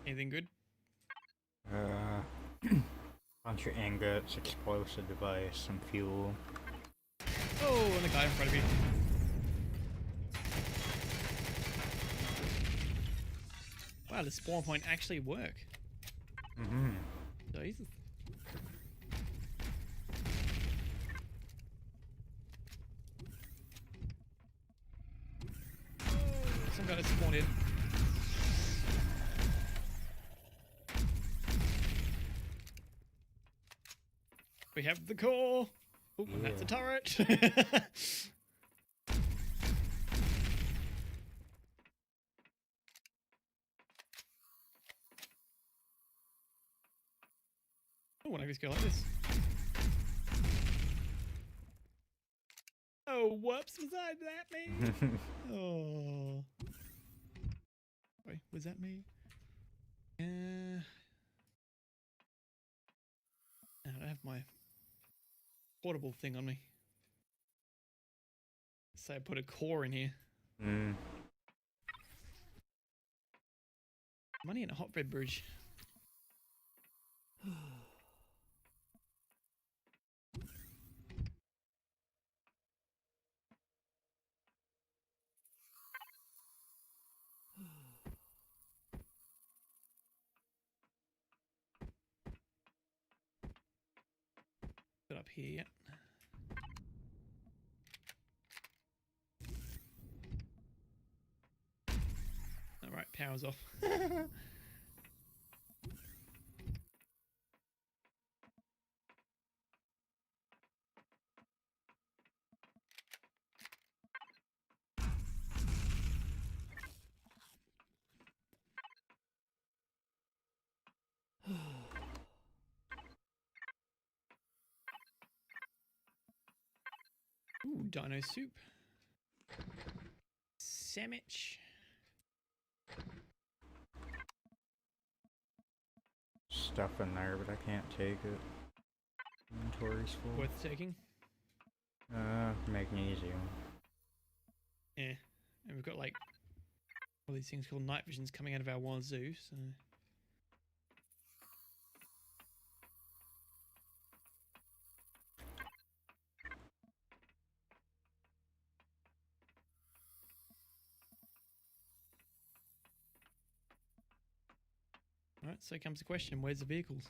Anything good? Bunch of ingots, explosive device, some fuel. Oh, and the guy in front of you. Wow, the spawn point actually work. Mm-hmm. Jesus. Some guy just spawned in. We have the core. Oh, and that's a turret. Oh, I just go like this. Oh, whoops! Was that me? Oh. Wait, was that me? I don't have my portable thing on me. So I put a core in here. Mm. Money in a hotbed bridge. Put up here, yeah. Alright, power's off. Ooh, dino soup. Sandwich. Stuff in there, but I can't take it. Inventory's full. Worth taking. Magnesium. Yeah. And we've got like all these things called night visions coming out of our wazoo, so. Alright, so comes the question, where's the vehicles?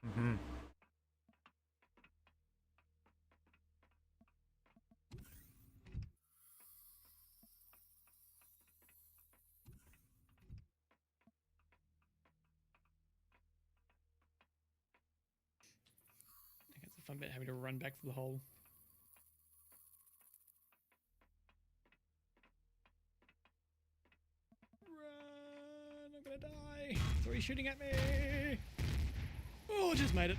Mm-hmm. I think it's a fun bit having to run back to the hole. Run! I'm gonna die! What are you shooting at me? Oh, just made it.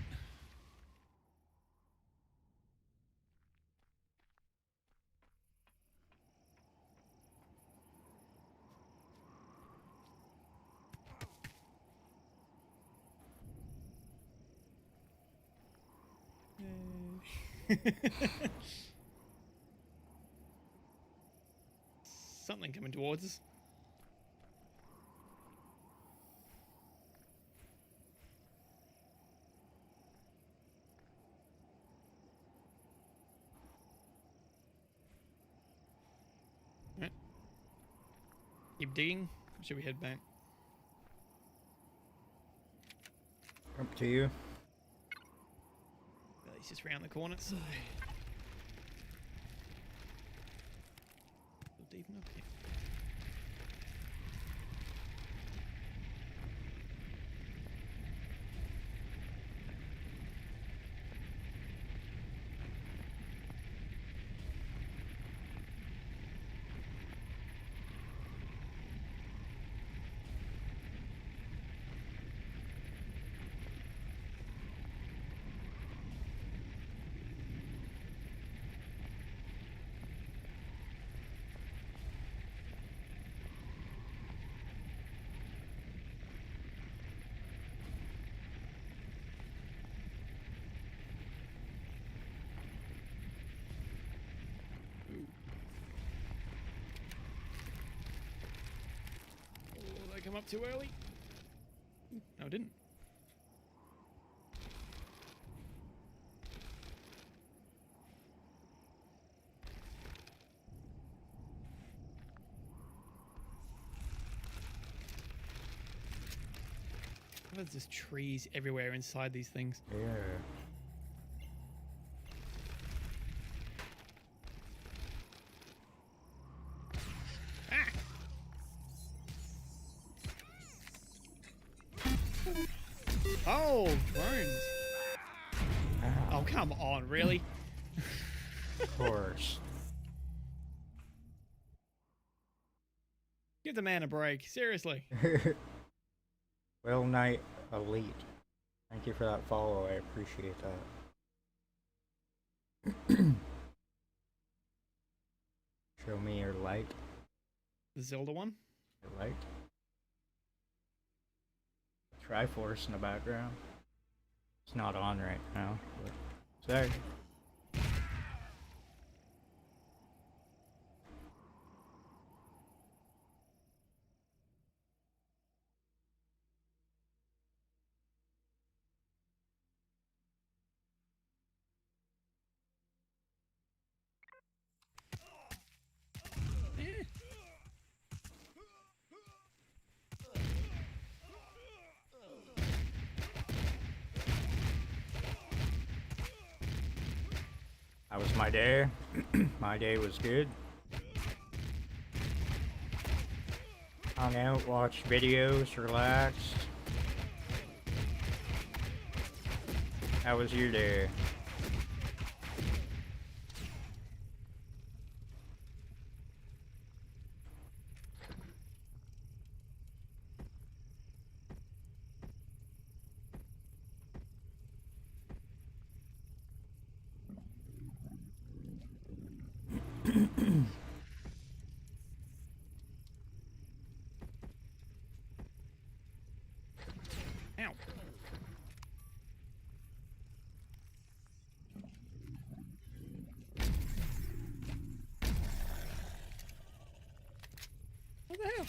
Yay. Something coming towards us. Right. Keep digging. Or should we head back? Up to you. Well, he's just round the corner, so. Deep enough here. come up too early? No, it didn't. There's just trees everywhere inside these things. Yeah. Oh, burns. Oh, come on, really? Of course. Give the man a break, seriously. Well, Knight Elite. Thank you for that follow. I appreciate that. Show me your light. The Zelda one? Your light. Triforce in the background. It's not on right now, but sorry. Eh. That was my day. My day was good. Hung out, watched videos, relaxed. How was your day? Ow. What the hell?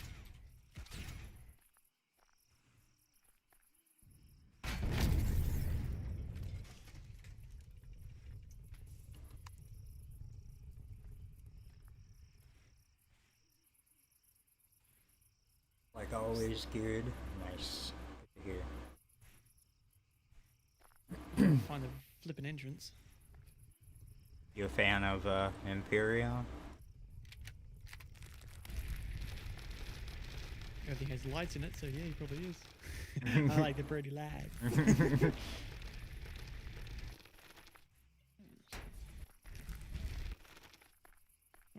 Like always, good. Nice. Good to hear. Find the flippin' entrance. You a fan of Empyrion? Everything has lights in it, so yeah, he probably is. I like the pretty lights. Not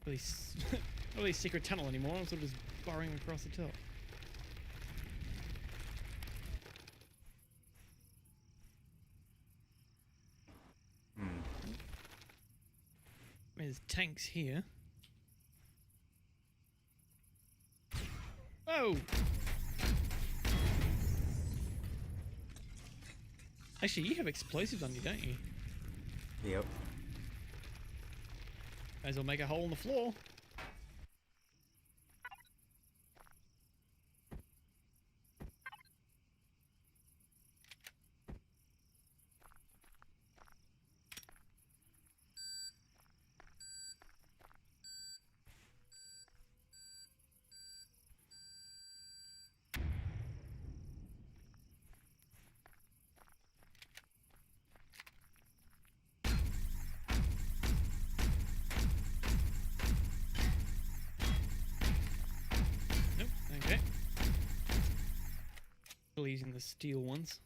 really, not really secret tunnel anymore. I'm sort of just burrowing across the top. There's tanks here. Oh! Actually, you have explosives on you, don't you? Yep. May as well make a hole in the floor. Nope, okay. Still using the steel ones.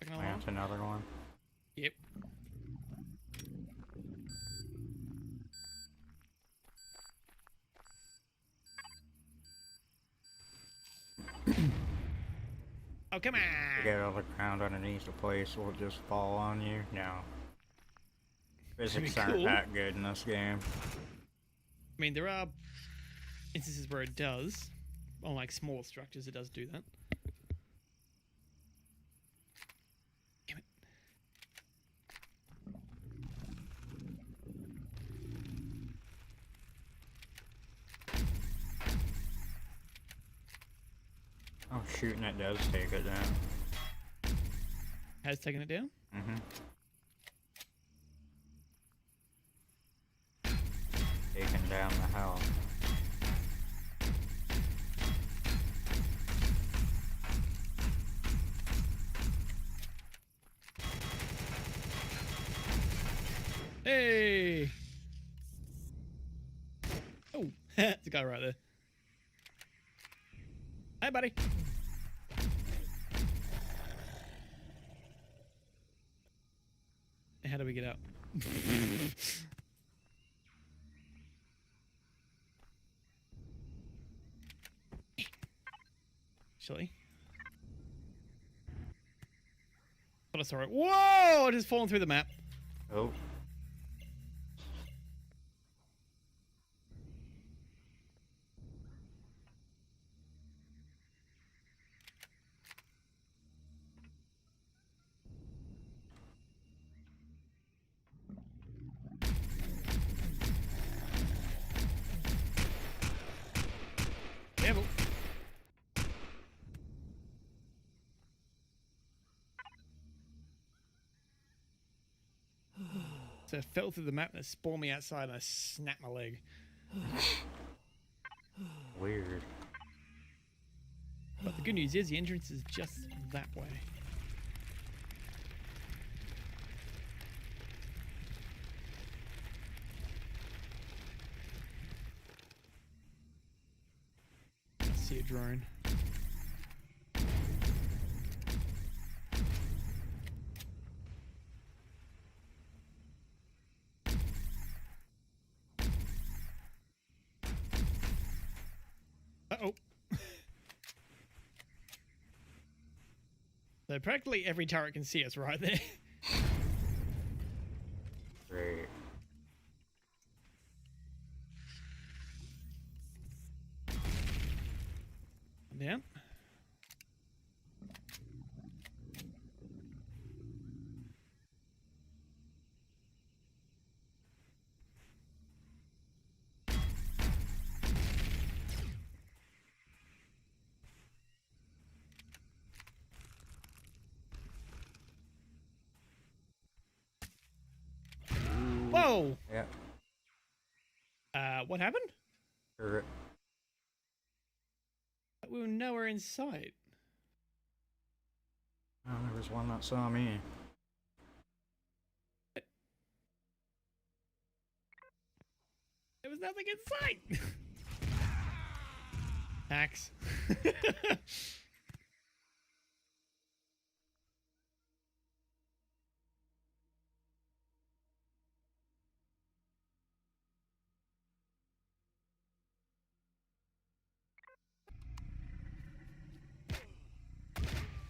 Taking along? That's another one. Yep. Oh, come on! You get all the ground underneath the place will just fall on you. No. Physics That'd be aren't cool. that good in this game. I mean, there are instances where it does. On like small structures, it does do that. Damn it. Oh, shooting it does take it down. Has taken it down? Mm-hmm. Taking down the house. Hey! Oh, it's a guy right there. Hi, buddy. How do we get out? Actually. Thought I saw it. Whoa! I just fallen through the map. Oh. Careful. So I fell through the map and it spawned me outside and I snapped my leg. Weird. But the good news is the entrance is just that way. I see a drone. Uh-oh. So practically every turret can see us right there. Great. Down. Whoa! Yeah. What happened? Turret. We were nowhere in sight. Oh, there was one that saw me. There was nothing in sight. Hacks.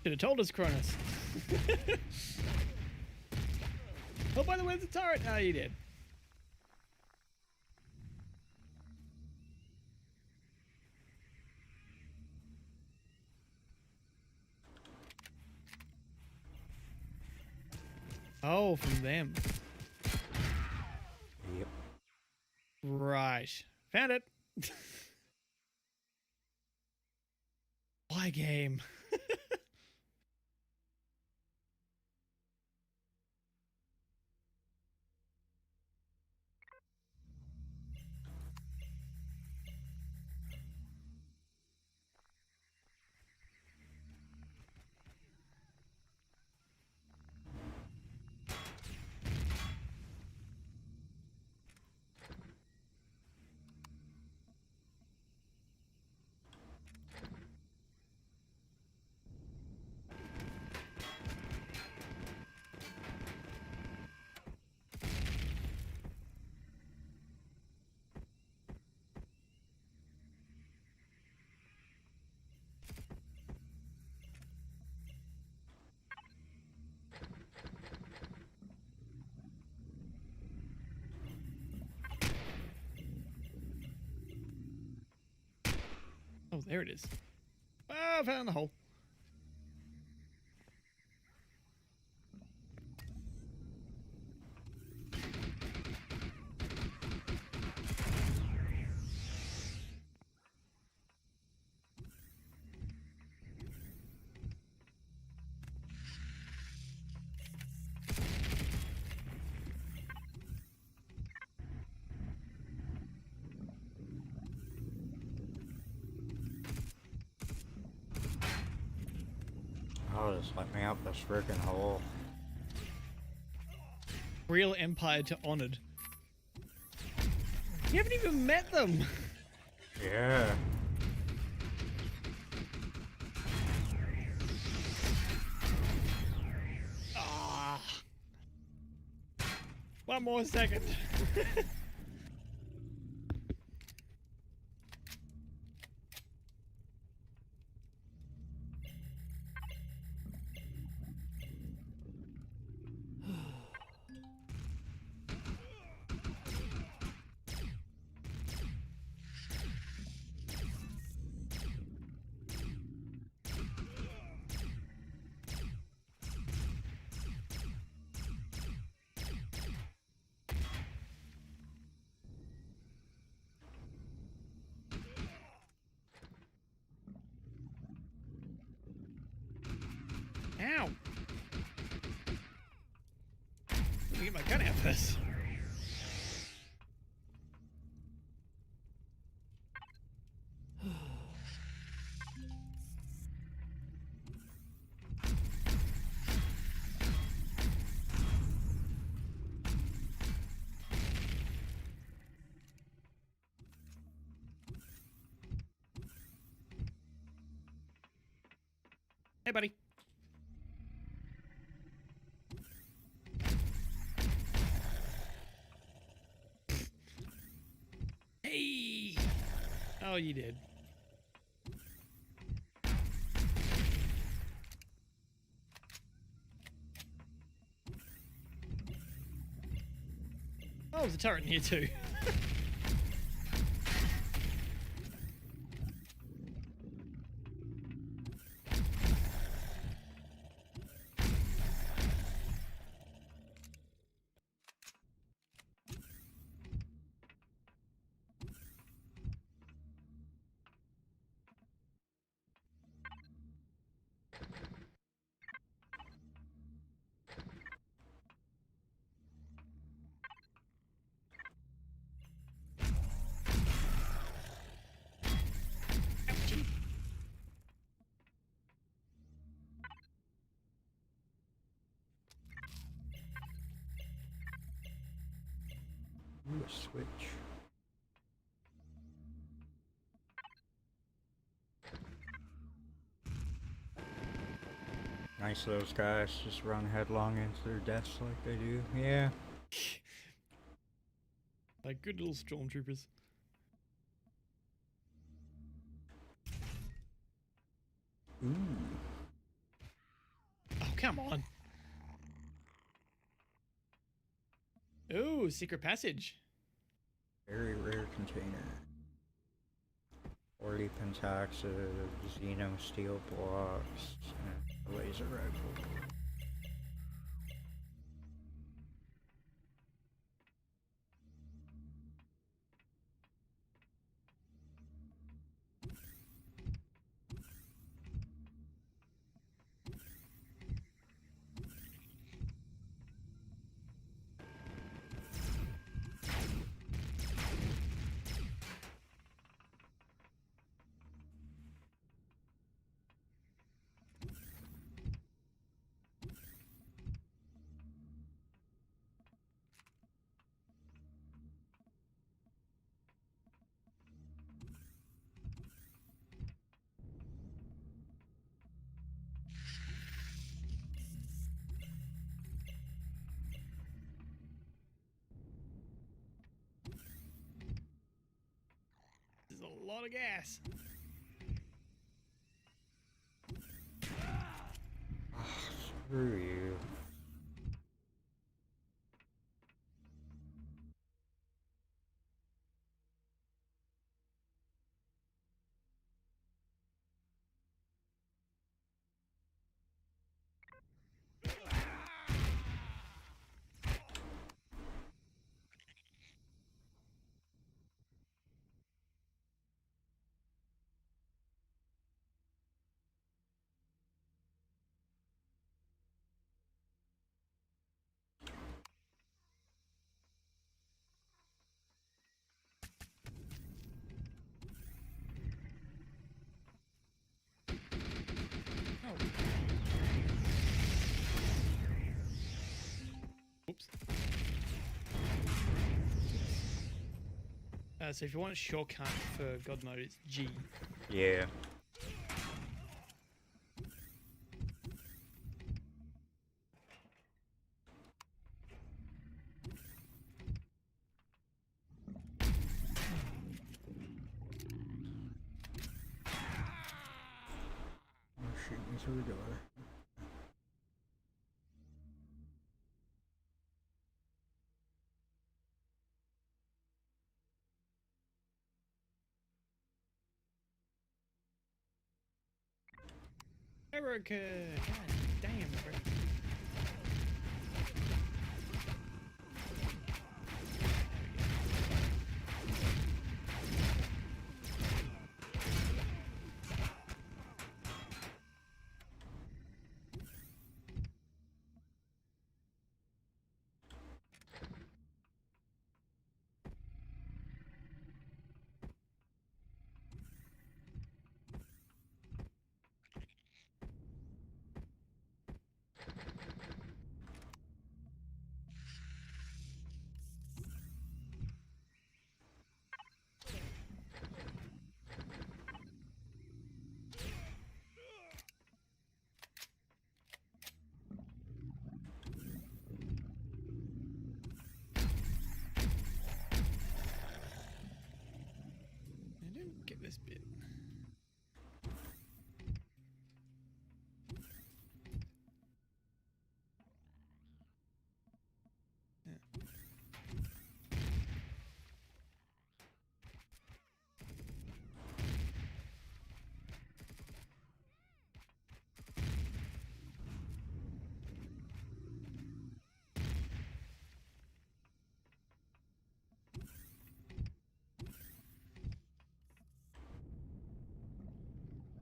Should have told us, Cronus. Oh, by the way, there's a turret. Oh, you did. Oh, from them. Yep. Right. Found it. Why game? Oh, there it is. Oh, I found the hole. Just let me up this freaking hole. Real Empire to Honored. You haven't even met them. Yeah. Ah. One more second. Ow. Let me get my gun out first. Hey, buddy. Hey. Oh, you did. Oh, there's a turret in here too. Ooh, a switch. Nice those guys just run headlong into their deaths like they do. Yeah. Like good little stormtroopers. Ooh. Oh, come on. Ooh, secret passage. Very rare container. 40 pentaxes, Xeno steel blocks, and a laser rifle. This is a lot of gas. Screw you. So if you want a shortcut for God mode, it's G. Yeah. Shoot me through the door. Erica! God damn, bro. I didn't get this bit.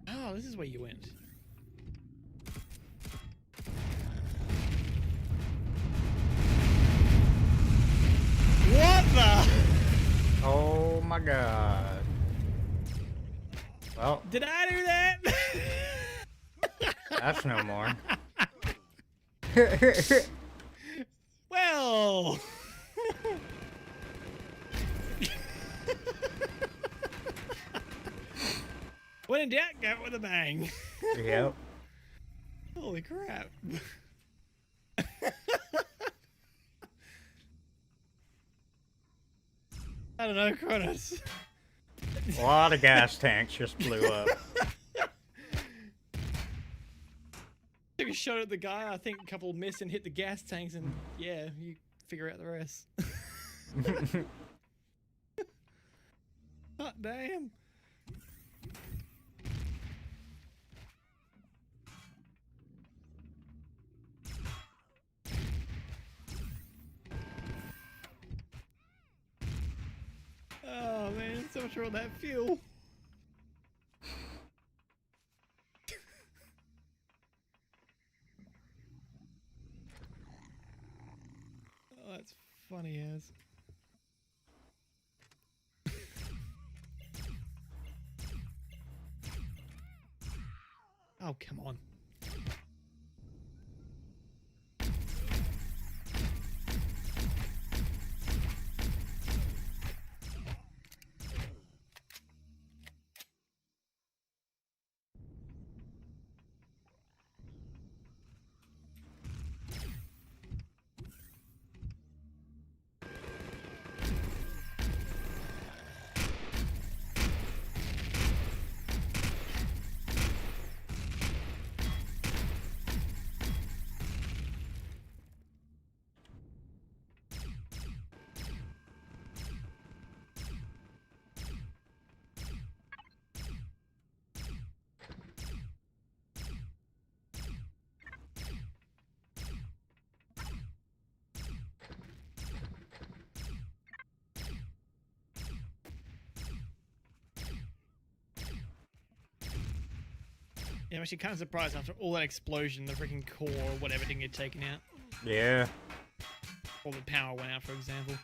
Oh, this is where you went. What the? Oh my god. Well, Did I do that? that's no more. Well. When in doubt, go with a bang. Yep. Holy crap. I don't know, Cronus. A lot of gas tanks just blew up. Took a shot at the guy, I think a couple missed and hit the gas tanks, and yeah, you figure out the rest. Hot damn. Oh man, so much more of that fuel. Oh, that's funny as. Oh, come on. Yeah, I'm actually kind of surprised after all that explosion, the freaking core or whatever didn't get taken out. Yeah. Or the power went out, for example.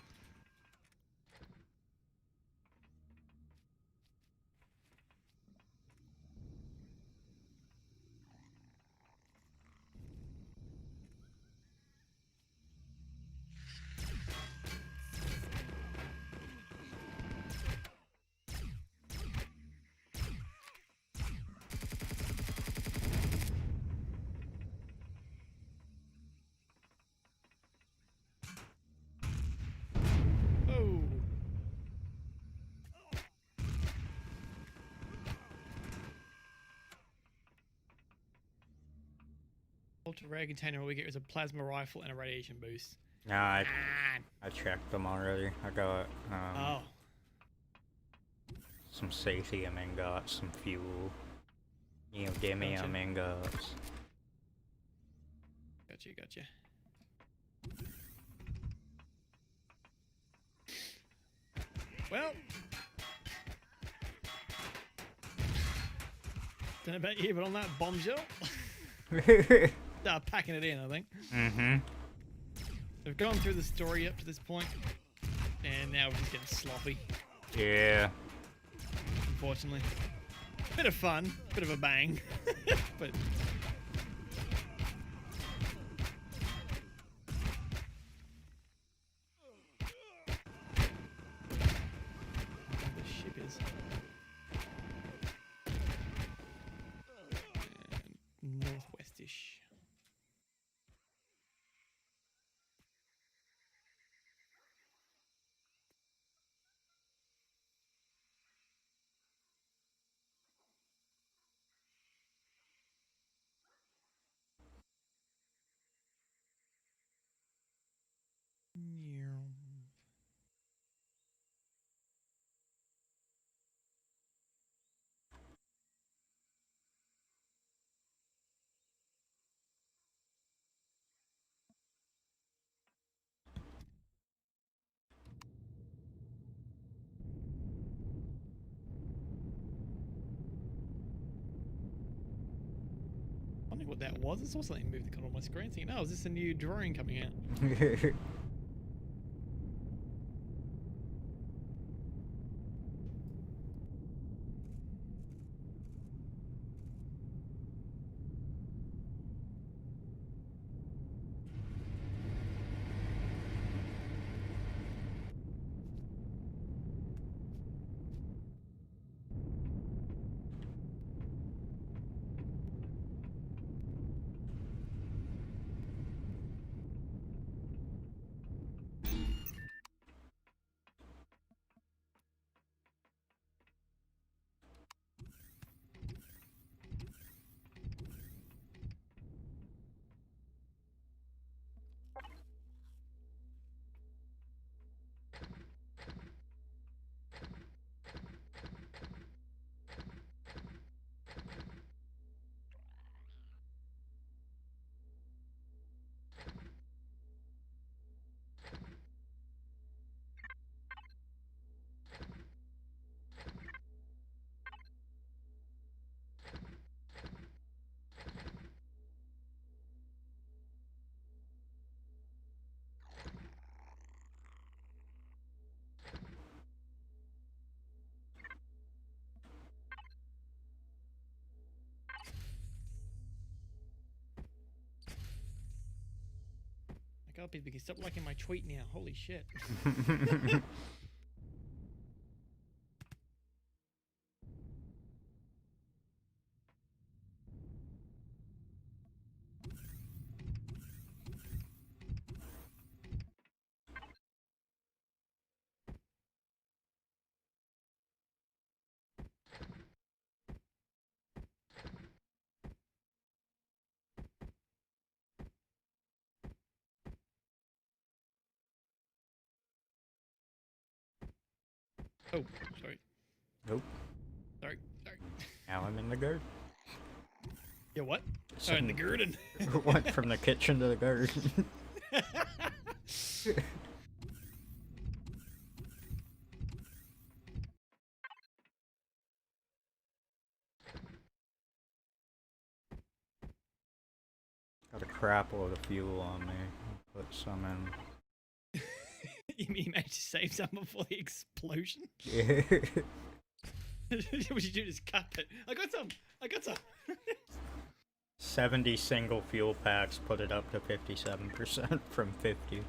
talk to rare container. All we get is a plasma rifle and a radiation boost. Nah, Man. I checked them already. I got Oh. some satium ingots, some fuel, neodymium ingots. Gotcha. Well, don't know about you, but on that bombshell, start packing it in, I think. Mm-hmm. We've gone through the story up to this point, and now we're just getting sloppy, Yeah. unfortunately. Bit of fun, bit of a bang, but... the ship is... northwestish. Wondering what that was. I saw something move the corner of my screen, thinking, oh, is this a new drawing coming out? I gotta be, stop liking my tweet now. Holy shit. Oh, sorry. Nope. Sorry. Now I'm in the garden. Yeah, what? Oh, in the garden. Went from the kitchen to the garden. Got a crap load of fuel on me. Put some in. You mean you managed to save some before the explosion? Yeah. What you do is cut it. I got some. 70 single fuel packs put it up to 57% from 50.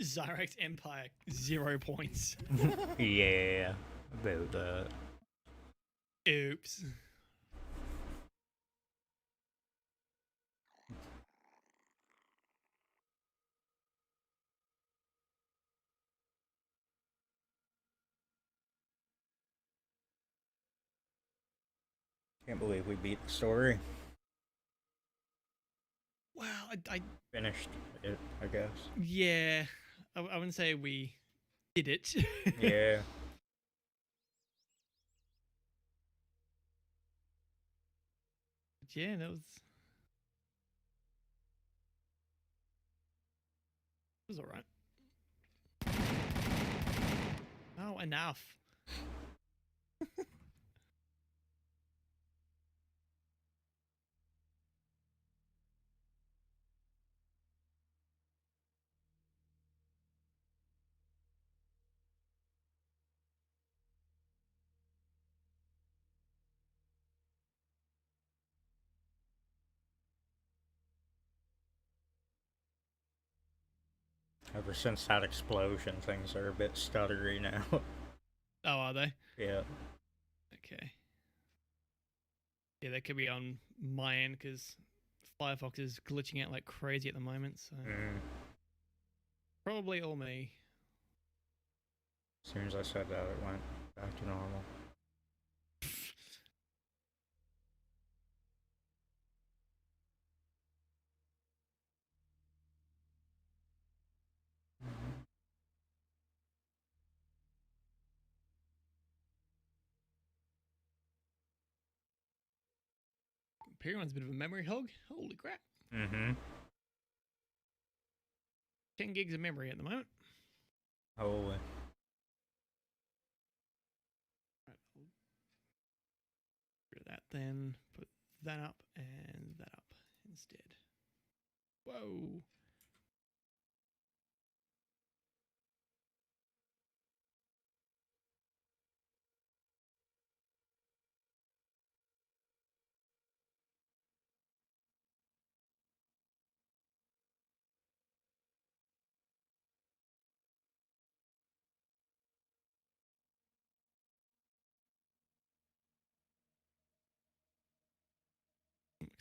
Zyrax Empire, 0 points. Yeah, about that. Oops. Can't believe we beat the story. Wow, I Finished it, I guess. yeah, I wouldn't say we did it. Yeah. Yeah, that was all right. Oh, enough. Ever since that explosion, things are a bit stuttery now. Oh, are they? Yeah. Okay. Yeah, that could be on my end because Firefox is glitching out like crazy at the moment. So probably all me. As soon as I said that, it went back to normal. Empyrion's a bit of a memory hog. Holy crap. Mm-hmm. 10 gigs of memory at the moment. Holy. Right, I'll get rid of that then. Put that up and that up instead. Whoa.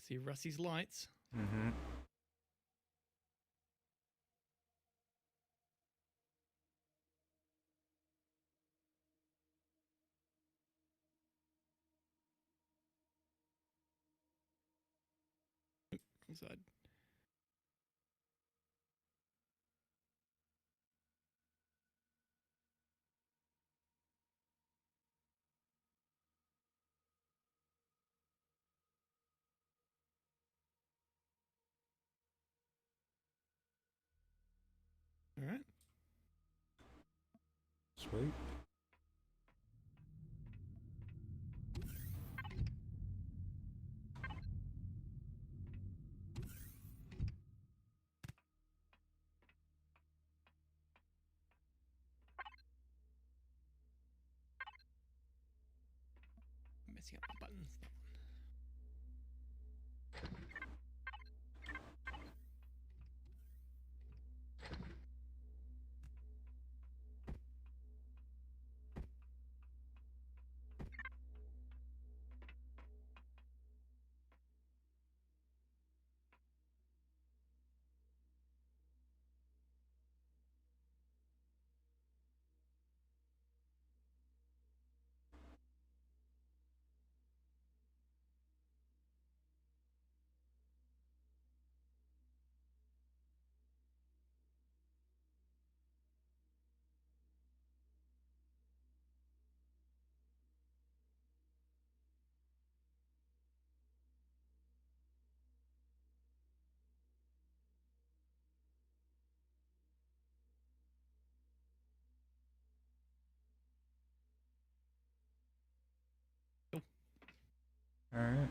See Rusty's lights. Mm-hmm. Inside. All right. Sweet. Messing up the buttons. Oh, Alright.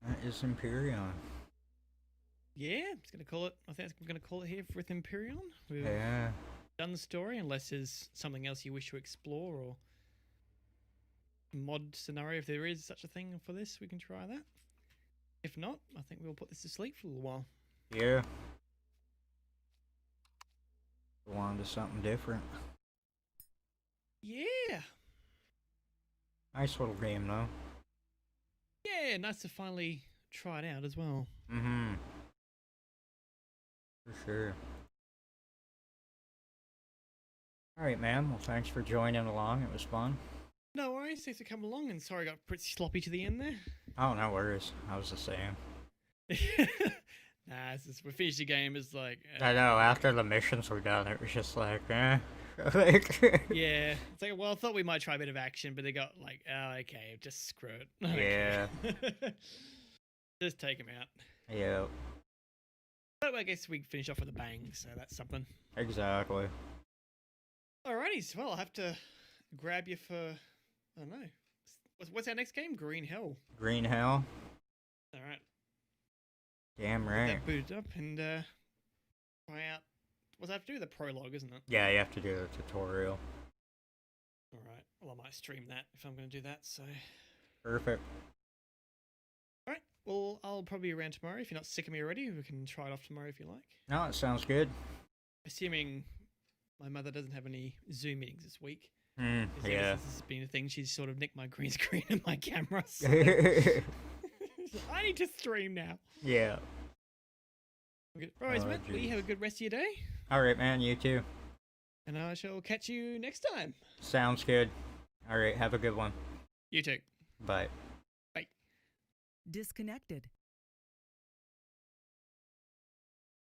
That is Empyrion. yeah, I'm just gonna call it. I think I'm gonna call it here with Empyrion. We've Yeah. done the story, unless there's something else you wish to explore or mod scenario. If there is such a thing for this, we can try that. If not, I think we'll put this to sleep for a little while. Yeah. Go on to something different. Yeah, Nice little game, though. yeah, nice to finally try it out as well. Mm-hmm. For sure. Alright, man. Well, thanks for joining along. It was fun. No worries. Thanks for coming along. And sorry I got pretty sloppy to the end there. Oh, no worries. I was the same. Nah, we finished the game. It's like. I know, after the missions were done, it was just like, eh. Like, Yeah. It's like, well, I thought we might try a bit of action, but they got like, oh, okay, just screw it. Okay. Yeah. Just take him out. yeah, But I guess we finish off with a bang, so that's something. exactly. Alrighty, well, I'll have to grab you for, I don't know. What's our next game? Green Hell. Green Hell? Alright. Damn Get right. that booted up and try out. What's I have to do? The prologue, isn't it? Yeah, you have to do the tutorial. Alright, well, I might stream that if I'm going to do that, so. Perfect. Alright, well, I'll probably be around tomorrow. If you're not sick of me already, we can try it off tomorrow if you like. No, it sounds good. Assuming my mother doesn't have any Zoom meetings this week. Mm, 'Cause I yeah. guess this has been a thing. She's sort of nicked my green screen and my camera. So I need to stream now. yeah. Okay. Alright, Oh, mate, well, you jeez. have a good rest of your day. Alright, man, you too. And I shall catch you next time. Sounds good. Alright, have a good one. You too. Bye. Disconnected.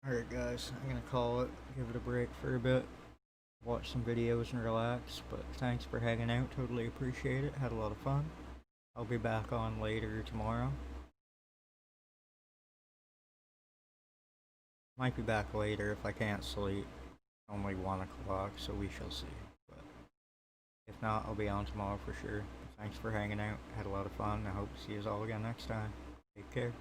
Alright, guys, I'm gonna call it. Give it a break for a bit. Watch some videos and relax, but thanks for hanging out. Totally appreciate it. Had a lot of fun. I'll be back on later tomorrow. Might be back later if I can't sleep. Only 1 o'clock, so we shall see. But if not, I'll be on tomorrow for sure. Thanks for hanging out. Had a lot of fun. I hope to see you all again next time. Take care.